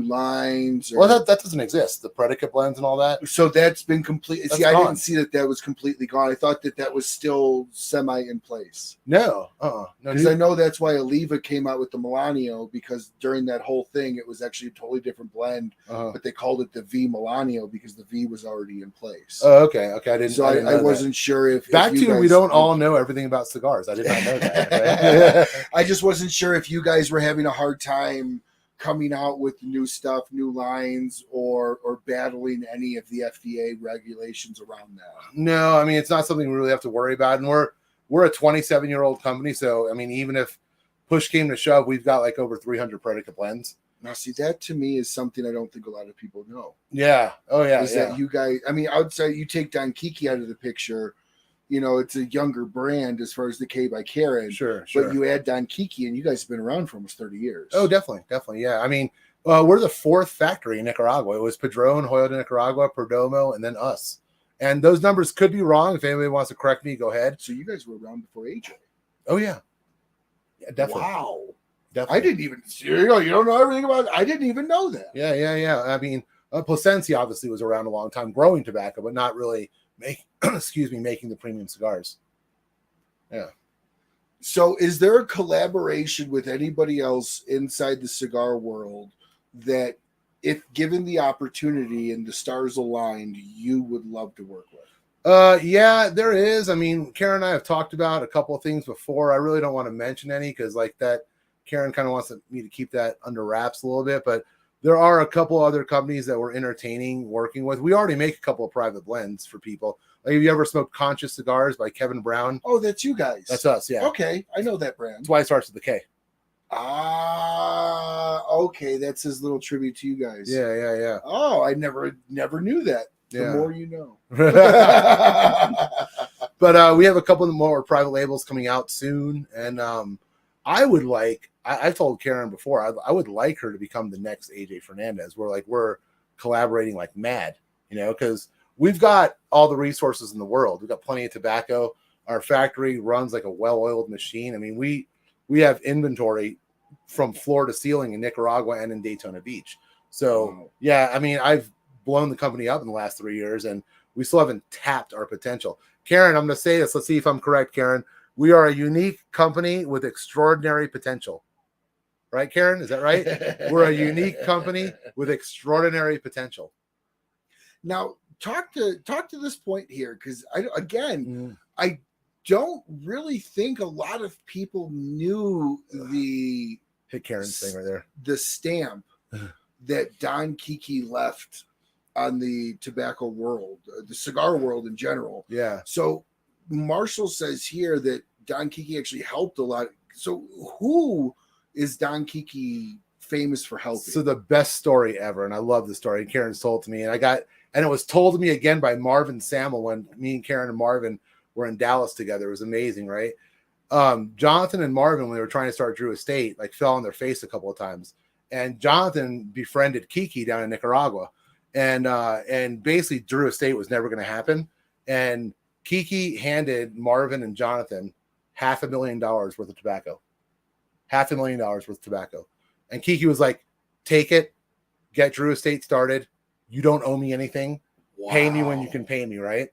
lines? Well, that doesn't exist. The predicate blends and all that. So that's been complete. See, gone. I didn't see that was completely gone. I thought that was still semi in place. No, no. Because I know that's why Oliva came out with the Milanio, because during that whole thing, it was actually a totally different blend, but they called it the V Milanio because the V was already in place. Oh, okay. I didn't. So I wasn't sure if back if to guys, we don't all know everything about cigars. I did not know that. Right? I just wasn't sure if you guys were having a hard time coming out with new stuff, new lines, or battling any of the FDA regulations around that. No, I mean, it's not something we really have to worry about. And we're a 27-year-old company. So, I mean, even if push came to shove, we've got like over 300 predicate blends. Now, see, that to me is something I don't think a lot of people know. Yeah. Oh, yeah. Is that you guys, I mean, outside, you take Don Kiki out of the picture, you know, it's a younger brand as far as the K by Karen. Sure. But you add Don Kiki, and you guys have been around for almost 30 years. Oh, definitely. Yeah. I mean, we're the fourth factory in Nicaragua. It was Padron, Hoyo de Nicaragua, Perdomo, and then us. And those numbers could be wrong. If anybody wants to correct me, go ahead. So you guys were around before AJ. Oh, yeah. Yeah, definitely. Wow. Definitely. I didn't even, you don't know everything about it. I didn't even know that. Yeah. I mean, Plasencia obviously was around a long time growing tobacco, but not really making the premium cigars. Yeah. So is there a collaboration with anybody else inside the cigar world that, if given the opportunity and the stars aligned, you would love to work with? Yeah, there is. I mean, Karen and I have talked about a couple of things before. I really don't want to mention any because like that, Karen kind of wants me to keep that under wraps a little bit, but there are a couple other companies that we're entertaining working with. We already make a couple of private blends for people. Like, have you ever smoked Conscious Cigars by Kevin Brown? Oh, that's you guys. That's us, yeah. Okay, I know that brand. That's why it starts with the K. Okay, that's his little tribute to you guys. Yeah. Oh, I never knew that. The more you know. But we have a couple of more private labels coming out soon, and I would like. I told Karen before I would like her to become the next AJ Fernandez. We're collaborating like mad, you know, because we've got all the resources in the world. We've got plenty of tobacco. Our factory runs like a well-oiled machine. I mean, we have inventory from floor to ceiling in Nicaragua and in Daytona Beach. So yeah, I mean, I've blown the company up in the last 3 years, and we still haven't tapped our potential. Karen, I'm going to say this. Let's see if I'm correct, Karen. We are a unique company with extraordinary potential. Right, Karen? Is that right? We're a unique company with extraordinary potential. Now, talk to this point here, because I don't really think a lot of people knew the Hit Karen's thing right there. The stamp that Don Kiki left on the tobacco world, the cigar world in general. Yeah. So Marshall says here that Don Kiki actually helped a lot. So who is Don Kiki famous for helping? So the best story ever, and I love the story. Karen's told to me, and it was told to me again by Marvin Samuel when me and Karen and Marvin were in Dallas together. It was amazing, right? Jonathan and Marvin, when they were trying to start Drew Estate, like fell on their face a couple of times. And Jonathan befriended Kiki down in Nicaragua. And basically Drew Estate was never going to happen. And Kiki handed Marvin and Jonathan $500,000 worth of tobacco. $500,000 worth of tobacco. And Kiki was like, take it, get Drew Estate started. You don't owe me anything. Wow. Pay me when you can pay me, right?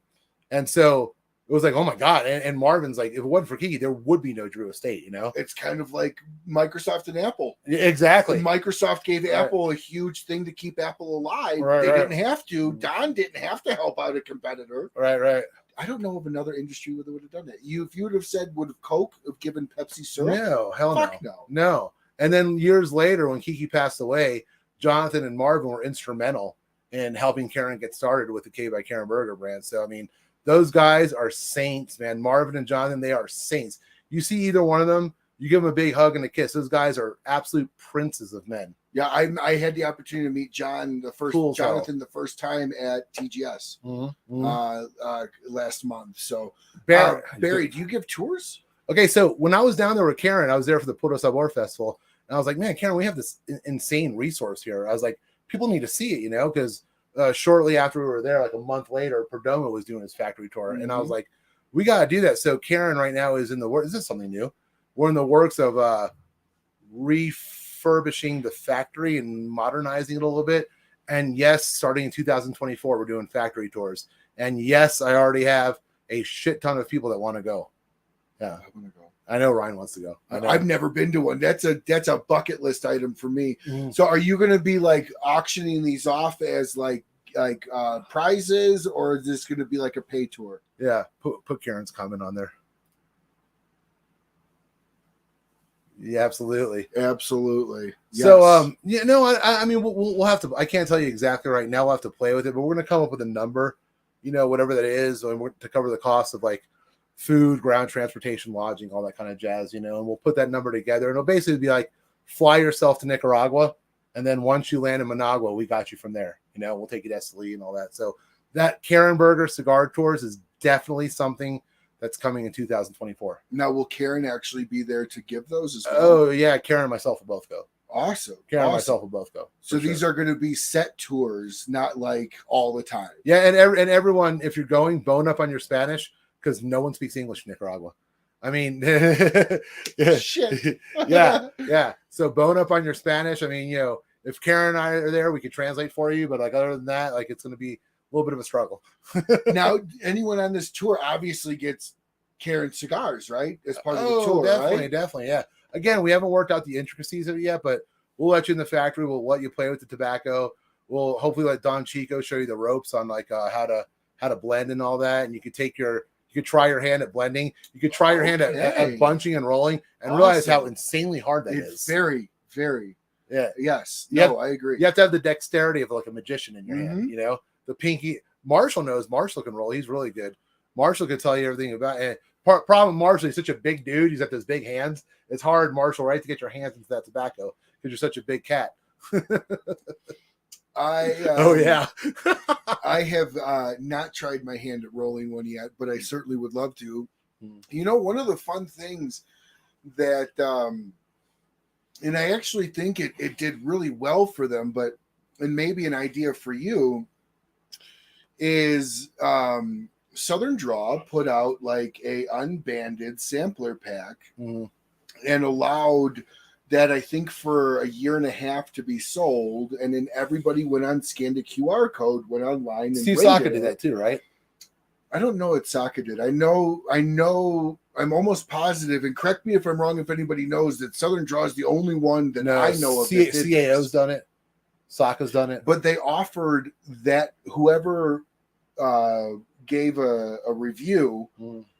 And so it was like, oh my God. And Marvin's like, if it wasn't for Kiki, there would be no Drew Estate, you know? It's kind of like Microsoft and Apple. Exactly. And Microsoft gave Apple a huge thing to keep Apple alive. They didn't have to. Don didn't have to help out a competitor. Right. I don't know of another industry that would have done that. If you would have said, would have Coke have given Pepsi syrup? No, hell no. No. And then years later, when Kiki passed away, Jonathan and Marvin were instrumental in helping Karen get started with the K by Karen Berger brand. So, I mean, those guys are saints, man. Marvin and Jonathan, they are saints. You see either one of them, you give them a big hug and a kiss. Those guys are absolute princes of men. Yeah, I had the opportunity to meet Jonathan the first time at TGS last month. So, Barry, do you give tours? Okay, so when I was down there with Karen, I was there for the Puerto Sabor Festival, and I was like, man, Karen, we have this insane resource here. I was like, people need to see it, you know, because shortly after we were there, like a month later, Perdomo was doing his factory tour. And I was like, we got to do that. So Karen right now is in the work. Is this something new? We're in the works of refurbishing the factory and modernizing it a little bit. And yes, starting in 2024, we're doing factory tours. And yes, I already have a shit ton of people that want to go. Yeah, I want to go. I know Ryan wants to go. I've never been to one. That's a bucket list item for me. So are you going to be like auctioning these off as like prizes, or is this going to be like a pay tour? Yeah, put Karen's comment on there. Yeah, absolutely. Yes. So I mean we'll have to. I can't tell you exactly right now. We'll have to play with it, but we're going to come up with a number, you know, whatever that is, and to cover the cost of like food, ground transportation, lodging, all that kind of jazz, you know, and we'll put that number together. And it'll basically be like, fly yourself to Nicaragua, and then once you land in Managua, we got you from there. You know, we'll take you to Esteli and all that. So that Karen Berger cigar tours is definitely something that's coming in 2024. Now, will Karen actually be there to give those as well? Oh yeah, Karen and myself will both go. Awesome. Karen and myself will both go. So these are going to be set tours, not like all the time. Yeah, and everyone, if you're going, bone up on your Spanish, because no one speaks English in Nicaragua. I mean, shit. yeah. So bone up on your Spanish. I mean, you know, if Karen and I are there, we could translate for you. But like other than that, like it's going to be a little bit of a struggle. Now, anyone on this tour obviously gets Karen cigars, right? As part of the tour, definitely, yeah. Again, we haven't worked out the intricacies of it yet, but we'll let you in the factory. We'll let you play with the tobacco. We'll hopefully let Don Chico show you the ropes on like how to blend and all that. And you could try your hand at blending. You could try your hand at bunching and rolling and realize how insanely hard that is. Very, very. Yeah. Yes. I agree. You have to have the dexterity of like a magician in your hand, you know? The pinky. Marshall knows. Marshall can roll. He's really good. Marshall can tell you everything about it. Problem Marshall, he's such a big dude. He's got those big hands. It's hard, Marshall, right, to get your hands into that tobacco because you're such a big cat. I have not tried my hand at rolling one yet, but I certainly would love to. You know, one of the fun things that, and I actually think it did really well for them, and maybe an idea for you is Southern Draw put out like a unbanded sampler pack and allowed that, I think, for a year and a half to be sold, and then everybody went on, scanned a QR code, went online, and Steve Saka did that too, right? I don't know what Saka did. I know. I'm almost positive, and correct me if I'm wrong. If anybody knows, that Southern Draw is the only one that I know of. CAO's done it. Saka's done it. But they offered that whoever gave a review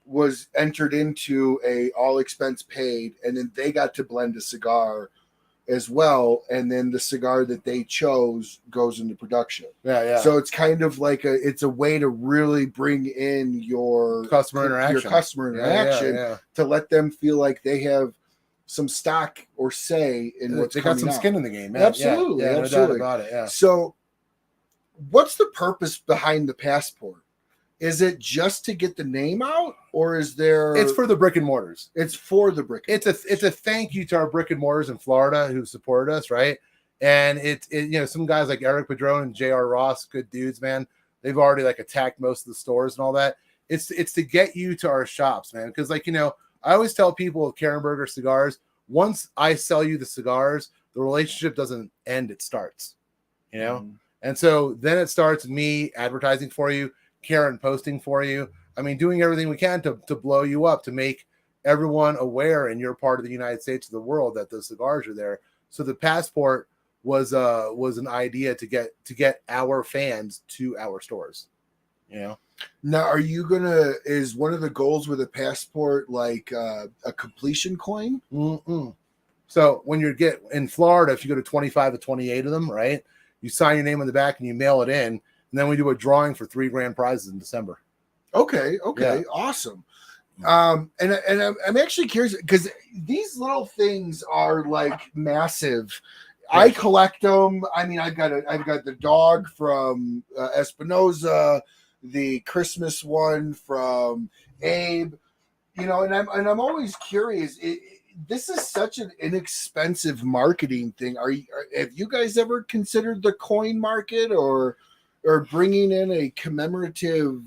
was entered into a all expense paid, and then they got to blend a cigar as well, and then the cigar that they chose goes into production. Yeah. So it's kind of like it's a way to really bring in your customer interaction, to let them feel like they have some stock or say in what's they coming got some out. skin in the game, man. Absolutely, no absolutely. doubt about it. Yeah. So, what's the purpose behind the passport? Is it just to get the name out, or is there? It's for the brick and mortars. It's for the brick. It's a thank you to our brick and mortars in Florida who supported us, right? And it some guys like Eric Padron and J.R. Ross, good dudes, man. They've already like attacked most of the stores and all that. It's to get you to our shops, man. Because I always tell people with Berger Cigars, once I sell you the cigars, the relationship doesn't end; it starts. And so then it starts me advertising for you. Karen posting for you. I mean, doing everything we can to blow you up, to make everyone aware in your part of the United States of the world that those cigars are there. So the passport was an idea to get our fans to our stores. Now, are you is one of the goals with a passport like a completion coin? So when you get in Florida, if you go to 25 to 28 of them, right, you sign your name on the back and you mail it in. And then we do a drawing for 3 grand prizes in December. Okay, yeah. Awesome. And I'm actually curious because these little things are like massive. Yeah. I collect them. I mean, I've got the dog from Espinosa, the Christmas one from Abe. And I'm always curious. This is such an inexpensive marketing thing. Have you guys ever considered the coin market or bringing in a commemorative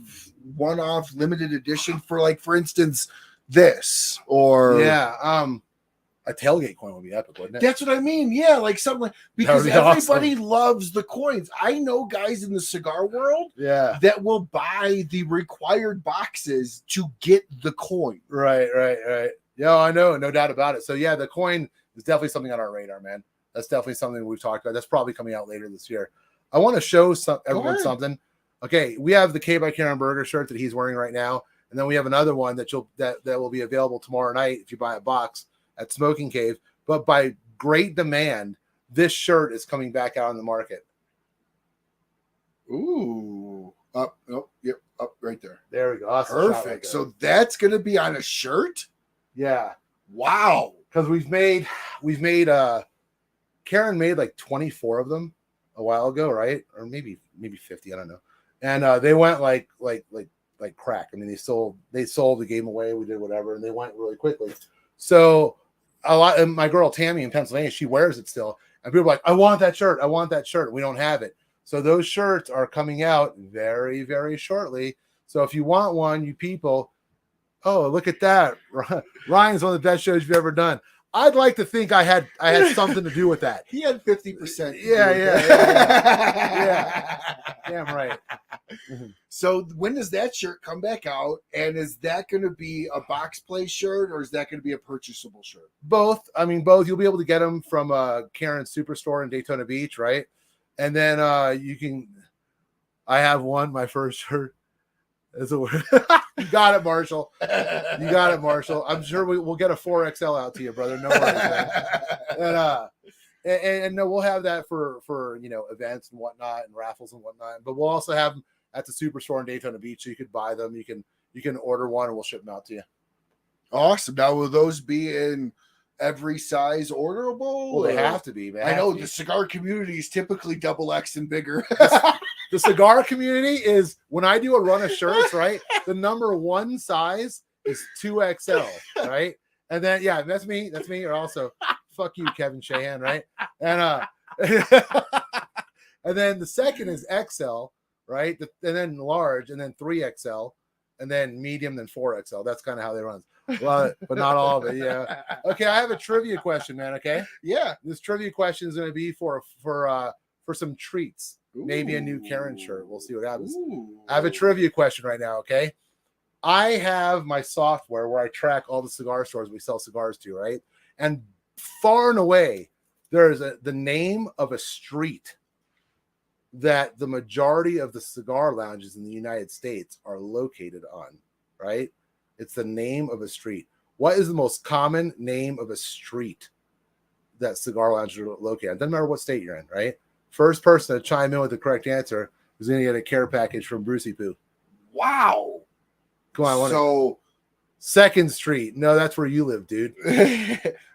one-off limited edition for instance, this or a tailgate coin would be epic, wouldn't it? That's what I mean. Yeah, like something because everybody loves the coins. I know guys in the cigar world that will buy the required boxes to get the coin. Right. Yeah, I know, no doubt about it. So yeah, the coin is definitely something on our radar, man. That's definitely something we've talked about. That's probably coming out later this year. I want to show everyone something. Okay, we have the K by Berger shirt that he's wearing right now, and then we have another one that will be available tomorrow night if you buy a box at Smoking Cave. But by great demand, this shirt is coming back out on the market. Ooh, up right there. There we go. Awesome. Perfect. Right, so that's gonna be on a shirt. Yeah. Wow. Because we've made Karen made like 24 of them a while ago, right? Or maybe 50, I don't know. And they went like crack. I mean, they sold, they gave them away, we did whatever, and they went really quickly. So and my girl Tammy in Pennsylvania, she wears it still, and people are like, I want that shirt. We don't have it. So those shirts are coming out very, very shortly. So if you want one, you people, oh, look at that. Ryan's one of the best shows you've ever done. I'd like to think I had something to do with that. He had 50%. Yeah. Damn right. So when does that shirt come back out? And is that going to be a box play shirt or is that going to be a purchasable shirt? Both. I mean, both. You'll be able to get them from Karen's Superstore in Daytona Beach, right? And then you can. I have one. My first shirt. You got it, Marshall. I'm sure we'll get a 4XL out to you, brother. No worries, man. And no, we'll have that for events and whatnot and raffles and whatnot. But we'll also have them at the Superstore in Daytona Beach, so you could buy them. You can order one, and we'll ship them out to you. Awesome. Now, will those be in every size orderable? Well, they have to be, man. I know the cigar community is typically double X and bigger. The cigar community is, when I do a run of shirts, right, the number one size is 2XL, right? And then, yeah, that's me. Or also, fuck you, Kevin Shahan, right? And and then the second is XL, right? And then large, and then 3XL, and then medium, then 4XL. That's kind of how they run. Well, but not all of it, yeah. Okay, I have a trivia question, man, okay? Yeah. This trivia question is going to be for some treats. Maybe a new Karen shirt. We'll see what happens. I have a trivia question right now, okay? I have my software where I track all the cigar stores we sell cigars to, right? And far and away, there's the name of a street that the majority of the cigar lounges in the United States are located on, right? It's the name of a street. What is the most common name of a street that cigar lounges are located on? Doesn't matter what state you're in, right? First person to chime in with the correct answer is going to get a care package from Brucey Poo. Wow. Come on. So, Second Street. No, that's where you live, dude.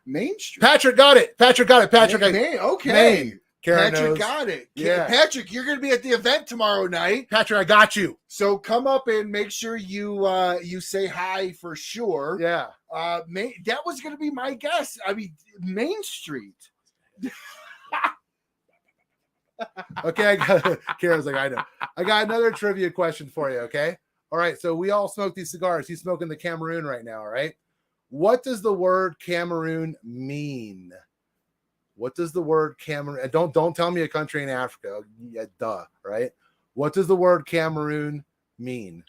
Main Street. Patrick got it. Patrick, Okay. Main. Karen Patrick knows. Got it. Yeah. Patrick, you're going to be at the event tomorrow night. Patrick, I got you. So come up and make sure you say hi for sure. Yeah. That was going to be my guess. I mean, Main Street. Okay, Karen's like, I know. I got another trivia question for you, okay? All right, so we all smoke these cigars. He's smoking the Cameroon right now, all right? What does the word Cameroon mean? What does the word Cameroon... Don't tell me a country in Africa. Yeah, duh, right? What does the word Cameroon mean?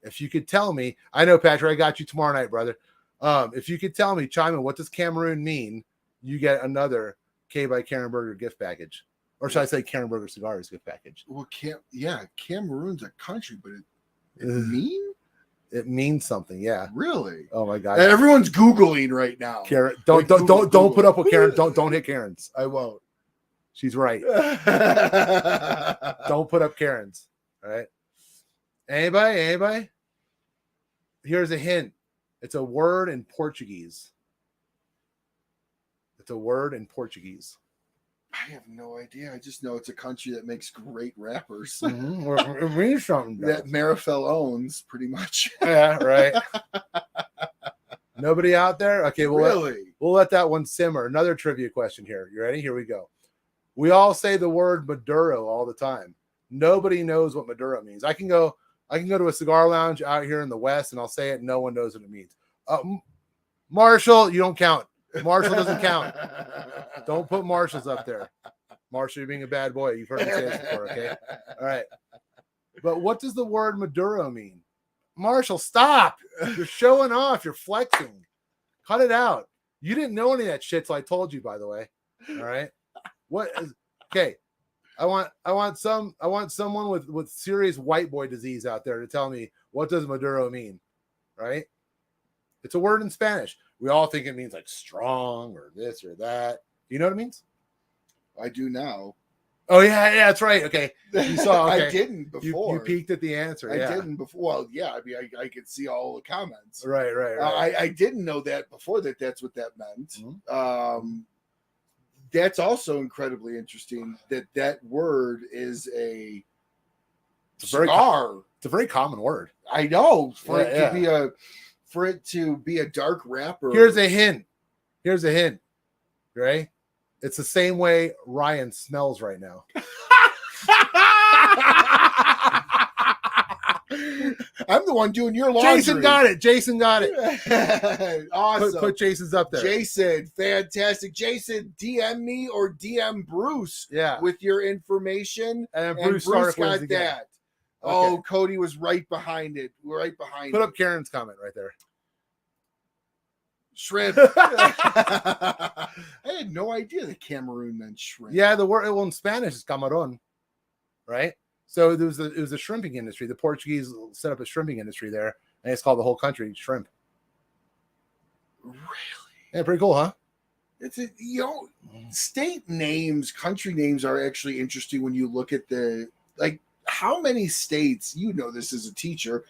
If you could tell me... I know, Patrick, I got you tomorrow night, brother. If you could tell me, chime in, what does Cameroon mean? You get another K by Karen Berger gift package. Or should I say Karen Berger Cigars gift package? Well, Cameroon's a country, but it means something, yeah. Really? Oh my god! Everyone's Googling right now. Karen, don't put up with Karen. Don't hit Karen's. I won't. She's right. Don't put up Karen's. All right. Anybody? Here's a hint. It's a word in Portuguese. I have no idea. I just know it's a country that makes great rappers. Mm-hmm. It means something. That Marifel owns, pretty much. Yeah, right. Nobody out there? Okay, we'll let that one simmer. Another trivia question here. You ready? Here we go. We all say the word Maduro all the time. Nobody knows what Maduro means. I can go to a cigar lounge out here in the West and I'll say it. No one knows what it means. Marshall, you don't count. Marshall doesn't count. Don't put Marshalls up there. Marshall, you're being a bad boy. You've heard me say this before, okay? All right. But what does the word Maduro mean? Marshall, stop. You're showing off. You're flexing. Cut it out. You didn't know any of that shit, so I told you, by the way. All right. Okay. I want someone with serious white boy disease out there to tell me, what does Maduro mean? Right? It's a word in Spanish. We all think it means like strong or this or that. Do you know what it means? I do now. Oh yeah, that's right. Okay, you saw. Okay. I didn't before. You peeked at the answer. I didn't before. Well, yeah. I mean, I could see all the comments. Right. I didn't know that before. That's what that meant. Mm-hmm. That's also incredibly interesting. That word is a cigar. It's a very common word. I know for it to be a dark wrapper. Here's a hint. Right? It's the same way Ryan smells right now. I'm the one doing your laundry. Jason got it. Awesome. Put Jason's up there. Jason, fantastic. Jason, DM me or DM Bruce with your information. And Bruce got that. Okay. Oh, Cody was right behind it. Put up Karen's comment right there. Shrimp. I had no idea that Cameroon meant shrimp. Yeah, the word in Spanish is camarón, right? So it was a shrimping industry. The Portuguese set up a shrimping industry there, and it's called the whole country shrimp. Really? Yeah, pretty cool, huh? It's state names, country names are actually interesting when you look at how many states, this as a teacher,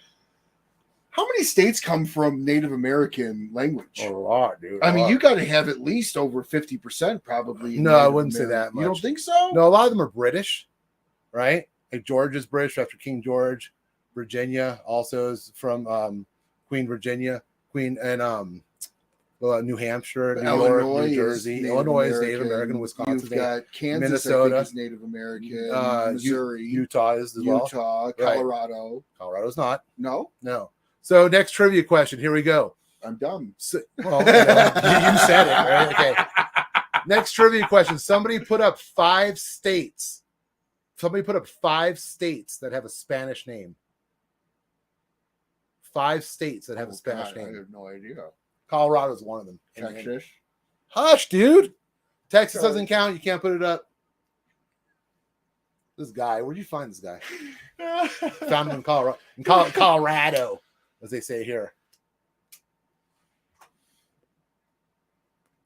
how many states come from Native American language? A lot, dude. I mean, you got to have at least over 50% probably. No, I wouldn't say that much. You don't think so? No, a lot of them are British, right? Like Georgia's British after King George. Virginia also is from Queen Virginia. New Hampshire, New York, New Jersey. Illinois is Native American. Wisconsin, you've got Kansas, Minnesota, I think, is Native American. Missouri, Utah is as well. Utah, Colorado. Right. Colorado's not. No. So next trivia question. Here we go. I'm dumb. So, well, you said it, right? Okay. Next trivia question. Somebody put up 5 states. That have a Spanish name. 5 states that have a Spanish name. I have no idea. Colorado's one of them. Texas. Hush, dude. Texas doesn't count. You can't put it up. This guy. Where'd you find this guy? Found him in Colorado. Colorado, as they say here.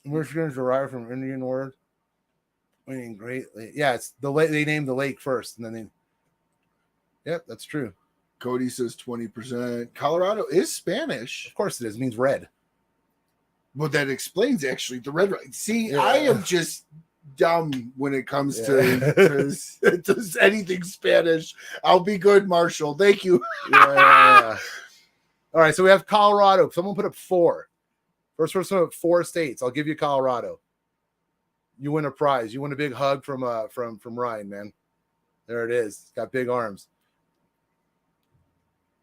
Michigan is derived from Indian word meaning Great Lake. Yeah, it's the lake. They named the lake first, and then they. Yep, that's true. Cody says 20%. Colorado is Spanish. Of course it is. It means red. Well, that explains actually the red. See, yeah. I am just dumb when it comes to anything Spanish. I'll be good, Marshall. Thank you. Yeah. All right, so we have Colorado. Someone put up 4. First person up 4 states. I'll give you Colorado. You win a prize. You win a big hug from Ryan, man. There it is. It's got big arms.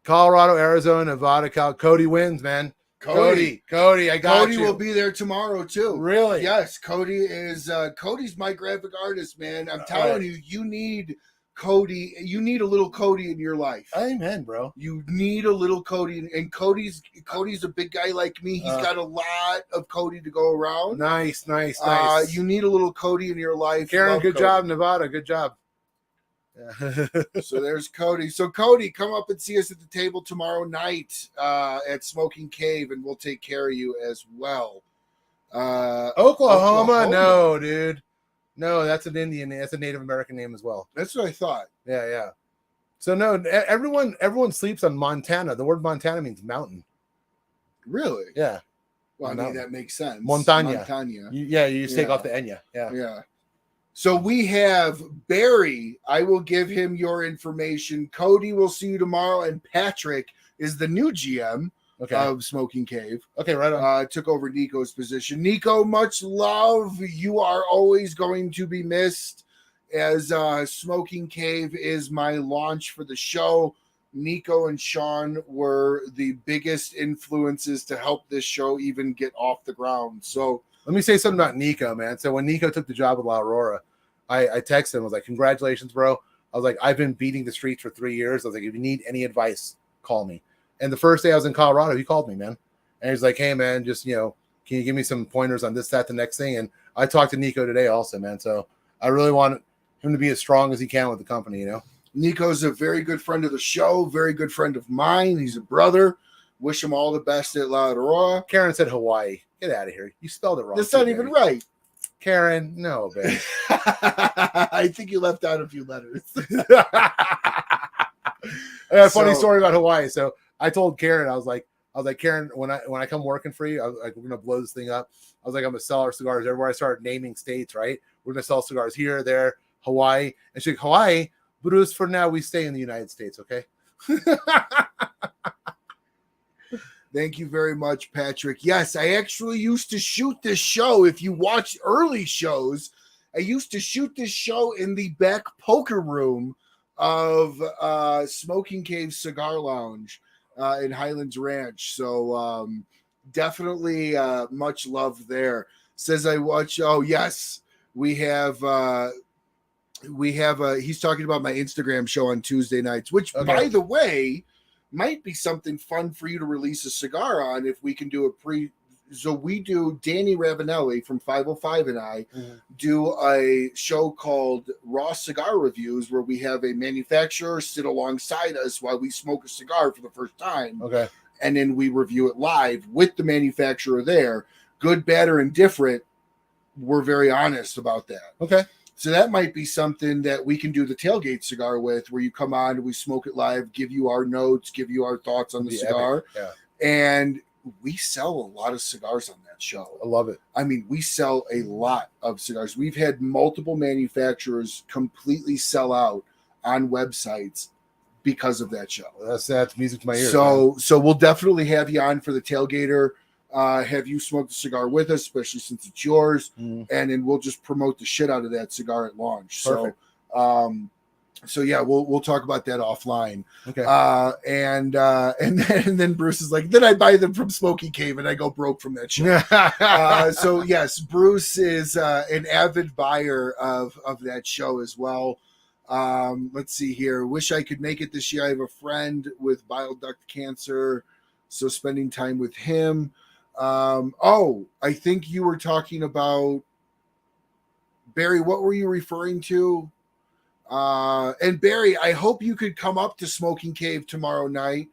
Colorado, Arizona, Nevada, Cody wins, man. Cody, I got you. Cody will be there tomorrow too. Really? Yes, Cody is. Cody's my graphic artist, man. I'm telling you, you need Cody. You need a little Cody in your life. Amen, bro. You need a little Cody, and Cody's a big guy like me. He's got a lot of Cody to go around. Nice. You need a little Cody in your life. Karen, good job, Nevada. Good job. Yeah. So there's Cody. So Cody, come up and see us at the table tomorrow night at Smoking Cave, and we'll take care of you as well. Oklahoma? No, dude. No, that's an Indian name. That's a Native American name as well. That's what I thought. Yeah. So no, everyone sleeps on Montana. The word Montana means mountain. Really? Yeah. Well, I mean, that makes sense. Montana. You just take off the Enya. Yeah. So we have Barry. I will give him your information. Cody will see you tomorrow, and Patrick is the new GM of Smoking Cave. Okay, right on. Took over Nico's position. Nico, much love. You are always going to be missed, as Smoking Cave is my launch for the show. Nico and Sean were the biggest influences to help this show even get off the ground. So let me say something about Nico, man. So when Nico took the job with La Aurora, I texted him. I was like, congratulations, bro. I was like, I've been beating the streets for 3 years. I was like, if you need any advice, call me. And the first day I was in Colorado, he called me, man. And he's like, hey, man, just, can you give me some pointers on this, that, the next thing? And I talked to Nico today also, man. So I really want him to be as strong as he can with the company, Nico's a very good friend of the show, very good friend of mine. He's a brother. Wish him all the best at La Aurora. Karen said Hawaii. Get out of here. You spelled it wrong. That's not even right. Karen, no, babe. I think you left out a few letters. Funny story about Hawaii. So I told Karen, I was like, Karen, when I come working for you, I was like, we're gonna blow this thing up. I was like, I'm gonna sell our cigars everywhere. I started naming states, right? We're gonna sell cigars here, there, Hawaii. And she's like, Hawaii, Bruce, for now we stay in the United States, okay? Thank you very much, Patrick. Yes, I actually used to shoot this show. If you watch early shows, I used to shoot this show in the back poker room of Smoking Cave Cigar Lounge in Highlands Ranch. So definitely much love there. Says I watch. Oh, yes, we have he's talking about my Instagram show on Tuesday nights, which, by the way, might be something fun for you to release a cigar on if we can do a pre. So we do, Danny Ravanelli from 505 and I do a show called Raw Cigar Reviews, where we have a manufacturer sit alongside us while we smoke a cigar for the first time. Okay. And then we review it live with the manufacturer there. Good, bad, or indifferent. We're very honest about that. Okay. So that might be something that we can do the tailgate cigar with, where you come on and we smoke it live, give you our notes, give you our thoughts on the cigar. Yeah. And we sell a lot of cigars on that show. I love it. I mean, we sell a lot of cigars. We've had multiple manufacturers completely sell out on websites because of that show. That's music to my ears. So we'll definitely have you on for the tailgater. Have you smoked the cigar with us, especially since it's yours, and then we'll just promote the shit out of that cigar at launch. Perfect. So yeah, we'll talk about that offline. Okay. And then Bruce is like, then I buy them from Smoky Cave and I go broke from that show. So yes, Bruce is an avid buyer of that show as well. Let's see here. Wish I could make it this year. I have a friend with bile duct cancer, so spending time with him. I think you were talking about, Barry, what were you referring to? And Barry, I hope you could come up to Smoking Cave tomorrow night.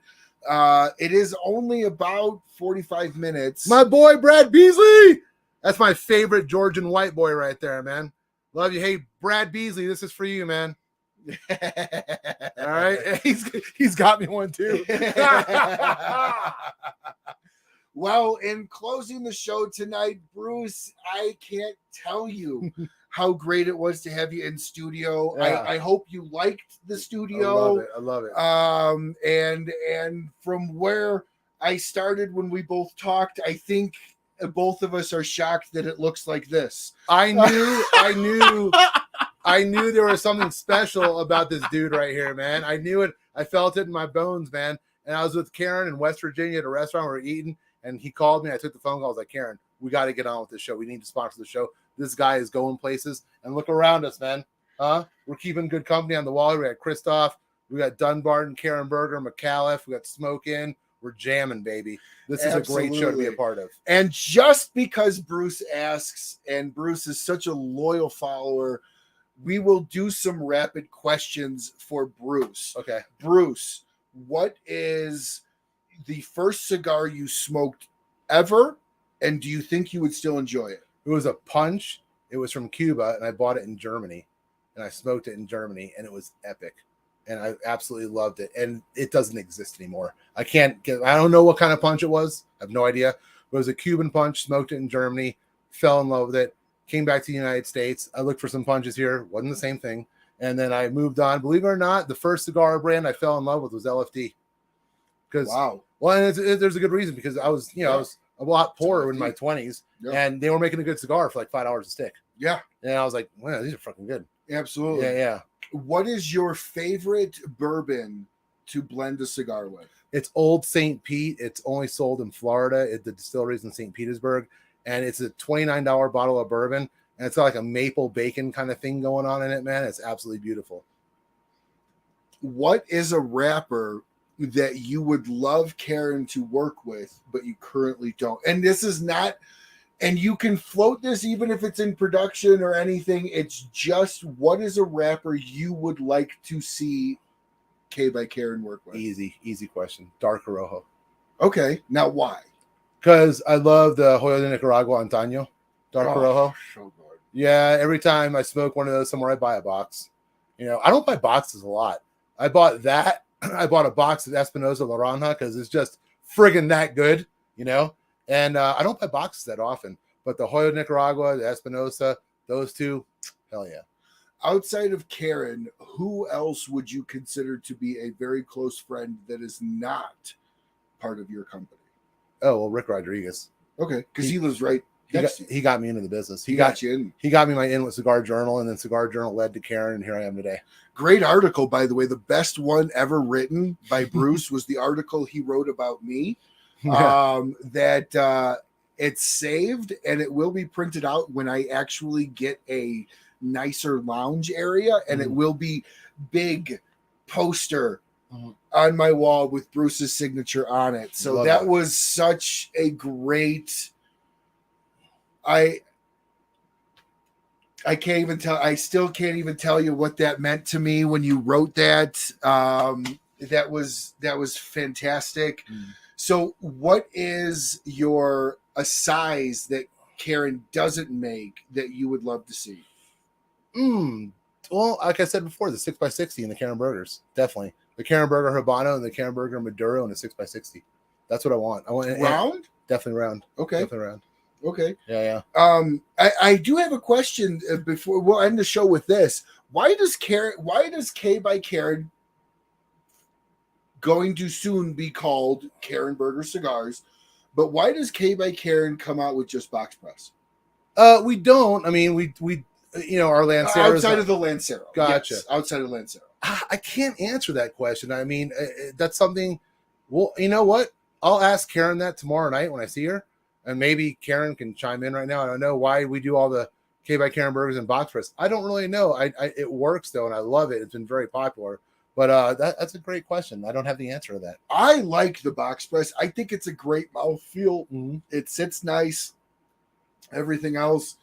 It is only about 45 minutes. My boy Brad Beasley. That's my favorite Georgian white boy right there, man. Love you. Hey, Brad Beasley, this is for you, man. All right. He's got me one too. Well, in closing the show tonight, Bruce, I can't tell you how great it was to have you in studio. Yeah. I hope you liked the studio. I love it. And from where I started when we both talked, I think both of us are shocked that it looks like this. I knew there was something special about this dude right here, man. I knew it. I felt it in my bones, man. And I was with Karen in West Virginia at a restaurant we were eating, and he called me. I took the phone call. I was like, Karen, we got to get on with this show. We need to sponsor the show. This guy is going places. And look around us, man. We're keeping good company on the wall. We got Kristoff. We got Dunbarton, Karen Berger, Micallef. We got Smoke In. We're jamming, baby. This is a great show to be a part of. And just because Bruce asks, and Bruce is such a loyal follower, we will do some rapid questions for Bruce. Okay. Bruce, what is the first cigar you smoked ever? And do you think you would still enjoy it? It was a punch. It was from Cuba, and I bought it in Germany. And I smoked it in Germany, and it was epic. And I absolutely loved it. And it doesn't exist anymore. I don't know what kind of punch it was. I have no idea. But it was a Cuban punch, smoked it in Germany, fell in love with it, came back to the United States. I looked for some punches here. Wasn't the same thing. And then I moved on. Believe it or not, the first cigar brand I fell in love with was LFD. Wow. Well, and there's a good reason, because I was, I was a lot poorer in my 20s, and they were making a good cigar for like $5 a stick. Yeah. And I was like, wow, these are fucking good. Absolutely. Yeah. What is your favorite bourbon to blend a cigar with? It's Old St. Pete. It's only sold in Florida at the distilleries in St. Petersburg. And it's a $29 bottle of bourbon. And it's got like a maple bacon kind of thing going on in it, man. It's absolutely beautiful. What is a wrapper that you would love Karen to work with, but you currently don't? And this is not, and you can float this even if it's in production or anything. It's just, what is a wrapper you would like to see K by Karen work with? Easy question. Dark Rojo. Okay. Now why? Because I love the Hoyo de Nicaragua Antaño Dark Rojo. So good. Yeah, every time I smoke one of those somewhere, I buy a box. I don't buy boxes a lot. I bought that. I bought a box of Espinosa Laranja because it's just friggin' that good, And I don't buy boxes that often. But the Hoyo de Nicaragua, the Espinosa, those two, hell yeah. Outside of Karen, who else would you consider to be a very close friend that is not part of your company? Oh, well, Rick Rodriguez. Okay, because he lives right next to you. He got me into the business. He got you in. He got me my in with Cigar Journal, and then Cigar Journal led to Karen, and here I am today. Great article, by the way. The best one ever written by Bruce was the article he wrote about me. That it's saved, and it will be printed out when I actually get a nicer lounge area, and it will be big poster on my wall with Bruce's signature on it. So that was such a great, I can't even tell. I still can't even tell you what that meant to me when you wrote that. That was fantastic. So what is a size that Karen doesn't make that you would love to see? Well, like I said before, the 6x60 and the Karen Burgers, definitely. The Karen Burger Habano and the Karen Burger Maduro and the 6x60. That's what I want. I want round? Definitely round. Okay. Definitely round. Okay. Yeah. I do have a question before we'll end the show with this. Why does K by Karen, going to soon be called Karen Berger Cigars, but why does K by Karen come out with just box press? We don't. I mean, we our Lancero outside of the Lancero. Gotcha. Yes, outside of Lancero. I can't answer that question. I mean, that's something. Well, you know what? I'll ask Karen that tomorrow night when I see her, and maybe Karen can chime in right now. I don't know why we do all the K by Karen burgers and box press. I don't really know. It works though, and I love it. It's been very popular. But that's a great question. I don't have the answer to that. I like the box press. I think it's a great mouthfeel. It sits nice. Everything else.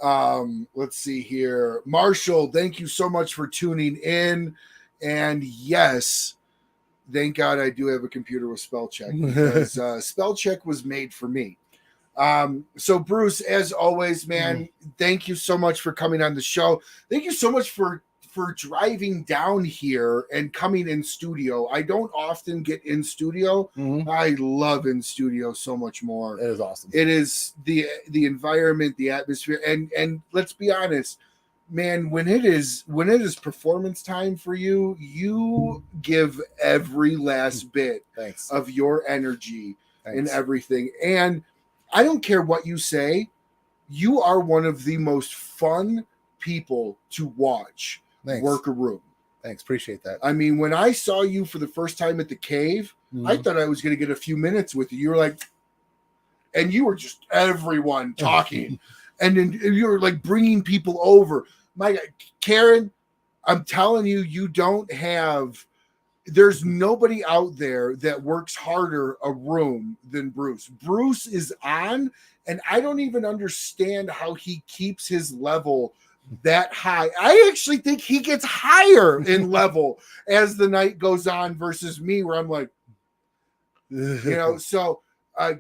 Let's see here. Marshall, thank you so much for tuning in. And yes, thank God I do have a computer with spell check, because spell check was made for me. So Bruce, as always, man, thank you so much for coming on the show. Thank you so much for driving down here and coming in studio. I don't often get in studio. I love in studio so much more. It is awesome. It is the environment, the atmosphere, and let's be honest, man, when it is performance time for you, you give every last bit of your energy and everything. And I don't care what you say, you are one of the most fun people to watch work a room. Thanks, appreciate that. I mean, when I saw you for the first time at the cave, I thought I was going to get a few minutes with you. You were like, and you were just everyone talking, and then you were like bringing people over. My God, Karen, I'm telling you, you don't have. There's nobody out there that works harder a room than Bruce. Bruce is on, and I don't even understand how he keeps his level that high. I actually think he gets higher in level as the night goes on versus me, where I'm like, so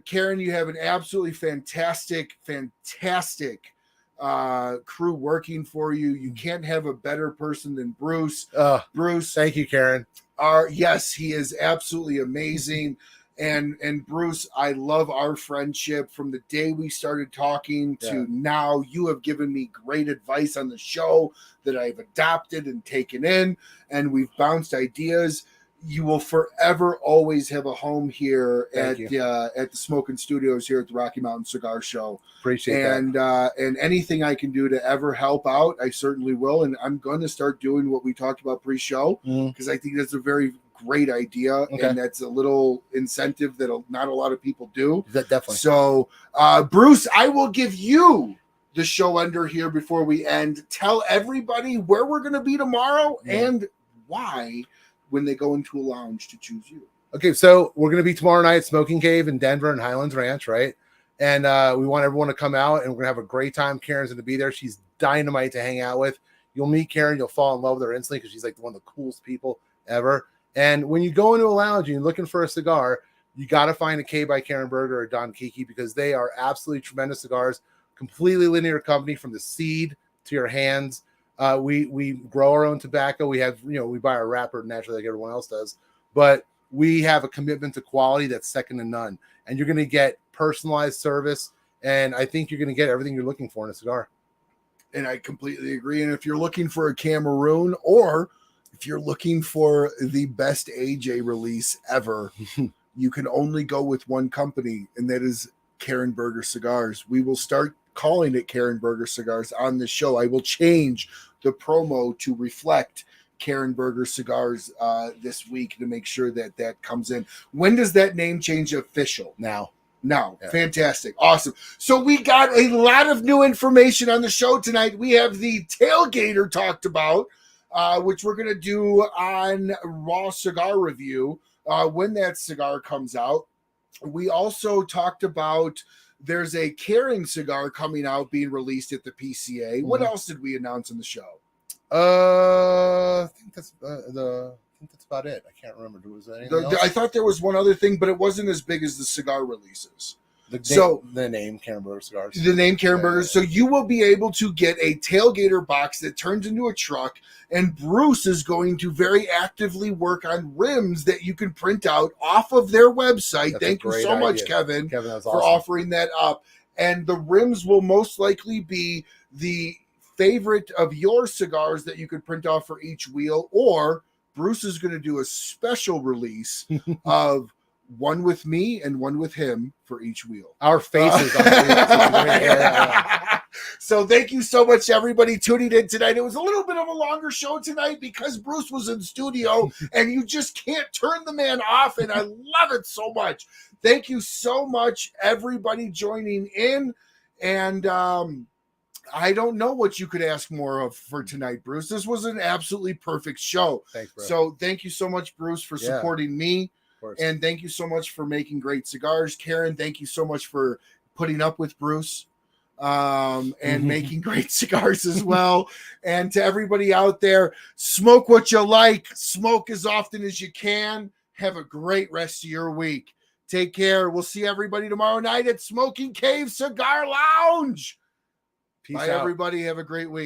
Karen, you have an absolutely fantastic crew working for you. You can't have a better person than Bruce. Bruce, thank you, Karen. Yes, he is absolutely amazing. And Bruce, I love our friendship from the day we started talking to now. You have given me great advice on the show that I've adopted and taken in, and we've bounced ideas. You will forever always have a home here at the Smoking Studios here at the Rocky Mountain Cigar Show. Appreciate that. And anything I can do to ever help out, I certainly will. And I'm going to start doing what we talked about pre-show, because I think that's a very great idea, and that's a little incentive that not a lot of people do. That definitely. So, Bruce, I will give you the show ender here before we end. Tell everybody where we're going to be tomorrow and why when they go into a lounge to choose you. Okay, so we're going to be tomorrow night at Smoking Cave in Denver and Highlands Ranch, right? And we want everyone to come out, and we're going to have a great time. Karen's going to be there. She's dynamite to hang out with. You'll meet Karen. You'll fall in love with her instantly because she's like one of the coolest people ever. And when you go into a lounge and you're looking for a cigar, you got to find a K by Karen Berger or Don Kiki, because they are absolutely tremendous cigars, completely linear company from the seed to your hands. We grow our own tobacco. We have, we buy our wrapper naturally like everyone else does, but we have a commitment to quality that's second to none. And you're going to get personalized service. And I think you're going to get everything you're looking for in a cigar. And I completely agree. And if you're looking for a Cameroon, or if you're looking for the best AJ release ever, you can only go with one company, and that is Karen Berger Cigars. We will start calling it Karen Berger Cigars on the show. I will change the promo to reflect Karen Berger Cigars this week to make sure that comes in. When does that name change official? Now. Yeah. Fantastic. Awesome. So we got a lot of new information on the show tonight. We have the Tailgater talked about, which we're going to do on Raw Cigar Review when that cigar comes out. We also talked about there's a Caring cigar coming out being released at the PCA. What else did we announce on the show? I think that's about it. I can't remember. Was there anything else? I thought there was one other thing, but it wasn't as big as the cigar releases. The name Karen Berger Cigars. The name Karen Berger. So you will be able to get a Tailgater box that turns into a truck, and Bruce is going to very actively work on rims that you can print out off of their website. Thank you so much, Kevin, that's awesome. for offering that up. And the rims will most likely be the favorite of your cigars that you could print off for each wheel, or Bruce is going to do a special release of one with me and one with him for each wheel. Our faces on the So thank you so much, everybody, tuning in tonight. It was a little bit of a longer show tonight because Bruce was in studio, and you just can't turn the man off, and I love it so much. Thank you so much, everybody joining in, and I don't know what you could ask more of for tonight, Bruce. This was an absolutely perfect show. Thanks, bro. So thank you so much, Bruce, for supporting me. And thank you so much for making great cigars. Karen, thank you so much for putting up with Bruce and making great cigars as well. And to everybody out there, smoke what you like. Smoke as often as you can. Have a great rest of your week. Take care. We'll see everybody tomorrow night at Smoking Cave Cigar Lounge. Peace Bye, out. everybody. Have a great week.